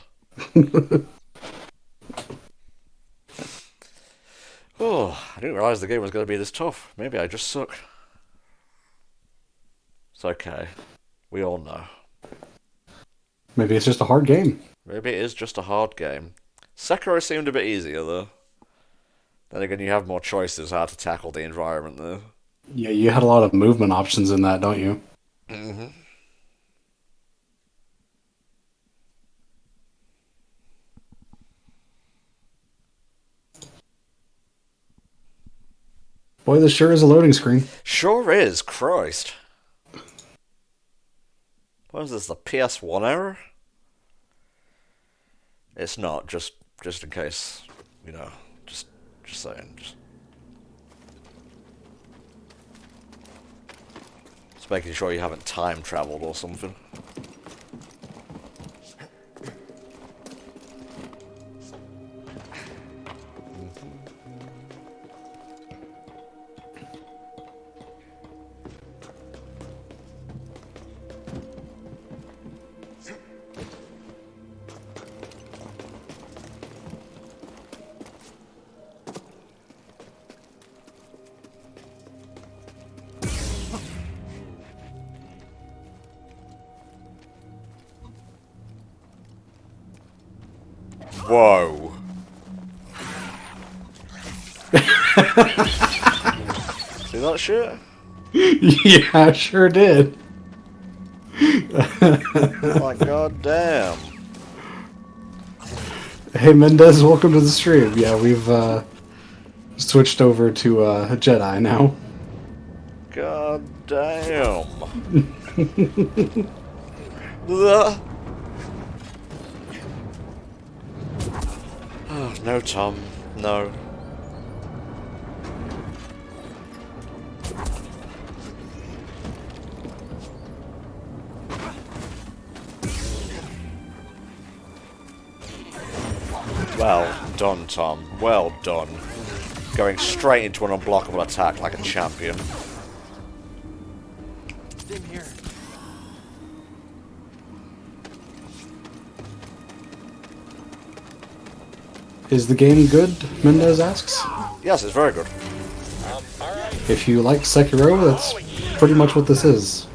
Oh, I didn't realise the game was going to be this tough. Maybe I just suck. It's okay. We all know. Maybe it's just a hard game. Maybe it is just a hard game. Sekiro seemed a bit easier, though. Then again, you have more choices how to tackle the environment, though. Yeah, you had a lot of movement options in that, don't you? Mm-hmm. Boy, this sure is a loading screen. Sure is, Christ. What is this, the PS1 error? It's not, just in case, you know, just saying. Just making sure you haven't time traveled or something. Whoa. See that shit? Yeah, I sure did. Like, goddamn. Hey Mendez, welcome to the stream. Yeah, we've switched over to a Jedi now. God damn. Oh, no, Tom. No. Well done, Tom. Well done. Going straight into an unblockable attack like a champion. Same here. Is the game good? Mendez asks. Yes, it's very good. If you like Sekiro, that's pretty much what this is.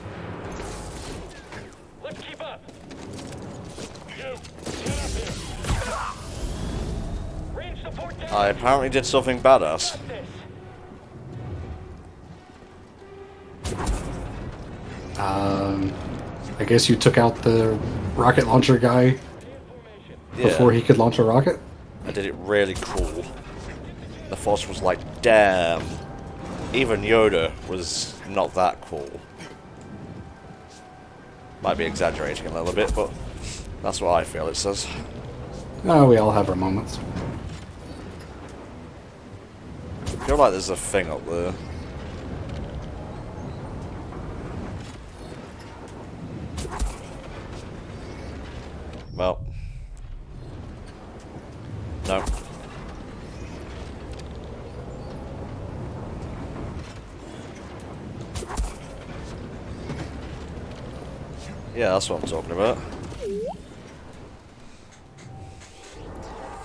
I apparently did something badass. I guess you took out the rocket launcher guy before he could launch a rocket? I did it really cool. The Force was like, damn. Even Yoda was not that cool. Might be exaggerating a little bit, but that's what I feel it says. Oh, we all have our moments. I feel like there's a thing up there. Well. No. Yeah, that's what I'm talking about.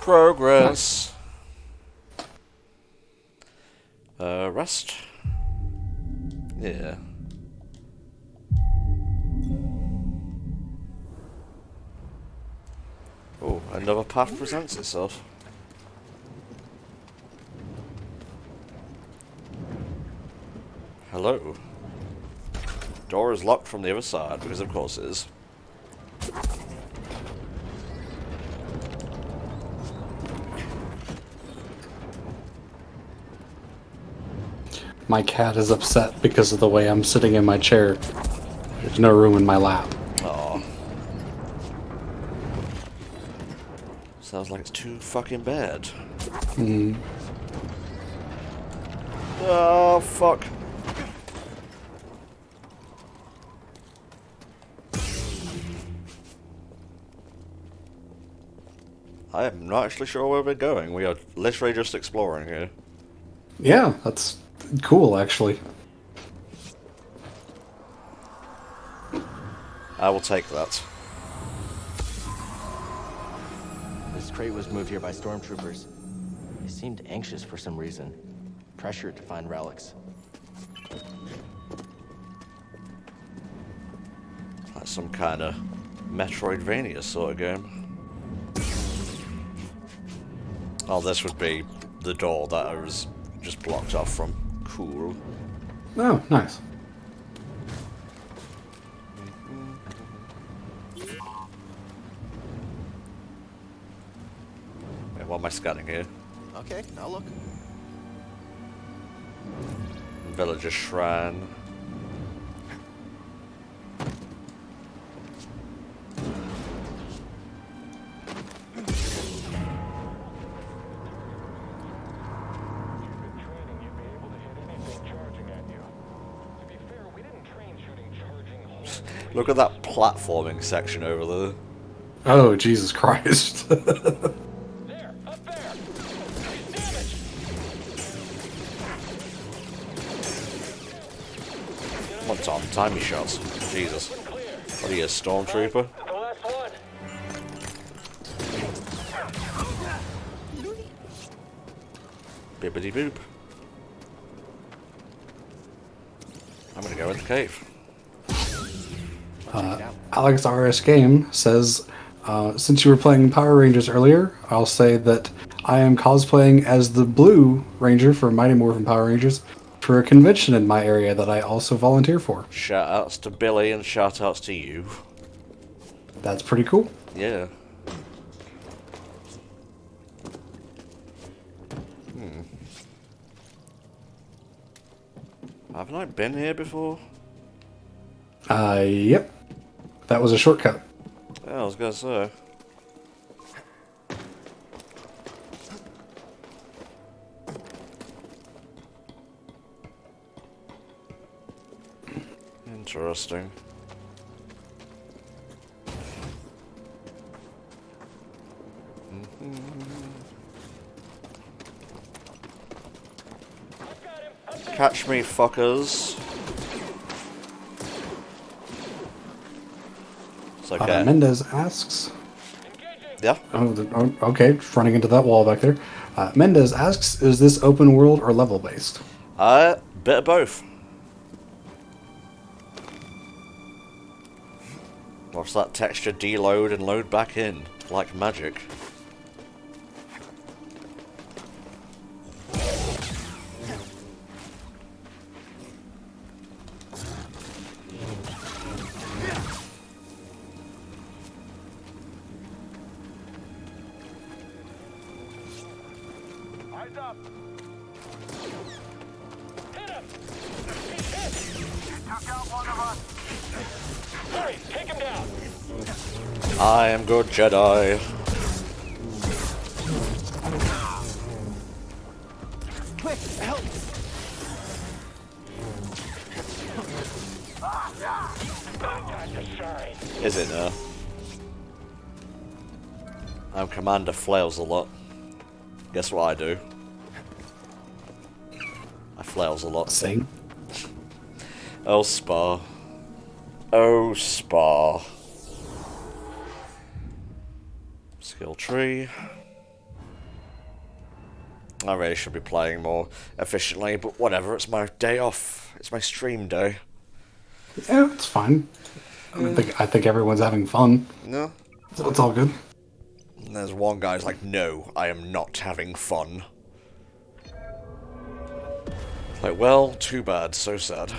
Progress. Rest. Yeah. Oh, another path presents itself. Hello. Door is locked from the other side, because of course it is. My cat is upset because of the way I'm sitting in my chair. There's no room in my lap. Aw. Sounds like it's too fucking bad. Hmm. Oh, fuck. I am not actually sure where we're going. We are literally just exploring here. Yeah, that's cool, actually. I will take that. This crate was moved here by stormtroopers. They seemed anxious for some reason, pressured to find relics. Like some kind of Metroidvania sort of game. Oh, this would be the door that I was just blocked off from. Cool. Oh, nice. Wait, what am I scanning here? Okay, now look. Villager Shrine. Look at that platforming section over there. Oh, Jesus Christ. Come on, Tom, time your shots. Jesus. What are you, a stormtrooper? Bibbidi boop. I'm gonna go in the cave. Alex RS Game says, since you were playing Power Rangers earlier, I'll say that I am cosplaying as the Blue Ranger for Mighty Morphin Power Rangers for a convention in my area that I also volunteer for. Shout outs to Billy and shout outs to you. That's pretty cool. Yeah. Haven't I been here before? Yep. That was a shortcut. Yeah, I was gonna say. Interesting. Catch me, fuckers. It's okay. Mendez asks... Yeah? Okay, just running into that wall back there. Mendez asks, is this open world or level based? Bit of both. Watch that texture deload and load back in, like magic. I am good Jedi. Quick, help! Is it now? I'm Commander Flails a lot. Guess what I do? I flails a lot. Sing. Oh, Spa. Oh, Spa. Skill tree. I really should be playing more efficiently, but whatever, it's my day off. It's my stream day. Yeah, it's fine. I think everyone's having fun. No. So it's all good. And there's one guy's like, no, I am not having fun. Like, well, too bad, so sad.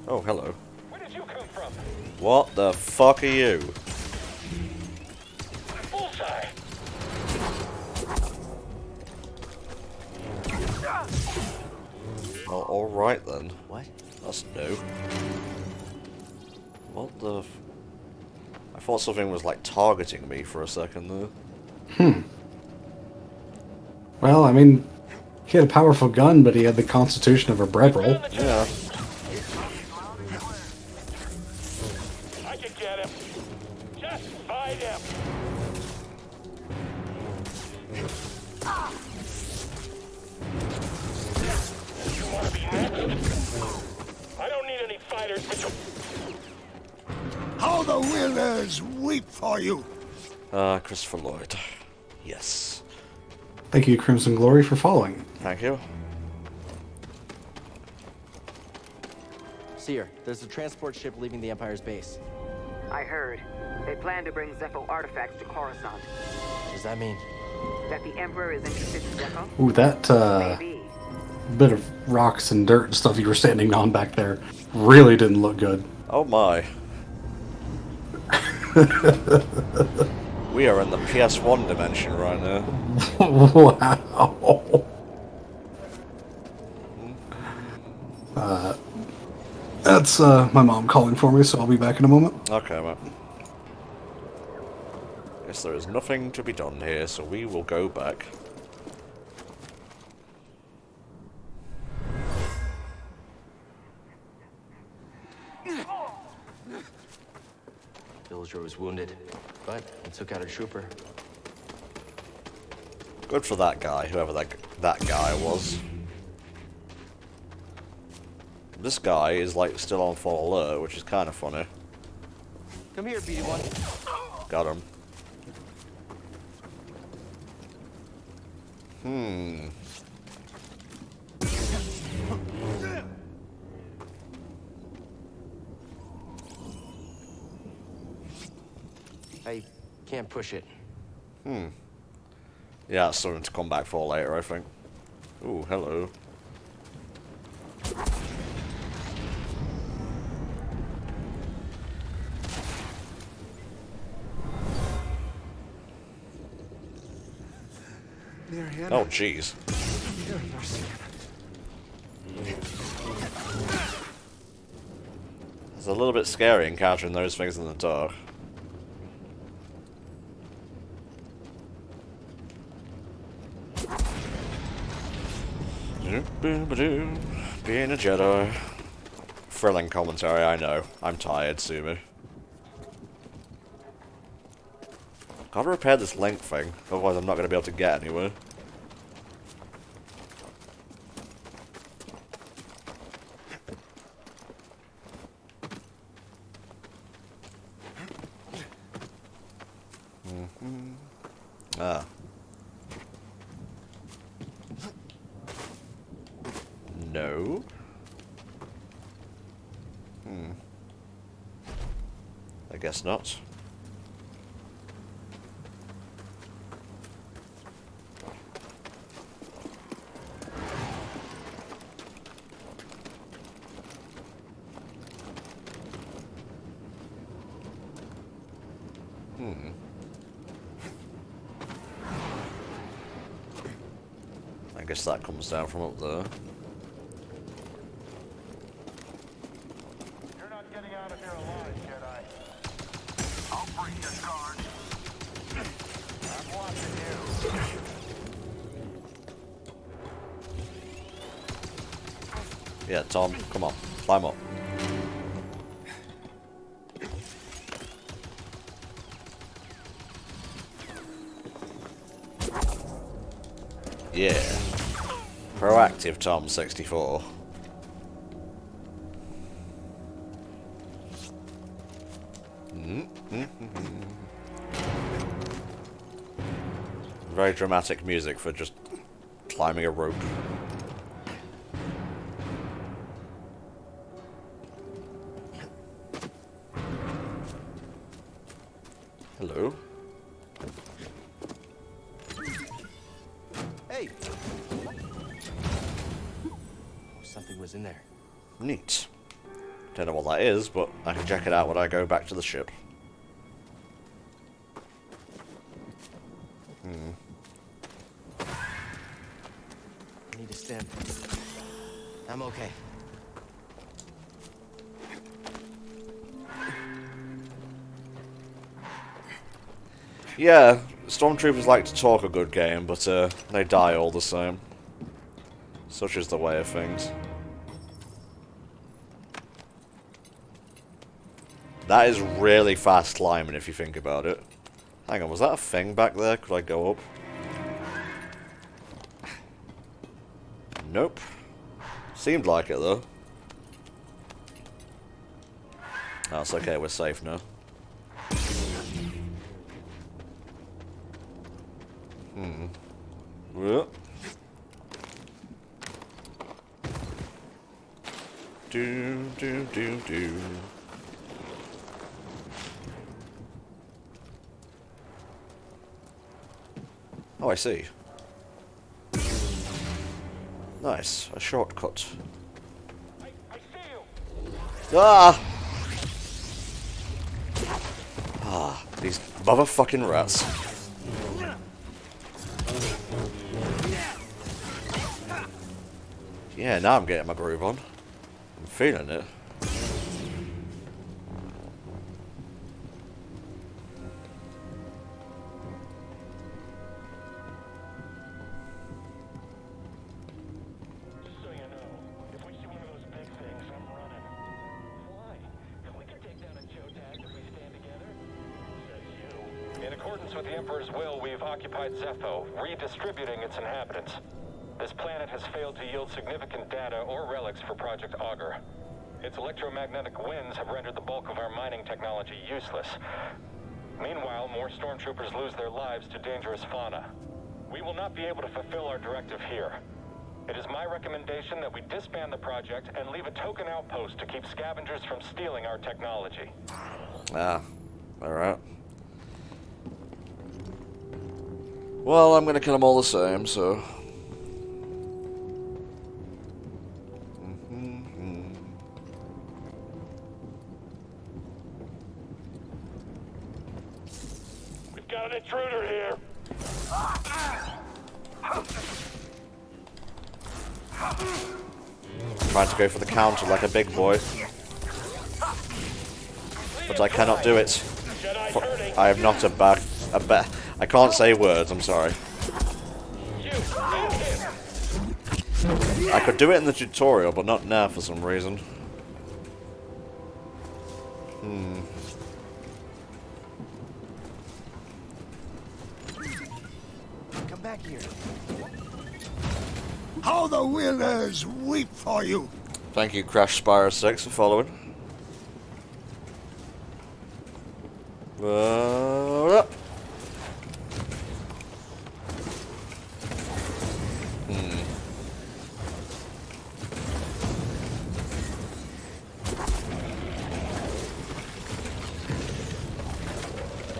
Oh, hello. Where did you come from? What the fuck are you? Bullseye! Oh, alright then. What? That's new. What the... I thought something was like targeting me for a second there. Well, I mean, he had a powerful gun, but he had the constitution of a bread roll. Yeah. I can get him. Just fight him. You want to be next? I don't need any fighters, but you... How the winners weep for you. Christopher Lloyd. Yes. Thank you, Crimson Glory, for following. Thank you. Seer, there's a transport ship leaving the Empire's base. I heard. They plan to bring Zepho artifacts to Coruscant. What does that mean? That the Emperor is interested in Zepho? Ooh, that Maybe. bit of rocks and dirt and stuff you were standing on back there really didn't look good. Oh my. We are in the PS1 dimension right now. Wow. That's my mom calling for me, so I'll be back in a moment. Okay, mate. Guess there is nothing to be done here, so we will go back. Villager was wounded, but he took out a trooper. Good for that guy, whoever that guy was. This guy is like still on full alert, which is kind of funny. Come here, BD-1. Got him. I can't push it. Yeah, that's something to come back for later, I think. Ooh, hello. Oh, jeez. It's a little bit scary encountering those things in the dark. Being a Jedi. Thrilling commentary, I know. I'm tired, Sumu. Gotta repair this link thing, otherwise I'm not gonna be able to get anywhere. Ah. No. I guess not. I guess that comes down from up there. You're not getting out of here alive, Jedi. I'll break your guard. I'm watching you. Yeah, Tom, come on, climb up. Yeah. Proactive Tom 64. Very dramatic music for just climbing a rope. Hello. Hey! Something was in there. Neat. Don't know what that is, but I can check it out when I go back to the ship. I need to stand. I'm okay. Yeah, Stormtroopers like to talk a good game, but they die all the same. Such is the way of things. That is really fast climbing if you think about it. Hang on, was that a thing back there? Could I go up? Nope. Seemed like it though. That's okay, we're safe now. Yeah. Do. Oh, I see. Nice, a shortcut. I see you. Ah! Ah, these motherfucking rats. Yeah, now I'm getting my groove on. I'm feeling it. Just so you know, if we see one of those big things, I'm running. Why? We can take down a Jotag if we stand together. Says you. In accordance with the Emperor's will, we've occupied Zepho, redistributing its inhabitants. This planet has failed to yield significant data or relics for Project Augur. Its electromagnetic winds have rendered the bulk of our mining technology useless. Meanwhile, more stormtroopers lose their lives to dangerous fauna. We will not be able to fulfill our directive here. It is my recommendation that we disband the project and leave a token outpost to keep scavengers from stealing our technology. Ah, alright. Well, I'm gonna kill them all the same, so... We've got an intruder here. Trying to go for the counter like a big boy. But I cannot do it. I am not I can't say words, I'm sorry. I could do it in the tutorial, but not now for some reason. Come back here. How the winners weep for you. Thank you, Crash Spire 6, for following. Up.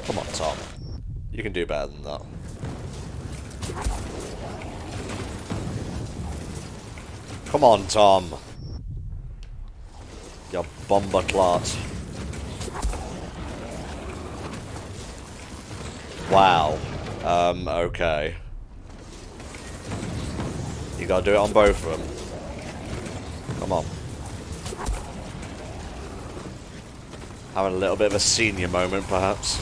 Come on, Tom. You can do better than that. Come on, Tom. You bomber clot. Wow. Okay. You gotta do it on both of them. Come on. Having a little bit of a senior moment, perhaps.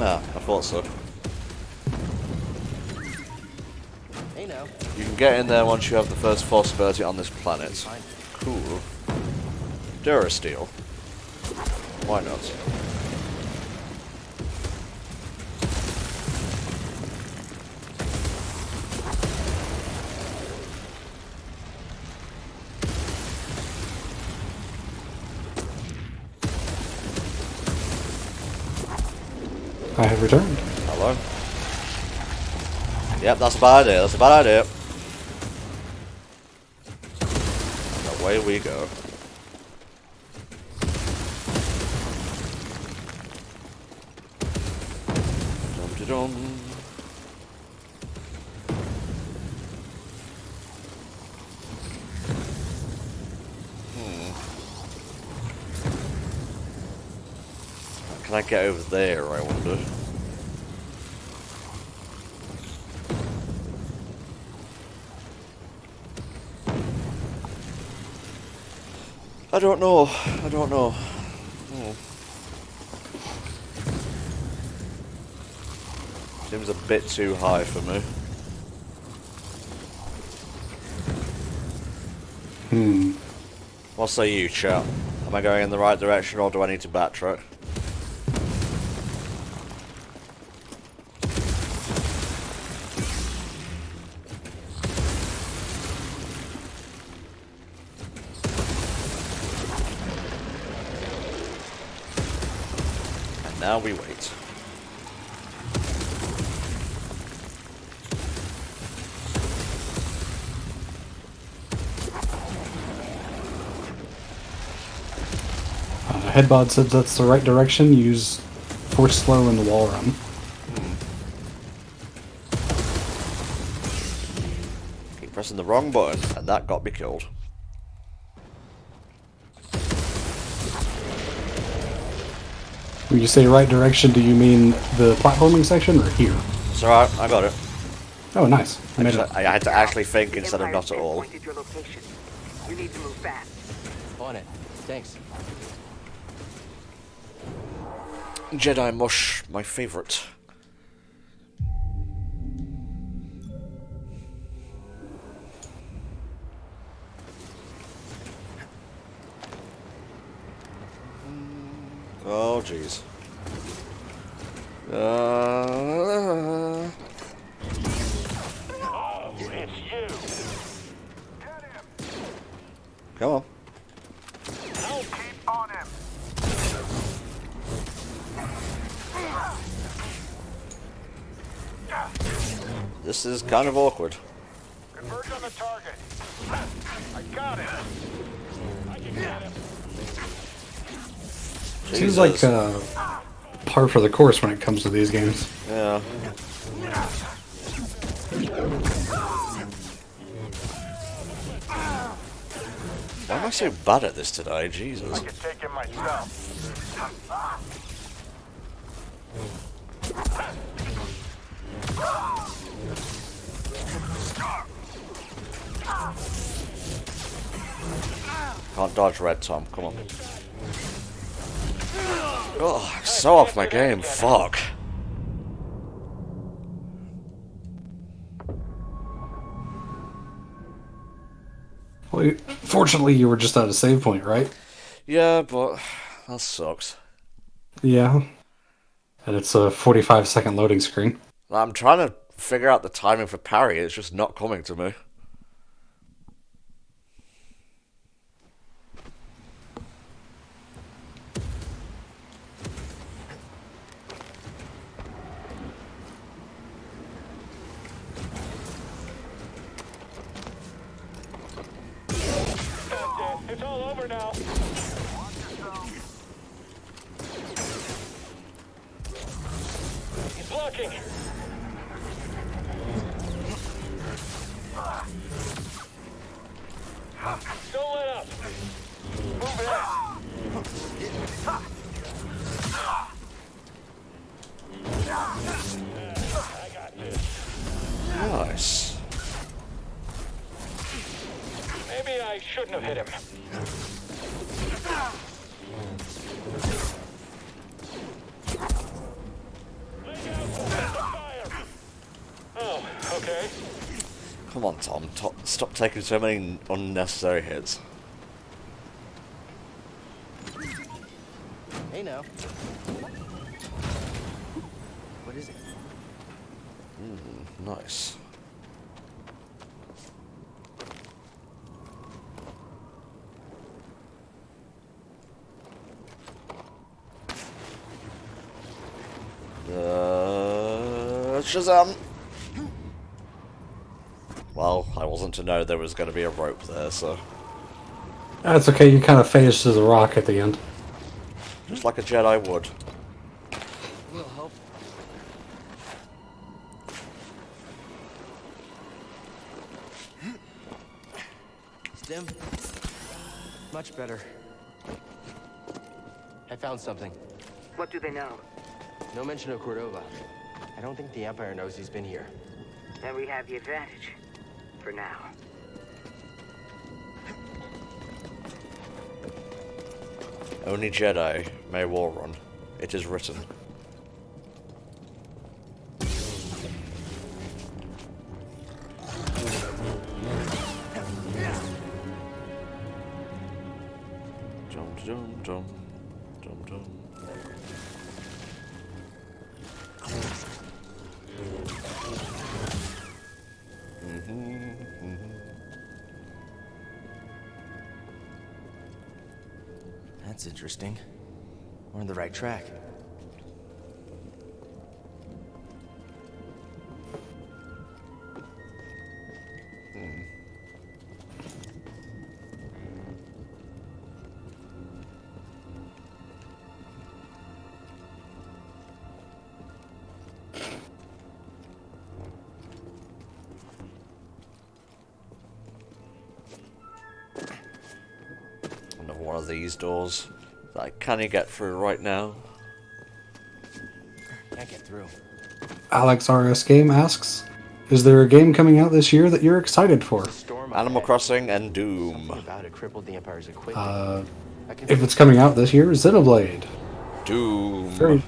Ah, I thought so. Hey now. You can get in there once you have the first force ability on this planet. Cool. Durasteel. Why not? I have returned. Hello. Yep, that's a bad idea. That's a bad idea. And away we go. Dum-de-dum. Can I get over there, I wonder? I don't know. I don't know. Seems a bit too high for me. What say you, chat? Am I going in the right direction or do I need to backtrack? Now we wait. Headbod said that's the right direction. Use force slow in the wall run. Keep pressing the wrong button, and that got me killed. When you say right direction, do you mean the platforming section or here? It's alright, I got it. Oh, nice. I made it. I had to actually think instead of not at all. You need to move fast. On it. Thanks. Jedi mush, my favourite. Oh, jeez. Come on. Keep on him. This is kind of awkward. Converge on the target. I got him. I can get him. Seems like par for the course when it comes to these games. Yeah. Why am I so bad at this today? Jesus. I can take him myself. Can't dodge red, Tom. Come on. Oh, so off my game. Fuck. Well, fortunately, you were just at a save point, right? Yeah, but that sucks. Yeah. And it's a 45-second loading screen. I'm trying to figure out the timing for parry. It's just not coming to me. It's all over now. He's blocking. Don't let up. Move it. I got this. Nice. Maybe I shouldn't have hit him. Oh, okay. Come on, Tom. Stop taking so many unnecessary hits. Hey now. What is it? Nice. Shazam! Well, I wasn't to know there was going to be a rope there, so... That's okay, you kind of phased to the rock at the end. Just like a Jedi would. Will help. Stim. Much better. I found something. What do they know? No mention of Cordova. I don't think the Empire knows he's been here. Then we have the advantage. For now. Only Jedi may war run. It is written. Jump, jump, jump, jump, jump. That's interesting. We're on the right track. Another one of these doors that I can't get through right now. Can't get through. Alex RS Game asks, is there a game coming out this year that you're excited for? Animal Crossing and Doom. About it crippled the Empire's equipment. If it's coming out this year, Xenoblade. Doom.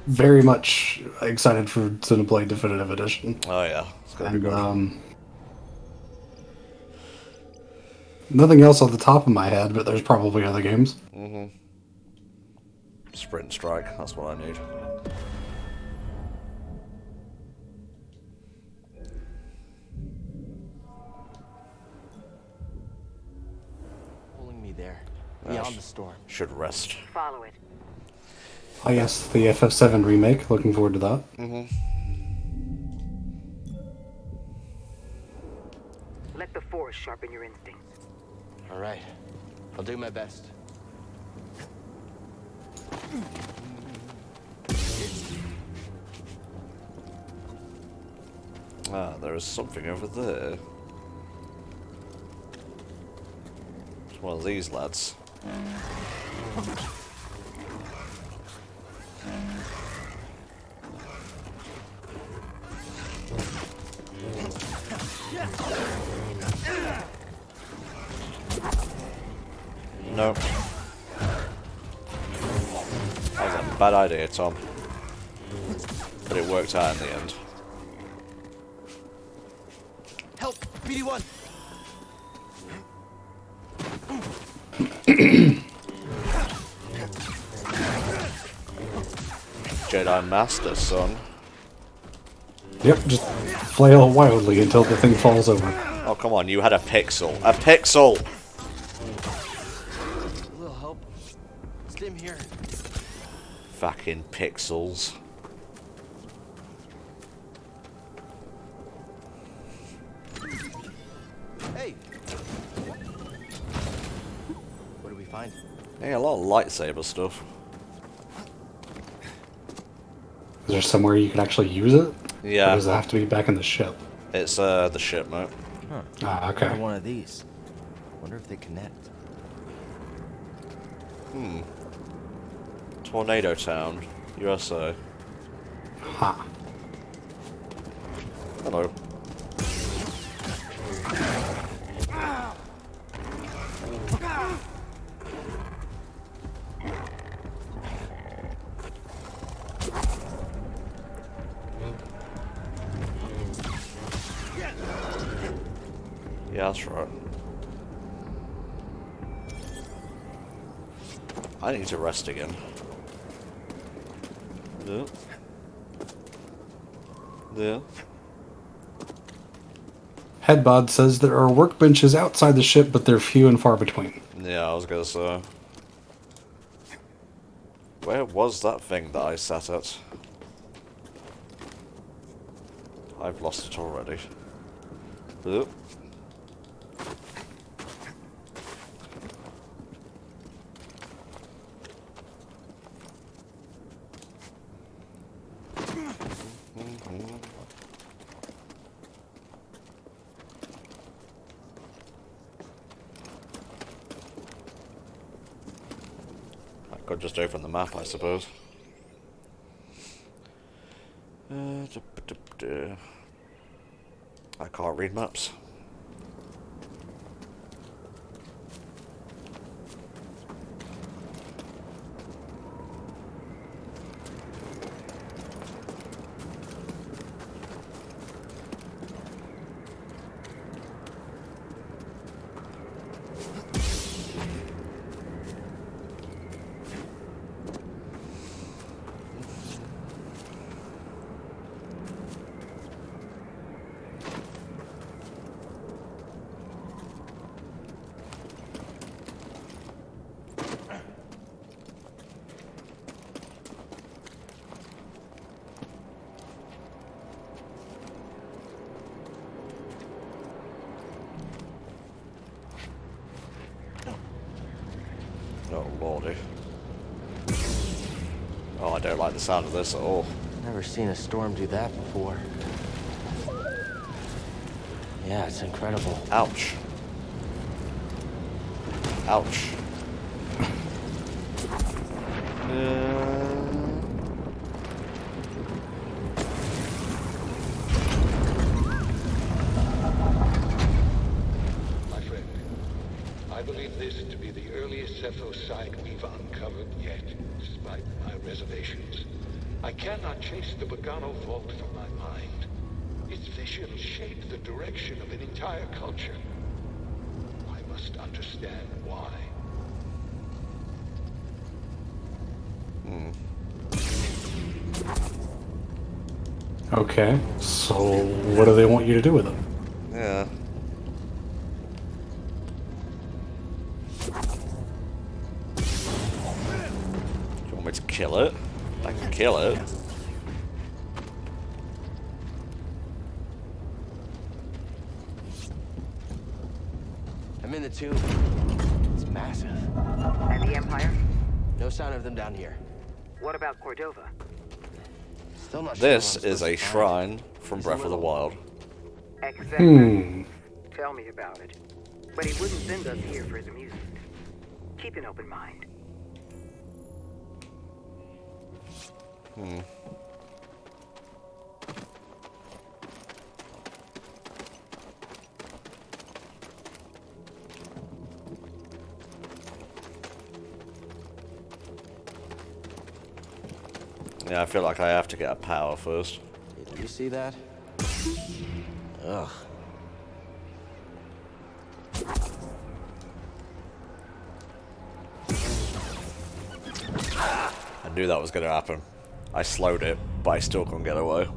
Very much excited for Xenoblade Definitive Edition. Oh yeah, it's gonna be good. Nothing else off the top of my head, but there's probably other games. Sprint and Strike, that's what I need. there, beyond the storm. Should rest. Follow it. Oh yes, the FF7 remake. Looking forward to that. Let the Force sharpen your instincts. All right, I'll do my best. Ah, there is something over there. It's one of these lads. No. That was a bad idea, Tom. But it worked out in the end. Help! BD1! Jedi Master, son. Yep, just flail wildly until the thing falls over. Oh, come on, you had a pixel. A pixel! A little help. Stim here. Fucking pixels. Hey! What do we find? Yeah, a lot of lightsaber stuff. Is there somewhere you can actually use it? Yeah. Or does it have to be back in the ship? It's the ship, mate. Huh. Ah, okay. Another one of these. Wonder if they connect. Tornado Town, USA. Ha. Hello. Yeah, that's right. I need to rest again. Yeah. Yeah. Headbod says there are workbenches outside the ship, but they're few and far between. Yeah, I was gonna say. Where was that thing that I sat at? I've lost it already. Oop. I could just open the map, I suppose. I can't read maps. Oh lordy. Oh, I don't like the sound of this at all. Never seen a storm do that before. Yeah, it's incredible. Ouch. Ouch. My friend, I believe this to be the earliest Zepho site we've uncovered yet, despite my reservations. I cannot chase the Bogano vault from my mind. Its visions shape the direction of an entire culture. I must understand why. Okay, so what do they want you to do with it? Yeah. kill it. I can kill it. I'm in the tomb. It's massive. And the Empire? No sign of them down here. What about Cordova? Still not sure This what I'm is a supposed to find. shrine from Breath of the Wild. Exactly. Tell me about it. But he wouldn't send us here for his amusement. Keep an open mind. Yeah, I feel like I have to get a power first. Did you see that? Ugh. I knew that was going to happen. I slowed it, but I still couldn't get away.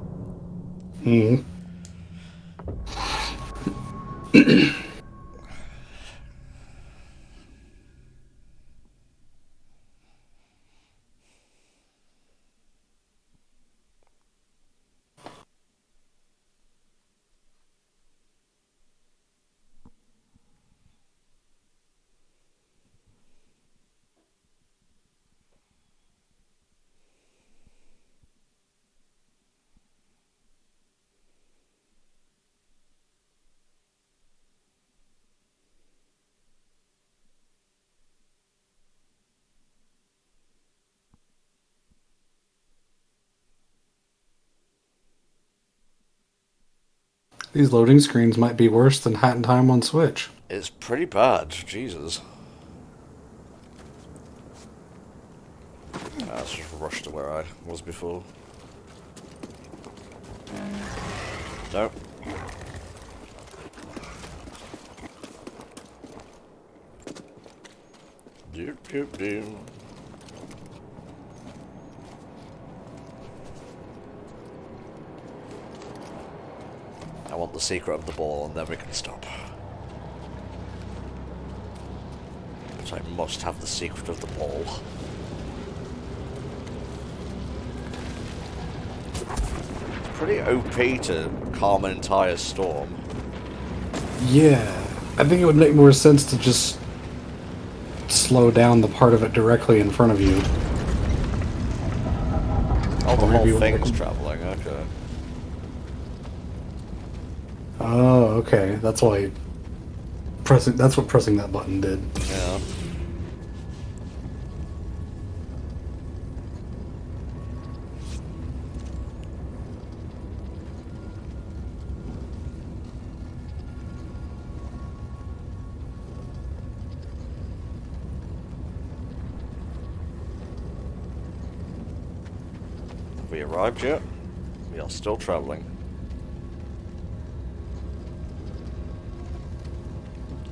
These loading screens might be worse than Hat in Time on Switch. It's pretty bad, Jesus. Let's just rush to where I was before. No. Doop doop doop. I want the secret of the ball and then we can stop. So I must have the secret of the ball. Pretty OP to calm an entire storm. Yeah, I think it would make more sense to just slow down the part of it directly in front of you. Oh, the Or whole maybe thing's like- travelling, okay. Oh, okay. That's why pressing. That's what pressing that button did. Yeah. Have we arrived yet? We are still travelling.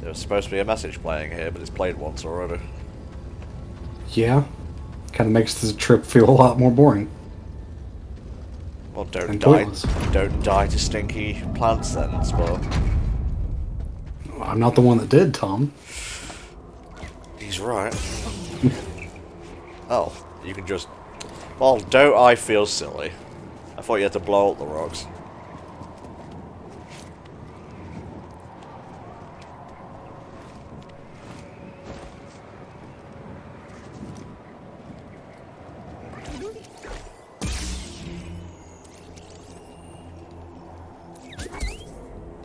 There's supposed to be a message playing here, but it's played once already. Yeah, kind of makes the trip feel a lot more boring. Well, don't And die. pointless. Don't die to stinky plants then, Spur. I'm not the one that did, Tom. He's right. Oh, you can just... Well, don't I feel silly? I thought you had to blow up the rocks.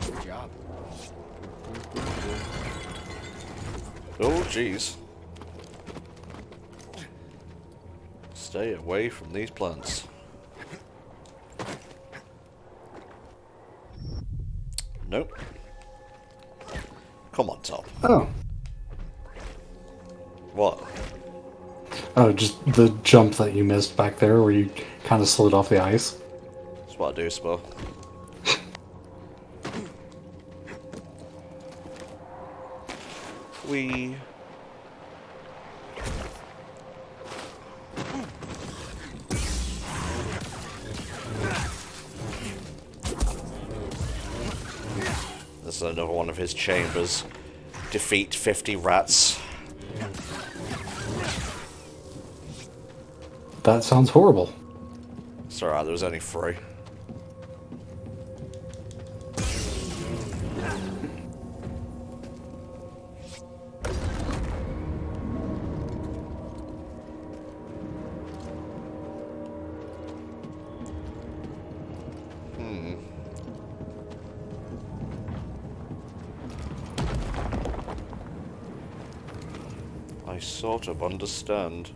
Good job. Oh, jeez. Stay away from these plants. Nope. Come on, Tom. Oh. What? Oh, just the jump that you missed back there where you kind of slid off the ice. That's what I do, Spur. We... This is another one of his chambers. Defeat 50 rats. That sounds horrible. It's alright, there was only 3. I sort of understand.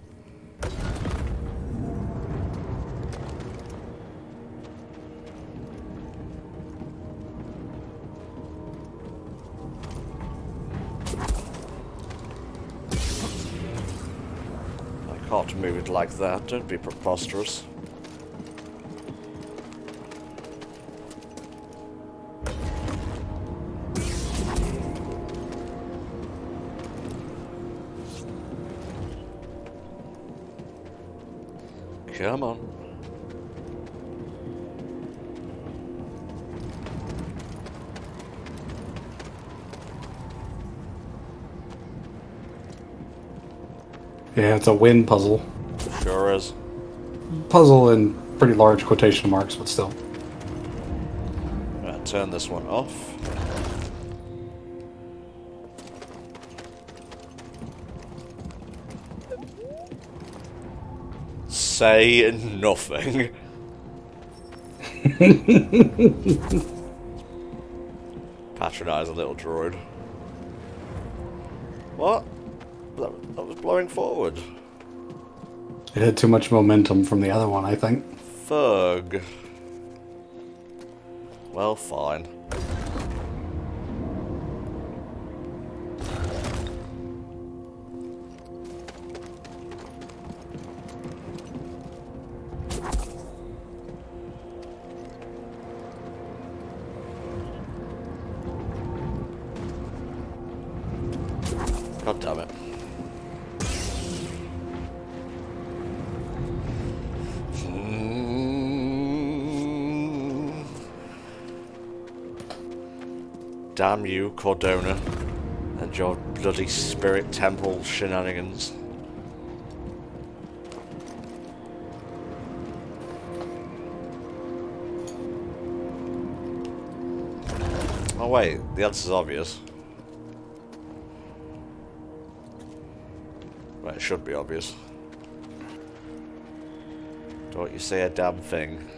I can't move it like that, don't be preposterous. Come on. Yeah, it's a win puzzle. Sure is. Puzzle in pretty large quotation marks, but still. Turn this one off. Say nothing. Patronize a little droid. What? That was blowing forward. It had too much momentum from the other one, I think. Fug. Well, fine. God damn it. Damn you, Cordona, and your bloody spirit temple shenanigans. Oh wait, the answer's obvious. Well, it should be obvious. Don't you say a damn thing.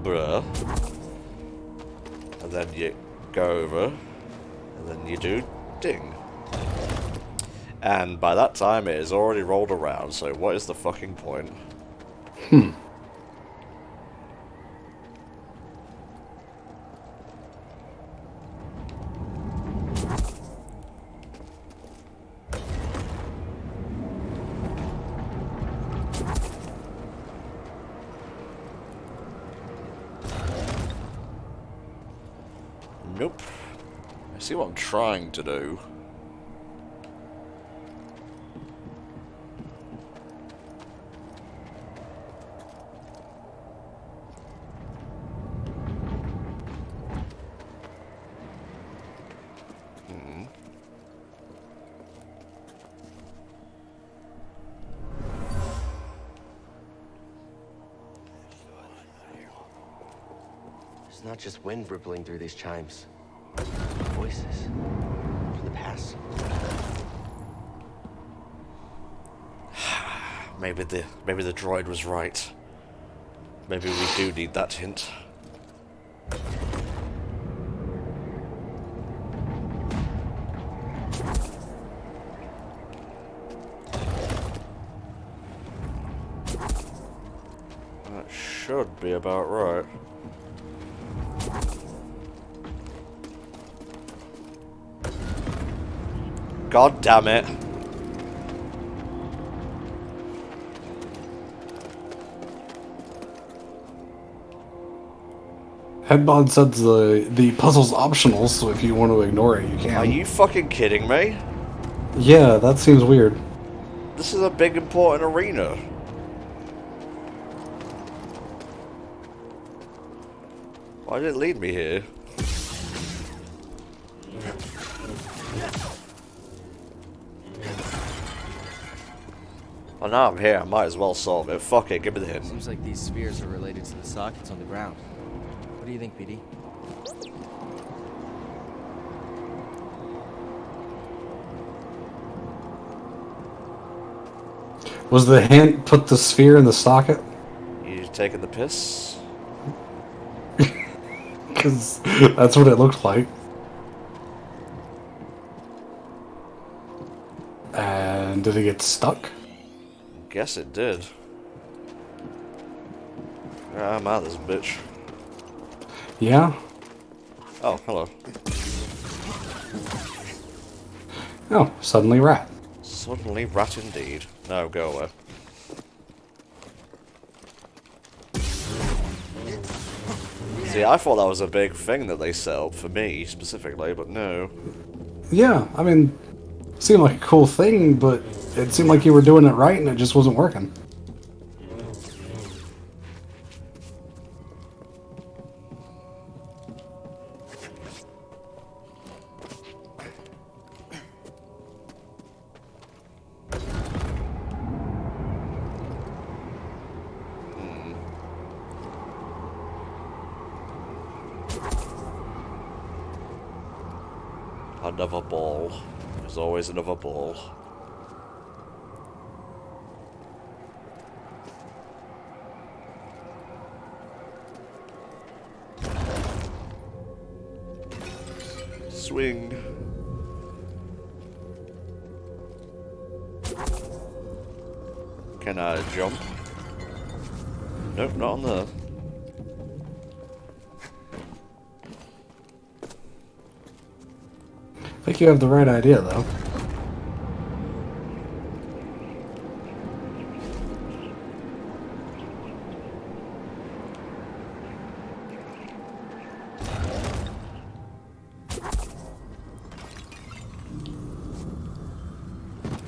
Bruh. And then you go over, and then you do ding. And by that time it is already rolled around, so what is the fucking point? Nope. I see what I'm trying to do. It's not just wind rippling through these chimes. Voices from the past. Maybe the droid was right. Maybe we do need that hint. That should be about right. God damn it. Headbod said the puzzle's optional, so if you want to ignore it, you can. Are you fucking kidding me? Yeah, that seems weird. This is a big important arena. Why did it lead me here? Well, now I'm here, I might as well solve it. Fuck it, give me the hint. Seems like these spheres are related to the sockets on the ground. What do you think, PD? Was the hint put the sphere in the socket? You taking the piss? Because that's what it looked like. And did it get stuck? Guess it did. I'm out of this bitch. Yeah. Oh, hello. Oh, suddenly rat. Suddenly rat indeed. No, go away. See, I thought that was a big thing that they set up for me, specifically, but no. Yeah, I mean, it seemed like a cool thing, but it seemed like you were doing it right and it just wasn't working. Another ball. There's always another ball. Swing. Can I jump? Nope, not on there. I think you have the right idea, though.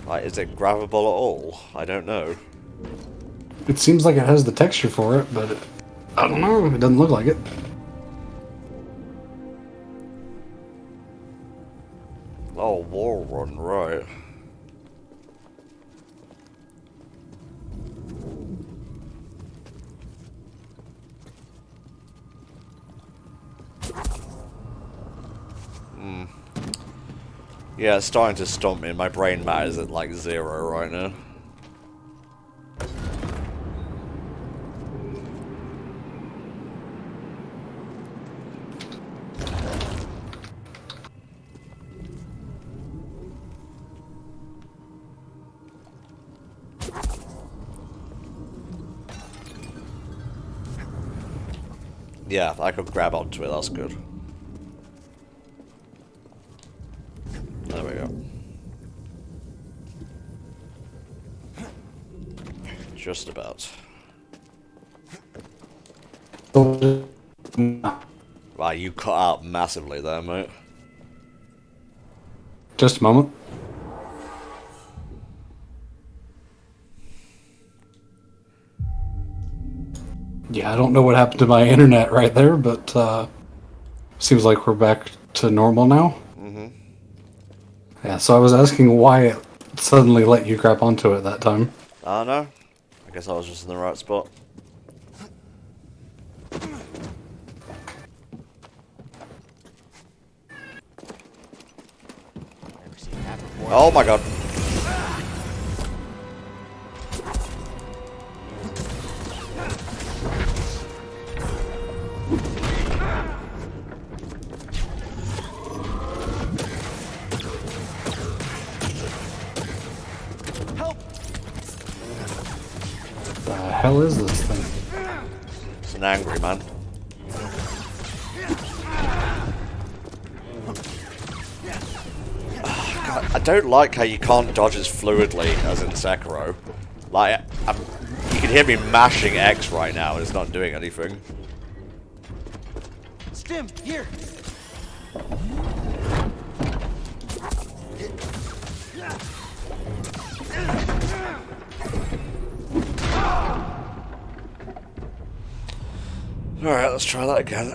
Like, is it grabbable at all? I don't know. It seems like it has the texture for it, but I don't know. It doesn't look like it. Oh, wall run, right. Yeah, it's starting to stump me. My brain matter is at like 0 right now. Yeah, I could grab onto it, that's good. There we go. Just about. Wow, you cut out massively there, mate. Just a moment. Yeah, I don't know what happened to my internet right there, but seems like we're back to normal now. Mm-hmm. Yeah, so I was asking why it suddenly let you grab onto it that time. I don't know. I guess I was just in the right spot. Oh my god. The hell is this thing? It's an angry man. God, I don't like how you can't dodge as fluidly as in Sekiro. Like, you can hear me mashing X right now and it's not doing anything. Stim, here! Alright, let's try that again.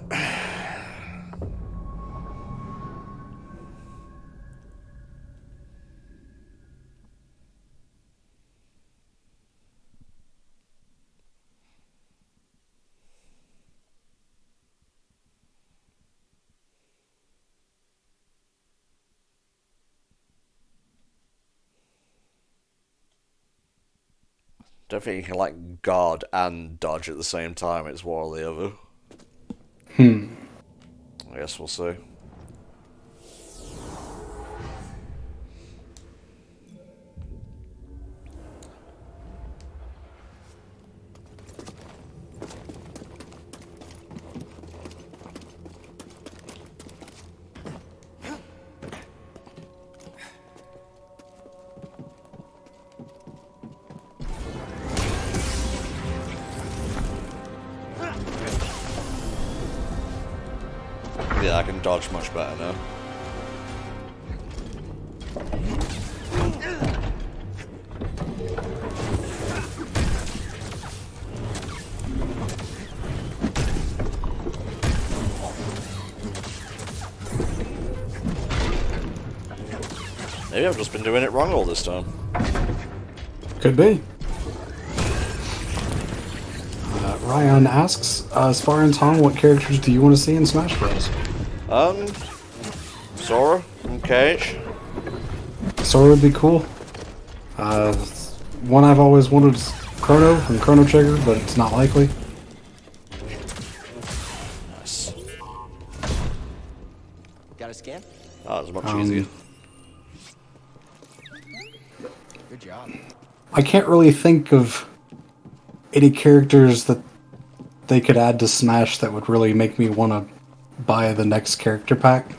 Don't think you can like guard and dodge at the same time. It's one or the other. I guess we'll see. Yeah, I can dodge much better now. Maybe I've just been doing it wrong all this time. Could be. Ryan asks, Spar and Tom, what characters do you want to see in Smash Bros? Sora from Cage. Sora would be cool. One I've always wanted is Chrono from Chrono Trigger, but it's not likely. Nice. Got a scan? Oh, it's much easier. Good job. I can't really think of any characters that they could add to Smash that would really make me want to buy the next character pack,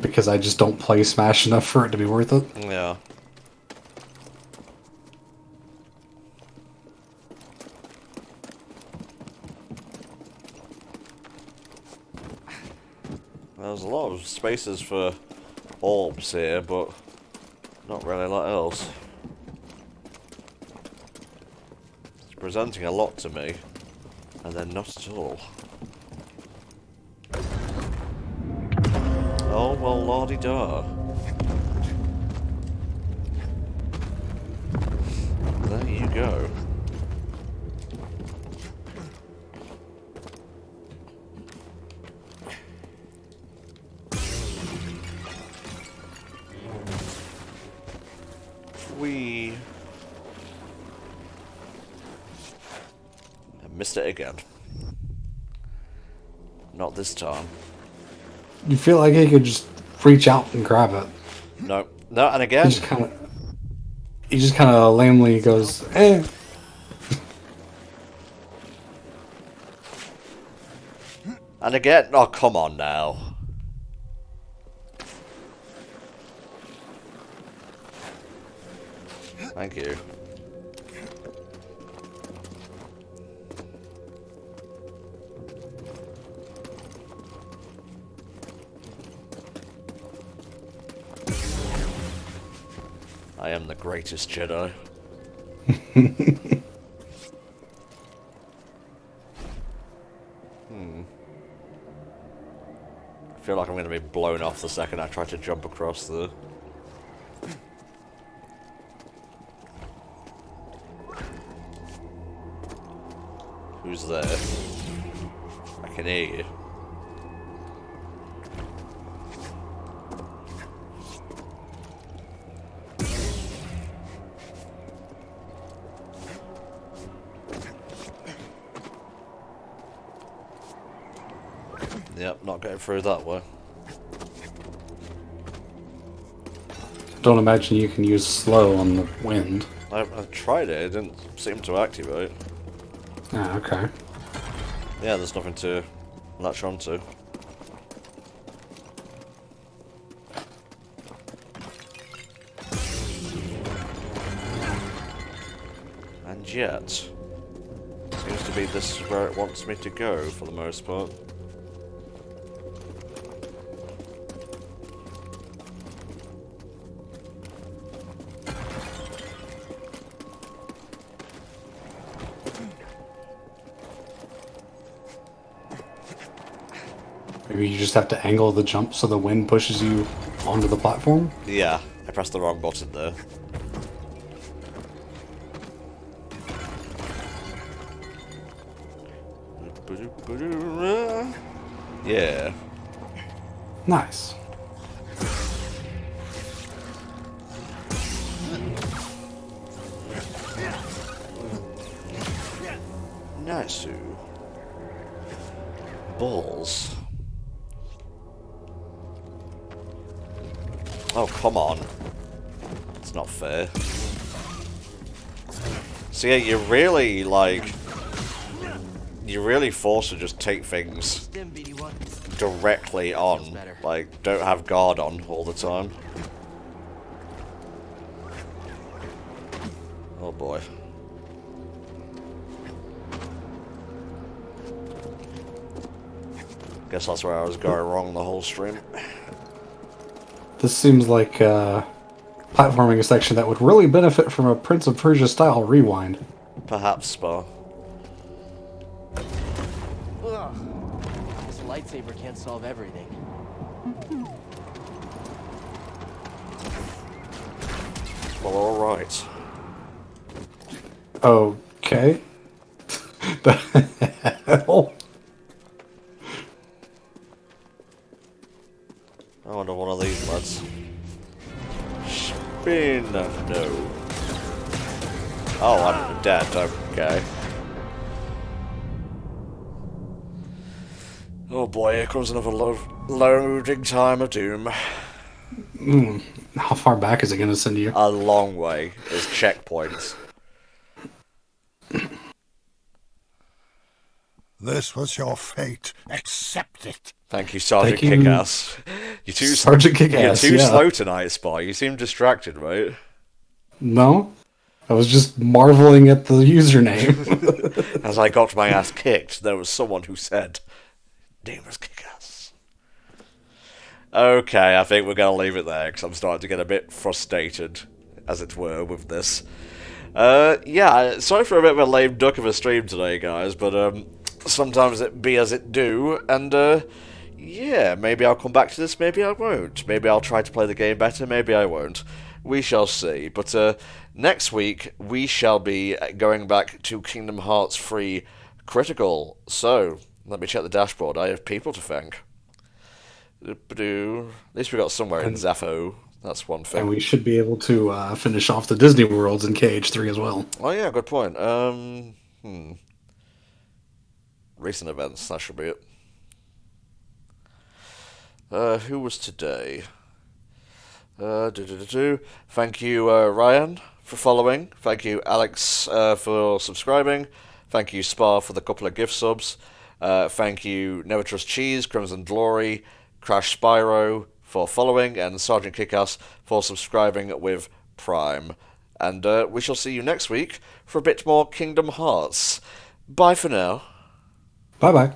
because I just don't play Smash enough for it to be worth it. Yeah. There's a lot of spaces for orbs here, but not really a lot else. It's presenting a lot to me, and then not at all. Oh, well, la-di-da. There you go. I missed it again. Not this time. You feel like he could just reach out and grab it. No. No, and again. He just kind of lamely goes, eh. And again. Oh, come on now. Thank you. I am the greatest Jedi. I feel like I'm going to be blown off the second I try to jump across the... Who's there? I can hear you. Yep, not getting through that way. Don't imagine you can use slow on the wind. I tried it, it didn't seem to activate. Ah, okay. Yeah, there's nothing to latch onto. And yet, seems to be this is where it wants me to go for the most part. Maybe you just have to angle the jump so the wind pushes you onto the platform? Yeah, I pressed the wrong button there. Yeah. Nice. Nice. Balls. Oh, come on. It's not fair. So yeah, you're really, like... You're really forced to just take things directly on. Like, don't have guard on all the time. Oh boy. Guess that's where I was going wrong the whole stream. This seems like platforming a section that would really benefit from a Prince of Persia style rewind. Perhaps, Spa. Ugh. This lightsaber can't solve everything. Well, alright. Okay. The hell? I wonder one of these lads. Spin. No. Oh, I'm dead. Okay. Oh boy, here comes another loading time of doom. How far back is it going to send you? A long way. There's checkpoints. This was your fate. Accept it. Thank you, Sergeant Thank you. Kickass. You're too Sergeant Kickass, You're too yeah. slow tonight, Spy. You seem distracted, right? No. I was just marveling at the username. As I got my ass kicked, there was someone who said, "Name was Kickass." Okay, I think we're going to leave it there, because I'm starting to get a bit frustrated, as it were, with this. Yeah, sorry for a bit of a lame duck of a stream today, guys, but sometimes it be as it do, and yeah, maybe I'll come back to this, maybe I won't. Maybe I'll try to play the game better, maybe I won't. We shall see. But next week, we shall be going back to Kingdom Hearts 3 Critical. So, let me check the dashboard. I have people to thank. At least we got somewhere in Zepho. That's one thing. And we should be able to finish off the Disney Worlds in KH3 as well. Oh yeah, good point. Recent events, that should be it. Who was today? Thank you, Ryan, for following. Thank you, Alex, for subscribing. Thank you, Spa, for the couple of gift subs. Thank you, Never Trust Cheese, Crimson Glory, Crash Spyro for following, and Sergeant Kickass for subscribing with Prime. And we shall see you next week for a bit more Kingdom Hearts. Bye for now. Bye-bye.